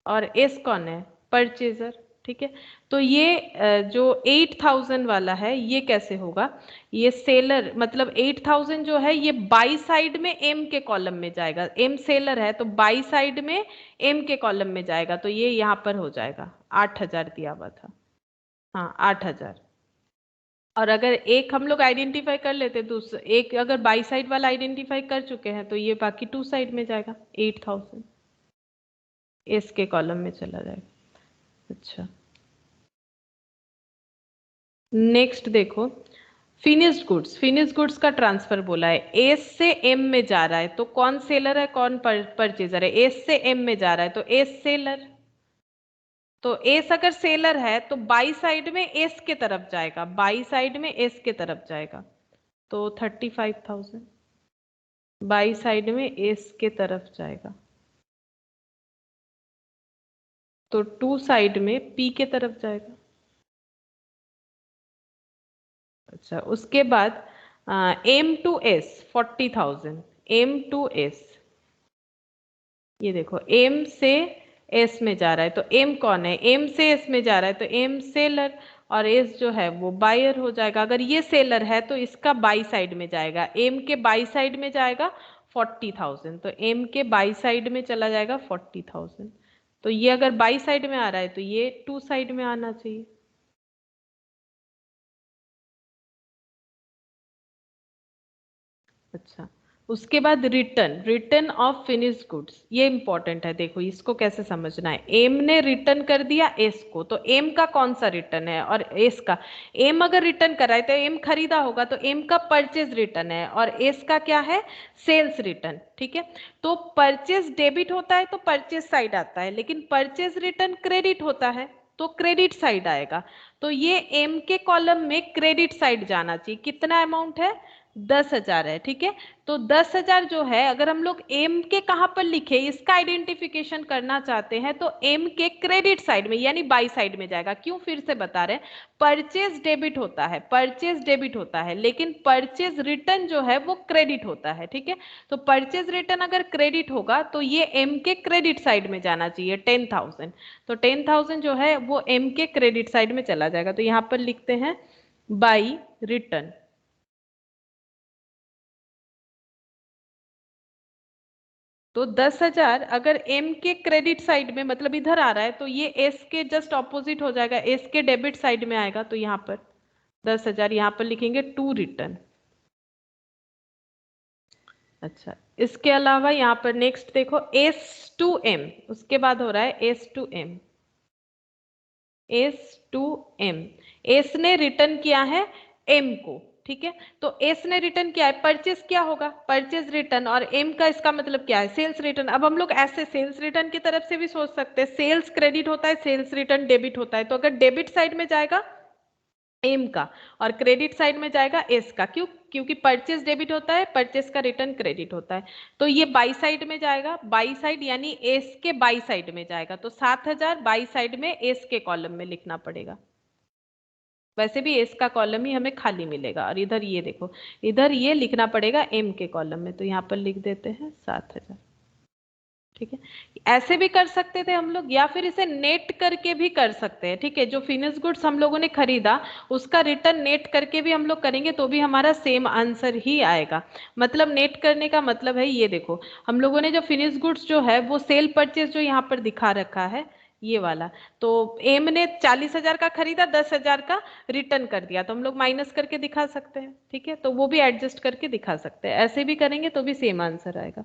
और एस कौन है? परचेजर, ठीक है। तो ये जो 8,000 वाला है ये कैसे होगा? ये सेलर मतलब 8,000 जो है ये बाई साइड में एम के कॉलम में जाएगा, एम सेलर है तो बाई साइड में एम के कॉलम में जाएगा, तो ये यहाँ पर हो जाएगा 8,000 दिया हुआ था। हाँ 8,000। और अगर एक हम लोग आइडेंटिफाई कर लेते तो एक अगर बाई साइड वाला आइडेंटिफाई कर चुके हैं तो ये बाकी टू साइड में जाएगा, 8,000 एस के कॉलम में चला जाएगा। अच्छा, नेक्स्ट देखो फिनिश्ड गुड्स, फिनिश्ड गुड्स का ट्रांसफर बोला है, एस से एम में जा रहा है, तो कौन सेलर है कौन परचेजर है? एस से एम में जा रहा है तो एस सेलर, तो एस अगर सेलर है तो बाई साइड में एस के तरफ जाएगा, बाई साइड में एस के तरफ जाएगा, तो 35,000 बाई साइड में एस के तरफ जाएगा, तो टू साइड में पी के तरफ जाएगा। अच्छा, उसके बाद M to S 40,000, M to S, ये देखो एम से एस में जा रहा है, तो एम कौन है? एम से एस में जा रहा है तो एम सेलर, और एस जो है वो बायर हो जाएगा। अगर ये सेलर है तो इसका बाई साइड में जाएगा, एम के बाई साइड में जाएगा 40,000, तो एम के बाई साइड में चला जाएगा 40,000, तो ये अगर बाई साइड में आ रहा है तो ये टू साइड में आना चाहिए। अच्छा, उसके बाद return, return of finished goods, ये इंपॉर्टेंट है। देखो इसको कैसे समझना है, एम ने रिटर्न कर दिया एस को, तो एम का कौन सा रिटर्न है और एस का? एम अगर रिटर्न कर रहा है तो एम खरीदा होगा, तो एम का परचेज रिटर्न है, और एस का क्या है? सेल्स रिटर्न, ठीक है। तो परचेज डेबिट होता है तो परचेज साइड आता है, लेकिन परचेज रिटर्न क्रेडिट होता है, तो क्रेडिट साइड आएगा। तो ये एम के कॉलम में क्रेडिट साइड जाना चाहिए। कितना अमाउंट है? 10,000 है, ठीक है। तो 10,000 जो है, अगर हम लोग एम के कहां पर लिखे, इसका आइडेंटिफिकेशन करना चाहते हैं तो एम के क्रेडिट साइड में यानी बाई साइड में जाएगा। क्यों? फिर से बता रहे हैं, परचेज डेबिट होता है, परचेज डेबिट होता है, लेकिन परचेज रिटर्न जो है वो क्रेडिट होता है, ठीक है। तो परचेज रिटर्न अगर क्रेडिट होगा तो ये एम के क्रेडिट साइड में जाना चाहिए 10,000। तो 10,000 जो है वो एम के क्रेडिट साइड में चला जाएगा। तो यहां पर लिखते हैं बाई रिटर्न। तो 10,000 अगर एम के क्रेडिट साइड में मतलब इधर आ रहा है तो ये एस के जस्ट ऑपोजिट हो जाएगा, एस के डेबिट साइड में आएगा। तो यहाँ पर 10,000 यहाँ पर लिखेंगे टू रिटर्न। अच्छा, इसके अलावा यहाँ पर नेक्स्ट देखो एस टू एम, उसके बाद हो रहा है S to M. S to M, S ने रिटर्न किया है एम को, ठीक है। तो एस ने रिटर्न किया है, परचेज क्या होगा? Purchase return. और एम का इसका मतलब क्या है? Sales return. अब हम लोग ऐसे सेल्स रिटर्न की तरफ से भी सोच सकते हैं, सेल्स क्रेडिट होता है, सेल्स रिटर्न डेबिट होता है। तो अगर डेबिट साइड में जाएगा एम का और क्रेडिट साइड में जाएगा एस का। क्यों? क्योंकि परचेज डेबिट होता है, परचेज का रिटर्न क्रेडिट होता है। तो ये बाई साइड में जाएगा, बाई साइड यानी एस के बाई साइड में जाएगा। तो 7,000 बाई साइड में एस के कॉलम में लिखना पड़ेगा। वैसे भी एस का कॉलम ही हमें खाली मिलेगा। और इधर ये देखो, इधर ये लिखना पड़ेगा एम के कॉलम में। तो यहाँ पर लिख देते हैं 7,000, ठीक है। ऐसे भी कर सकते थे हम लोग, या फिर इसे नेट करके भी कर सकते हैं, ठीक है। जो फिनिश गुड्स हम लोगों ने खरीदा उसका रिटर्न नेट करके भी हम लोग करेंगे तो भी हमारा सेम आंसर ही आएगा। मतलब नेट करने का मतलब है, ये देखो हम लोगों ने जो फिनिश गुड्स जो है वो सेल परचेज जो यहाँ पर दिखा रखा है ये वाला, तो एम ने 40,000 का खरीदा, 10,000 का रिटर्न कर दिया, तो हम लोग माइनस करके दिखा सकते हैं, ठीक है। तो वो भी एडजस्ट करके दिखा सकते हैं, ऐसे भी करेंगे तो भी सेम आंसर आएगा।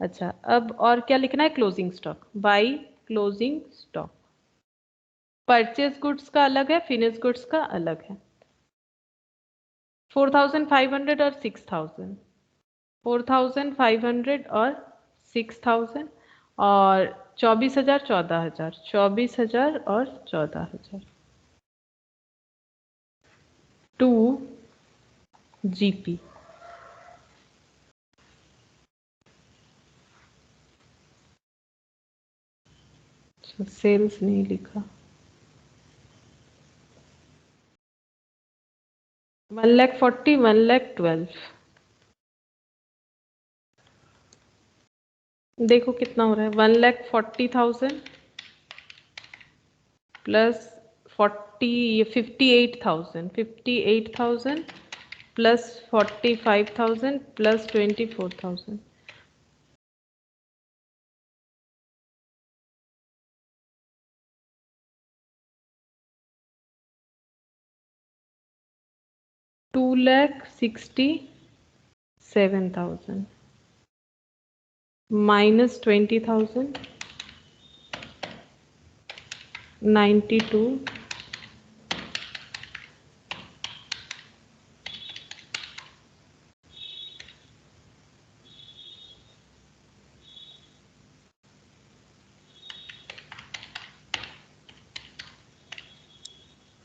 अच्छा, अब और क्या लिखना है? Closing stock, by closing stock. Purchase goods का अलग है, फिनिश गुड्स का अलग है। 4,500 और 6,000, 4,500 और 6,000 और 24,000 14,000, 24,000 और 14,000 टू जीपी। सेल्स नहीं लिखा। 1,40,000, 1,12,000। देखो कितना हो रहा है, 1,40,000 प्लस 58,000, 58,000 प्लस 45,000 प्लस 24,000। $2,67,000 minus 20,000, 92,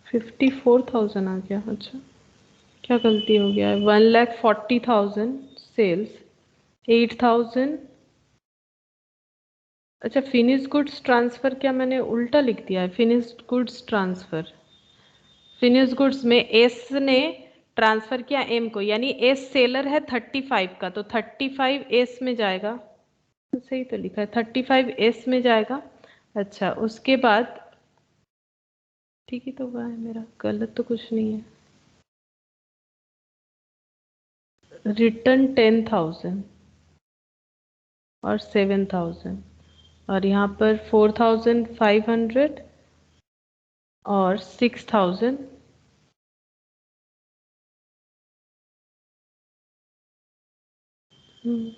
54,000 आ गया। अच्छा, क्या गलती हो गया है? 1,40,000 सेल्स, 8,000। अच्छा, फिनिश गुड्स ट्रांसफर क्या मैंने उल्टा लिख दिया है? Finish goods transfer, finish goods में एस ने ट्रांसफर किया एम को, यानी एस सेलर है 35 का, तो 35 एस में जाएगा। तो सही तो लिखा है, 35 एस में जाएगा। अच्छा, उसके बाद ठीक ही तो हुआ है मेरा, गलत तो कुछ नहीं है। रिटर्न 10,000 और 7,000 और यहाँ पर 4,500 और 6,000।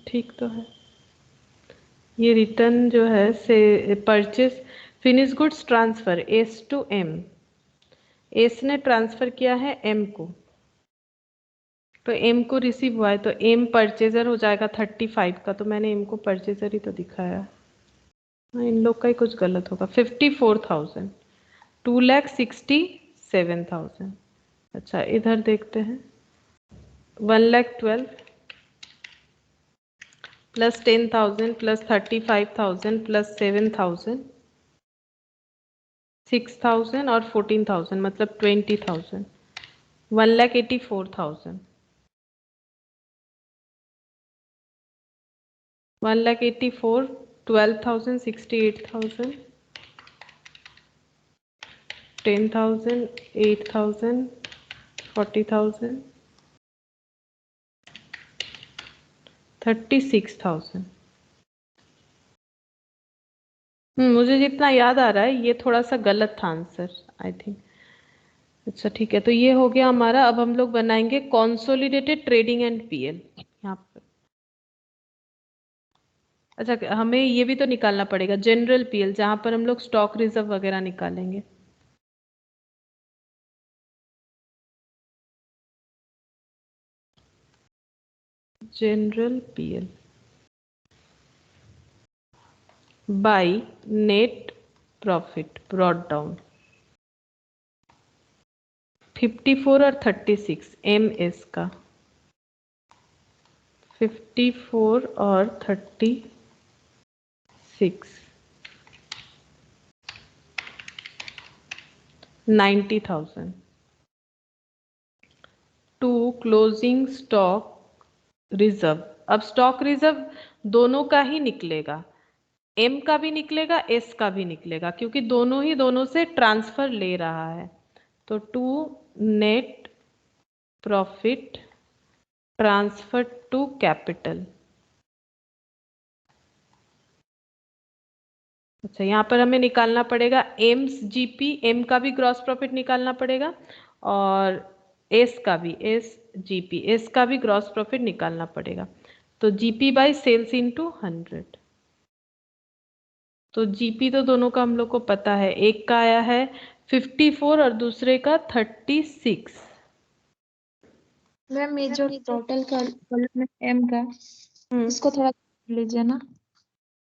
ठीक तो है। ये रिटर्न जो है से purchase finish goods transfer S to M, S ने ट्रांसफर किया है एम को, तो एम को रिसीव हुआ है, तो एम परचेजर हो जाएगा 35 का, तो मैंने एम को परचेजर ही तो दिखाया। इन लोग का ही कुछ गलत होगा। 54,000, 2,67,000। अच्छा इधर देखते हैं 1,12,000 प्लस 10,000 प्लस 35,000 प्लस 7,000 6,000 और 14,000 मतलब 20,000 1,84,000 1,84,000 12,000 68,000 10,000 8,000 40,000 36,000। मुझे जितना याद आ रहा है ये थोड़ा सा गलत था आंसर आई थिंक। अच्छा ठीक है, तो ये हो गया हमारा। अब हम लोग बनाएंगे कॉन्सोलिडेटेड ट्रेडिंग एंड पीएल यहाँ पर। अच्छा हमें ये भी तो निकालना पड़ेगा जनरल पीएल, जहां पर हम लोग स्टॉक रिजर्व वगैरह निकालेंगे। General PL by net profit brought down 54 और 36 एमएस का 54 और 36 90,000 टू क्लोजिंग स्टॉक रिजर्व। अब स्टॉक रिजर्व दोनों का ही निकलेगा, एम का भी निकलेगा एस का भी निकलेगा, क्योंकि दोनों ही दोनों से ट्रांसफर ले रहा है। तो to net profit transfer to capital. अच्छा यहाँ पर हमें निकालना पड़ेगा एम्स जीपी, एम का भी ग्रॉस प्रॉफिट निकालना पड़ेगा और एस का भी, एस जीपी एस का भी ग्रॉस प्रॉफिट निकालना पड़ेगा। तो जीपी बाय सेल्स इनटू 100। तो जीपी तो दोनों का हम लोग को पता है, एक का आया है 54 और दूसरे का 36। मैम ये जो टोटल कॉलम है एम का, इसको थोड़ा लीजिए ना।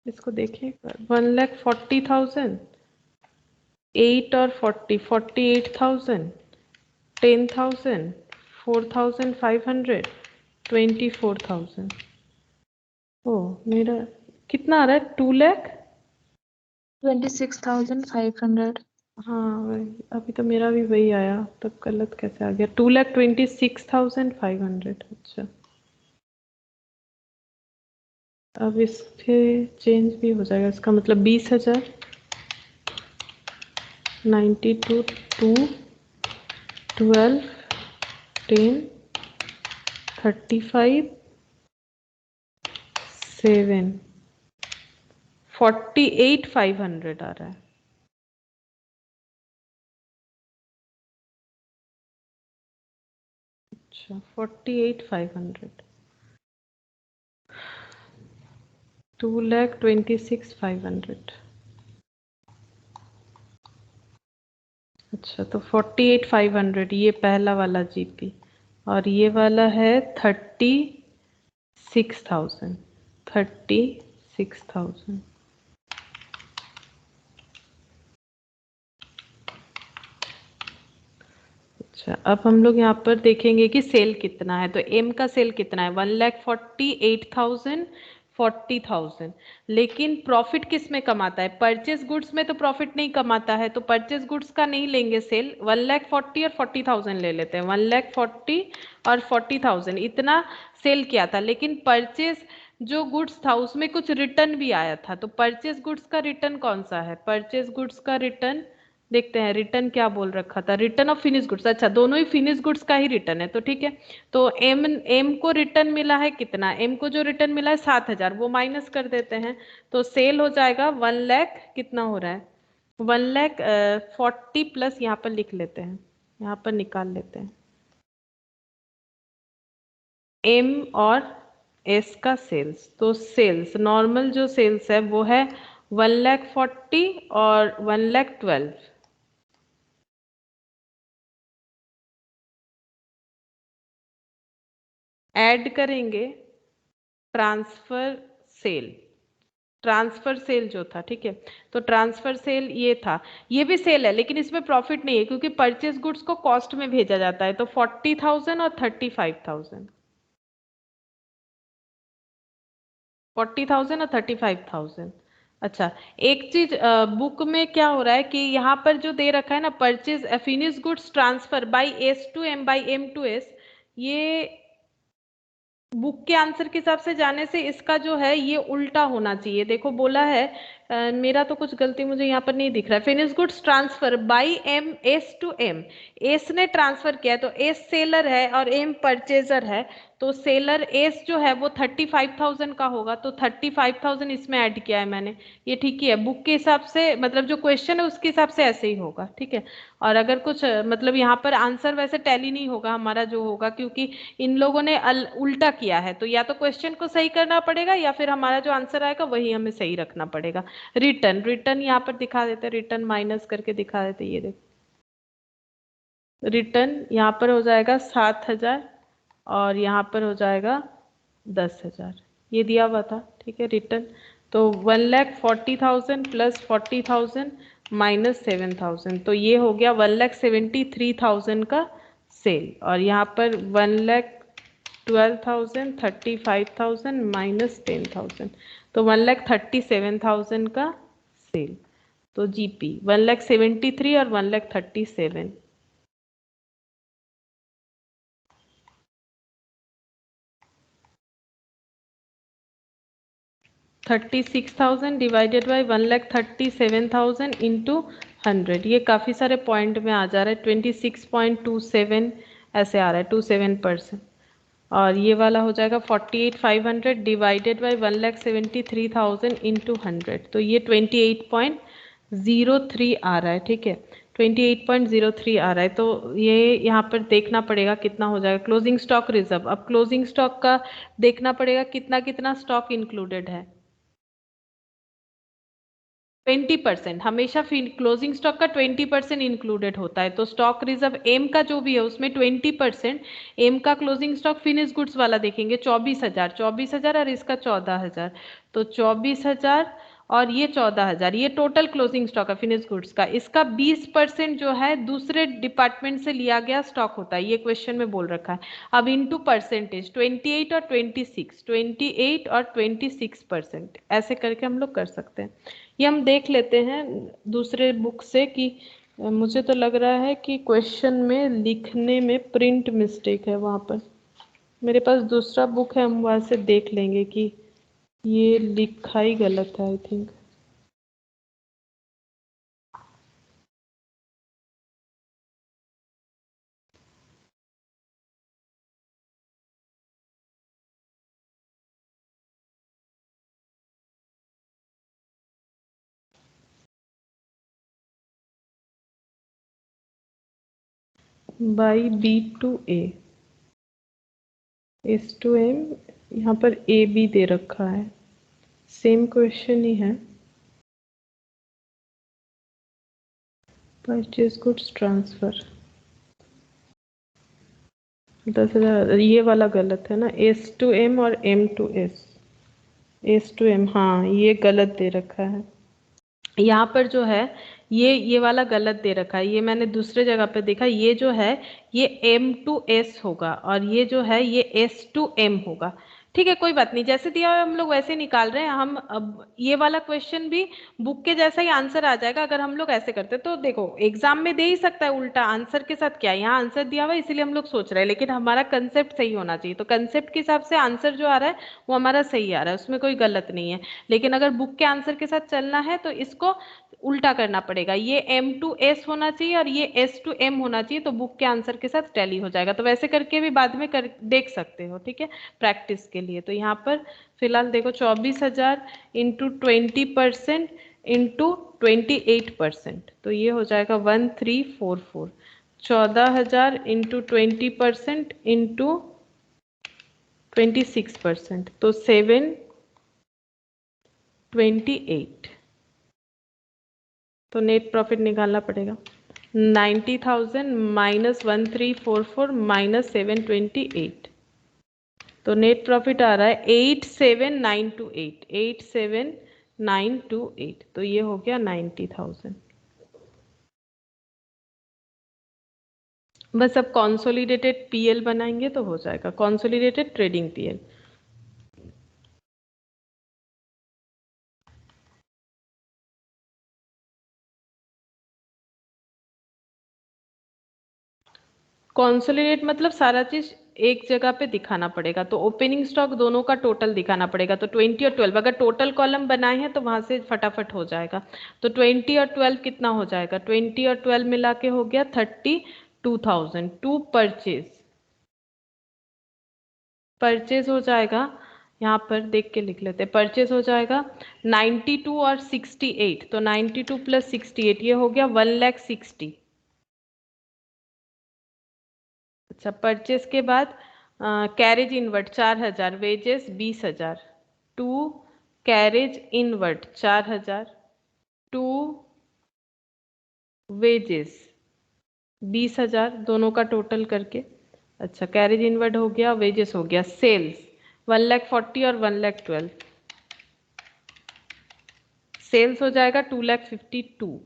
इसको देखिए 1,40,000 8 और 40 48,000 10,000 4,500 24,000। ओ मेरा कितना आ रहा है 2,00,000। 26,500। हाँ वही, अभी तो मेरा भी वही आया, तब गलत कैसे आ गया 2,26,500। अच्छा अब इसके चेंज भी हो जाएगा, इसका मतलब 20,000 92 2 12 10 35 7 48,500 आ रहा है। अच्छा 48,500 2,26,500। अच्छा तो 48,500 ये पहला वाला जीपी और ये वाला है 36,000 36,000। अच्छा अब हम लोग यहाँ पर देखेंगे कि सेल कितना है। तो एम का सेल कितना है 1,48,000 40,000। लेकिन प्रॉफिट किस में कमाता है, परचेज गुड्स में तो प्रॉफिट नहीं कमाता है, तो परचेज गुड्स का नहीं लेंगे सेल। 1,40,000 और 40,000 ले लेते हैं। 1,40,000 और 40,000 इतना सेल किया था, लेकिन परचेज जो गुड्स था उसमें कुछ रिटर्न भी आया था। तो परचेज गुड्स का रिटर्न कौन सा है, परचेज गुड्स का रिटर्न देखते हैं। रिटर्न क्या बोल रखा था, रिटर्न ऑफ फिनिश गुड्स। अच्छा दोनों ही फिनिश गुड्स का ही रिटर्न है, तो ठीक है। तो एम को रिटर्न मिला है कितना, एम को जो रिटर्न मिला है 7,000, वो माइनस कर देते हैं। तो सेल हो जाएगा 1,00,000 कितना हो रहा है 1,40,000 प्लस यहाँ पर लिख लेते हैं, यहाँ पर निकाल लेते हैं एम और एस का सेल्स। तो सेल्स नॉर्मल जो सेल्स है वो है 1,40,000 और 1,12,000। ऐड करेंगे ट्रांसफर सेल, ट्रांसफर सेल जो था, ठीक है, तो ट्रांसफर सेल ये था, ये भी सेल है लेकिन इसमें प्रॉफिट नहीं है क्योंकि परचेज गुड्स को कॉस्ट में भेजा जाता है। तो 40,000 और 35,000, 40,000 और 35,000। अच्छा, एक चीज बुक में क्या हो रहा है कि यहाँ पर जो दे रखा है ना, purchase finish goods transfer by S to M by M to S, ये बुक के आंसर के हिसाब से जाने से इसका जो है ये उल्टा होना चाहिए। देखो बोला है मेरा तो कुछ गलती मुझे यहाँ पर नहीं दिख रहा है। Finish goods transfer by M S to M, S ने ट्रांसफर किया है तो एस सेलर है और एम परचेजर है, तो सेलर एस जो है वो 35,000 का होगा, तो 35,000 इसमें ऐड किया है मैंने, ये ठीक ही है। बुक के हिसाब से मतलब जो क्वेश्चन है उसके हिसाब से ऐसे ही होगा, ठीक है। और अगर कुछ मतलब यहाँ पर आंसर वैसे टैली नहीं होगा हमारा जो होगा, क्योंकि इन लोगों ने उल्टा किया है, तो या तो क्वेश्चन को सही करना पड़ेगा या फिर हमारा जो आंसर आएगा वही हमें सही रखना पड़ेगा। रिटर्न, रिटर्न यहाँ पर दिखा देते, रिटर्न माइनस करके दिखा देते, ये देखो रिटर्न यहाँ पर हो जाएगा 7,000 और यहाँ पर हो जाएगा 10,000, ये दिया हुआ था, ठीक है। रिटर्न तो 1,40,000 प्लस 40,000 माइनस 7,000, तो ये हो गया 1,73,000 का सेल। और यहाँ पर 1,12,000 35,000 माइनस 10,000, तो 1,37,000 का सेल। तो जीपी 1,73,000 और 1,37,000। 36,000 डिवाइडेड बाई 1,37,000 इंटू 100, ये काफ़ी सारे पॉइंट में आ जा रहा है, 26.27 ऐसे आ रहा है, 27%। और ये वाला हो जाएगा 48,500 डिवाइडेड बाई 1,73,000 इंटू 100, तो ये 28.03 आ रहा है, ठीक है, 28.03 आ रहा है। तो ये यहाँ पर देखना पड़ेगा कितना हो जाएगा। क्लोजिंग स्टॉक रिजर्व, अब क्लोजिंग स्टॉक का देखना पड़ेगा कितना कितना स्टॉक इंक्लूडेड है। 20%, हमेशा क्लोजिंग स्टॉक का 20% इंक्लूडेड होता है, तो स्टॉक रिजर्व एम का जो भी है उसमें 20%, एम का क्लोजिंग स्टॉक फिनिश गुड्स वाला देखेंगे 24,000 और इसका 14,000, तो 24,000 और ये 14,000, ये टोटल क्लोजिंग स्टॉक है फिनिश गुड्स का। इसका 20% जो है दूसरे डिपार्टमेंट से लिया गया स्टॉक होता है, ये क्वेश्चन में बोल रखा है। अब इनटू परसेंटेज 28 और 26, 28 और 26%, ऐसे करके हम लोग कर सकते हैं। ये हम देख लेते हैं दूसरे बुक से कि मुझे तो लग रहा है कि क्वेश्चन में लिखने में प्रिंट मिस्टेक है वहाँ पर। मेरे पास दूसरा बुक है, हम वहाँ से देख लेंगे कि ये लिखा ही गलत है I think. By B to A, S to M, यहाँ पर ए बी दे रखा है, सेम क्वेश्चन ही है। परचेज गुड्स ट्रांसफर 10,000, ये वाला गलत है ना, एस टू एम और M to S, S to M, हाँ ये गलत दे रखा है। यहाँ पर जो है ये वाला गलत दे रखा है, ये मैंने दूसरे जगह पे देखा, ये जो है ये एम टू एस होगा और ये जो है ये एस टू एम होगा, ठीक है। कोई बात नहीं, जैसे दिया हुआ हम लोग वैसे निकाल रहे हैं हम। अब ये वाला क्वेश्चन भी बुक के जैसा ही आंसर आ जाएगा अगर हम लोग ऐसे करते। तो देखो एग्जाम में दे ही सकता है उल्टा आंसर के साथ, क्या यहाँ आंसर दिया हुआ है इसीलिए हम लोग सोच रहे हैं, लेकिन हमारा कंसेप्ट सही होना चाहिए, तो कंसेप्ट के हिसाब से आंसर जो आ रहा है वो हमारा सही आ रहा है, उसमें कोई गलत नहीं है। लेकिन अगर बुक के आंसर के साथ चलना है तो इसको उल्टा करना पड़ेगा, ये एम टू एस होना चाहिए और ये एस टू एम होना चाहिए, तो बुक के आंसर के साथ टैली हो जाएगा। तो वैसे करके भी बाद में देख सकते हो, ठीक है, प्रैक्टिस के लिए। तो यहाँ पर फिलहाल देखो 24,000 इंटू 20% इंटू 28%, तो ये हो जाएगा 1344। 14,000 इंटू 20% इंटू 26%, तो 728। तो नेट प्रॉफिट निकालना पड़ेगा 90,000 माइनस 1344 माइनस 728, तो नेट प्रॉफिट आ रहा है 87,928, 928, तो ये हो गया 90,000। बस अब कॉन्सोलिडेटेड पीएल बनाएंगे तो हो जाएगा, कॉन्सोलिडेटेड ट्रेडिंग पीएल। कॉन्सोलिडेट मतलब सारा चीज एक जगह पे दिखाना पड़ेगा, तो ओपनिंग स्टॉक दोनों का टोटल दिखाना पड़ेगा। तो 20 और 12 अगर टोटल कॉलम बनाए हैं तो वहां से फटाफट हो जाएगा। तो 20 और 12 कितना हो जाएगा, 20 और 12 मिला के हो गया 32,000। टू परचेज हो जाएगा, यहाँ पर देख के लिख लेते हैं, परचेज हो जाएगा 92 और 68, तो 92 प्लस 68 ये हो गया 1,60,000। अच्छा, परचेस के बाद carriage inward 4,000, wages 20,000, to carriage inward 4,000, to wages 20,000, दोनों का टोटल करके। अच्छा, कैरेज इनवर्ट हो गया, वेजेस हो गया, सेल्स 1,40,000 और 1,12,000, सेल्स हो जाएगा 2,52,000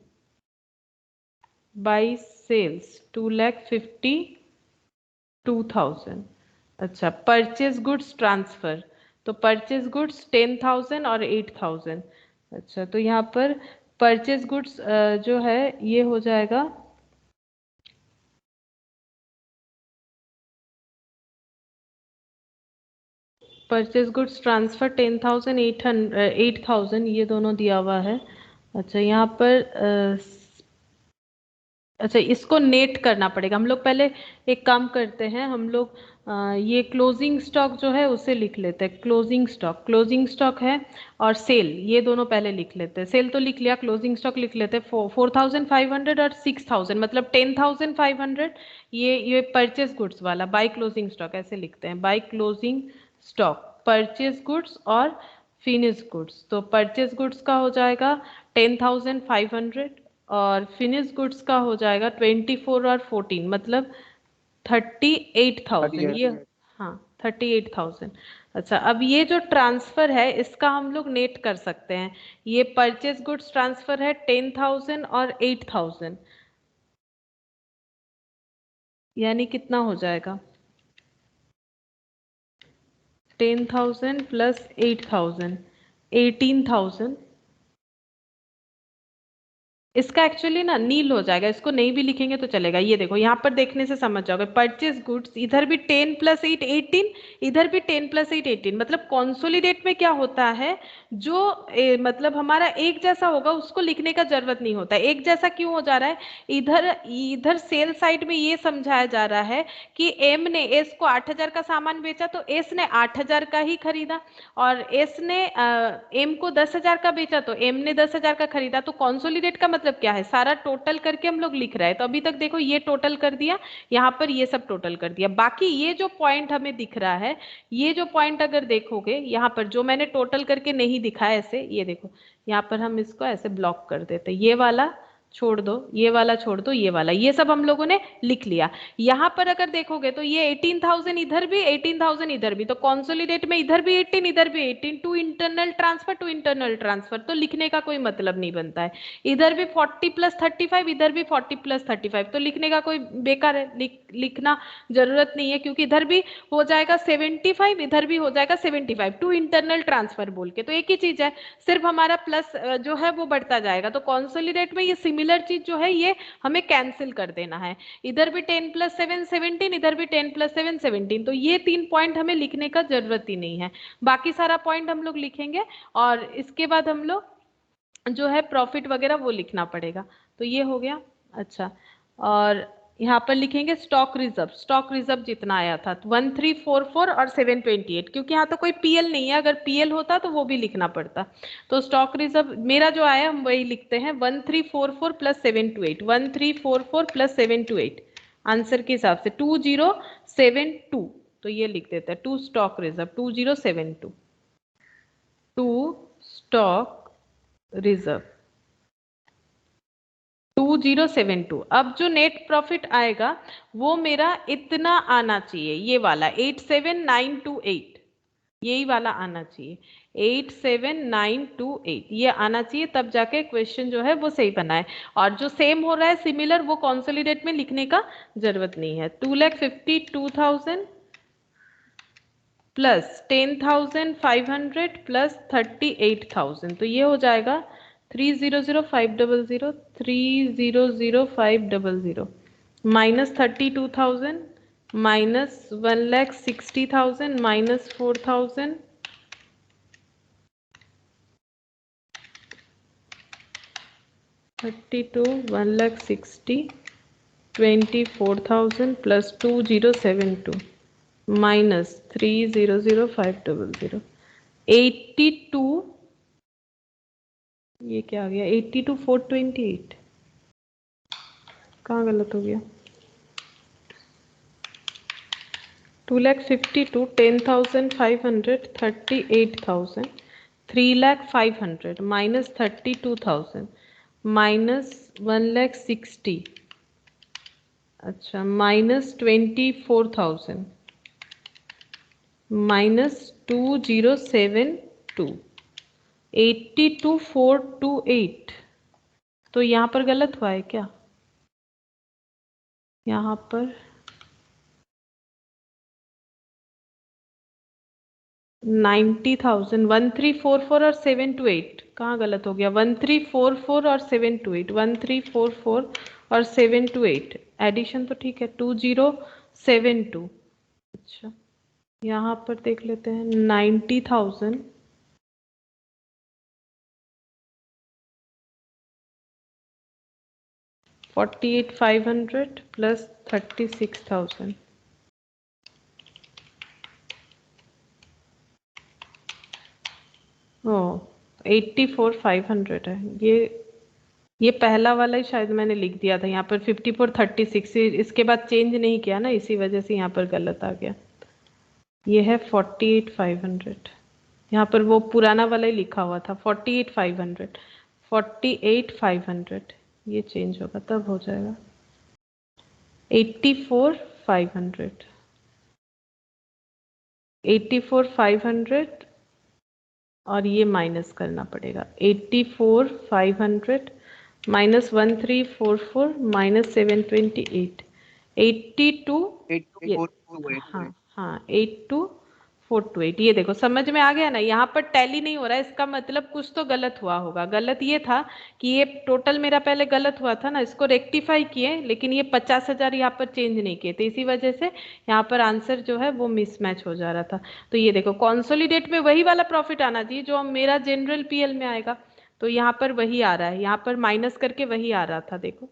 बाई सेल्स 2,52,000। अच्छा, परचेज गुड्स ट्रांसफर, तो परचेज गुड्स 10,000 और 8,000। अच्छा, तो यहाँ पर परचेज गुड्स जो है ये हो जाएगा परचेज गुड्स ट्रांसफर 10,000 8,000 ये दोनों दिया हुआ है। अच्छा, यहाँ पर अच्छा, इसको नेट करना पड़ेगा। हम लोग पहले एक काम करते हैं, हम लोग ये क्लोजिंग स्टॉक जो है उसे लिख लेते हैं। क्लोजिंग स्टॉक है और सेल, ये दोनों पहले लिख लेते हैं। सेल तो लिख लिया, क्लोजिंग स्टॉक लिख लेते हैं। 4,500 और 6,000 मतलब 10,500, ये परचेज गुड्स वाला बाय क्लोजिंग स्टॉक ऐसे लिखते हैं, by closing stock purchase goods और फिनिश गुड्स। तो परचेज गुड्स का हो जाएगा 10,500 और फिनिश गुड्स का हो जाएगा 24 और 14 मतलब 38,000 ये। हाँ, 38,000। अच्छा, अब ये जो ट्रांसफर है इसका हम लोग नेट कर सकते हैं। ये परचेज गुड्स ट्रांसफर है 10,000 और 8,000, यानी कितना हो जाएगा 10,000 प्लस 8,000 18,000। इसका एक्चुअली ना नील हो जाएगा, इसको नहीं भी लिखेंगे तो चलेगा। ये देखो, यहाँ पर देखने से समझ जाओगे, परचेज गुड्स इधर भी 10 प्लस 8 18, इधर भी 10 प्लस 8 18, मतलब कॉन्सोलिडेट में क्या होता है, जो मतलब हमारा एक जैसा होगा उसको लिखने का जरूरत नहीं होता। एक जैसा क्यों हो जा रहा है, इधर इधर सेल साइड में ये समझाया जा रहा है कि एम ने एस को 8,000 का सामान बेचा तो एस ने 8,000 का ही खरीदा, और एस ने एम को 10,000 का बेचा तो एम ने 10,000 का खरीदा। तो कॉन्सोलिडेट का मतलब क्या है, सारा टोटल करके हम लोग लिख रहे हैं। तो अभी तक देखो ये टोटल कर दिया, यहाँ पर ये सब टोटल कर दिया। बाकी ये जो पॉइंट हमें दिख रहा है, ये जो पॉइंट अगर देखोगे यहाँ पर जो मैंने टोटल करके नहीं दिखाया ऐसे, ये देखो यहाँ पर हम इसको ऐसे ब्लॉक कर देते, ये वाला छोड़ दो, ये वाला छोड़ दो, ये वाला, ये सब हम लोगों ने लिख लिया। यहाँ पर अगर देखोगे तो ये 18,000 इधर भी 18,000 इधर भी, तो कॉन्सोलिडेट में इधर भी 18 इधर भी 18, टू इंटरनल ट्रांसफर, तो लिखने का कोई मतलब नहीं बनता है। इधर भी 40 प्लस 35, इधर भी 40 प्लस 35, तो लिखने का कोई बेकार है, लिखना जरूरत नहीं है, क्योंकि इधर भी हो जाएगा 75, इधर भी हो जाएगा 75, टू इंटरनल ट्रांसफर बोल के, तो एक ही चीज है, सिर्फ हमारा प्लस जो है वो बढ़ता जाएगा। तो कॉन्सोलिडेट में ये सिमिलर चीज जो है ये हमें कैंसिल कर देना है। इधर भी 10 प्लस 7 17, इधर भी 10 प्लस 7 17, तो ये 3 पॉइंट हमें लिखने का जरूरत ही नहीं है। बाकी सारा पॉइंट हम लोग लिखेंगे और इसके बाद हम लोग जो है प्रॉफिट वगैरह वो लिखना पड़ेगा। तो ये हो गया। अच्छा, और यहाँ पर लिखेंगे स्टॉक रिजर्व जितना आया था 1344 और 728, क्योंकि यहाँ तो कोई पीएल नहीं है, अगर पीएल होता तो वो भी लिखना पड़ता। तो स्टॉक रिजर्व मेरा जो आया हम वही लिखते हैं, 1344 प्लस 728, 1344 प्लस 728 आंसर के हिसाब से 2072, तो ये लिख देते हैं to stock reserve 2072, to stock reserve 2072। अब जो नेट प्रॉफिट आएगा वो मेरा इतना आना चाहिए, ये वाला 87,928, यही वाला आना चाहिए, 87928 ये आना चाहिए, तब जाके क्वेश्चन जो है वो सही बना है। और जो सेम हो रहा है सिमिलर, वो कंसोलिडेट में लिखने का जरूरत नहीं है। 2,52,000 प्लस 10,500 प्लस 38,000, तो ये हो जाएगा 300,500 300,500 minus 32,000 minus 1,60,000 minus 4,000 32 1,60 24,000 plus 2072 minus 300,500 82, ये क्या आ गया 82,428, कहाँ गलत हो गया? 2,52,000 10,500 38,000 3,500 माइनस 32,000 माइनस 1,60,000, अच्छा माइनस 24,000 माइनस 2072 82,428, तो यहाँ पर गलत हुआ है क्या? यहाँ पर 90,000 1344 और 728, कहाँ गलत हो गया? 1344 और 728 1344 और 728 एडिशन तो ठीक है 2072, अच्छा यहाँ पर देख लेते हैं 90,000 48,500 प्लस 36,000, ओ 84,500 है। ये पहला वाला ही शायद मैंने लिख दिया था यहाँ पर 54,36, इसके बाद चेंज नहीं किया ना, इसी वजह से यहाँ पर गलत आ गया। ये है 48,500, यहाँ पर वो पुराना वाला ही लिखा हुआ था 48,500 48,500, ये चेंज होगा तब हो जाएगा 84,500 84,500 और ये माइनस करना पड़ेगा 84,500 माइनस 1344 माइनस 728 82 ये 84,428 हाँ हाँ 82,428, ये देखो समझ में आ गया ना, यहाँ पर टैली नहीं हो रहा है, इसका मतलब कुछ तो गलत हुआ होगा। गलत ये था कि ये टोटल मेरा पहले गलत हुआ था ना, इसको रेक्टिफाई किए, लेकिन ये 50,000 यहाँ पर चेंज नहीं किए, तो इसी वजह से यहाँ पर आंसर जो है वो मिसमैच हो जा रहा था। तो ये देखो कंसोलिडेट में वही वाला प्रॉफिट आना चाहिए जो मेरा जनरल पीएल में आएगा, तो यहाँ पर वही आ रहा है, यहाँ पर माइनस करके वही आ रहा था। देखो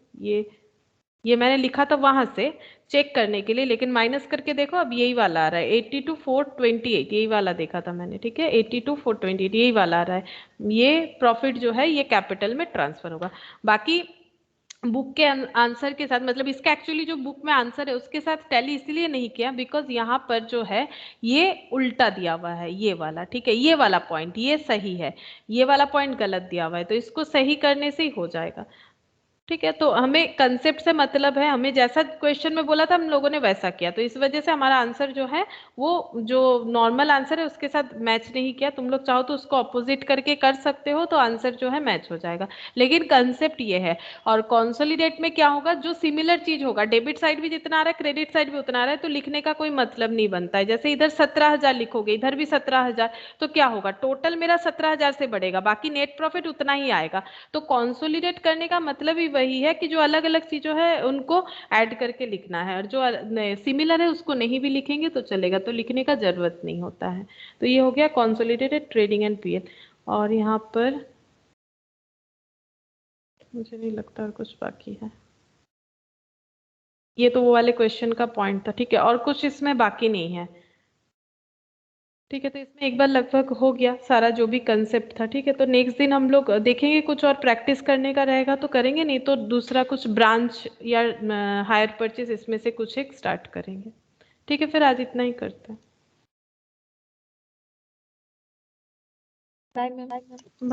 ये मैंने लिखा था वहां से चेक करने के लिए, लेकिन माइनस करके देखो अब यही वाला आ रहा है 82,428, यही वाला देखा था मैंने, ठीक है 82,428 यही वाला आ रहा है। ये प्रॉफिट जो है ये कैपिटल में ट्रांसफर होगा। बाकी बुक के आंसर के साथ, मतलब इसका एक्चुअली जो बुक में आंसर है उसके साथ टैली इसलिए नहीं किया बिकॉज यहाँ पर जो है ये उल्टा दिया हुआ है, ये वाला, ठीक है ये वाला पॉइंट ये सही है, ये वाला पॉइंट गलत दिया हुआ है, तो इसको सही करने से ही हो जाएगा। ठीक है, तो हमें कंसेप्ट से मतलब है, हमें जैसा क्वेश्चन में बोला था हम लोगों ने वैसा किया, तो इस वजह से हमारा आंसर जो है वो जो नॉर्मल आंसर है उसके साथ मैच नहीं किया। तुम लोग चाहो तो उसको अपोजिट करके कर सकते हो, तो आंसर जो है मैच हो जाएगा, लेकिन कंसेप्ट ये है। और कॉन्सोलिडेट में क्या होगा, जो सिमिलर चीज होगा, डेबिट साइड भी जितना आ रहा है क्रेडिट साइड भी उतना आ रहा है, तो लिखने का कोई मतलब नहीं बनता है। जैसे इधर 17,000 लिखोगे, इधर भी 17,000, तो क्या होगा, टोटल मेरा 17,000 से बढ़ेगा, बाकी नेट प्रॉफिट उतना ही आएगा। तो कॉन्सोलिडेट करने का मतलब ही वही है कि जो अलग अलग चीजों है उनको ऐड करके लिखना है, और जो सिमिलर है उसको नहीं भी लिखेंगे तो चलेगा, तो लिखने का जरूरत नहीं होता है। तो ये हो गया कॉन्सोलिडेटेड ट्रेडिंग एंड पीएल। और यहाँ पर मुझे नहीं लगता कुछ बाकी है, ये तो वो वाले क्वेश्चन का पॉइंट था, ठीक है, और कुछ इसमें बाकी नहीं है। ठीक है, तो इसमें एक बार लगभग हो गया सारा जो भी कंसेप्ट था। ठीक है, तो नेक्स्ट दिन हम लोग देखेंगे, कुछ और प्रैक्टिस करने का रहेगा तो करेंगे, नहीं तो दूसरा कुछ ब्रांच या हायर परचेज इसमें से कुछ एक स्टार्ट करेंगे। ठीक है, फिर आज इतना ही करते हैं। Bye ma'am.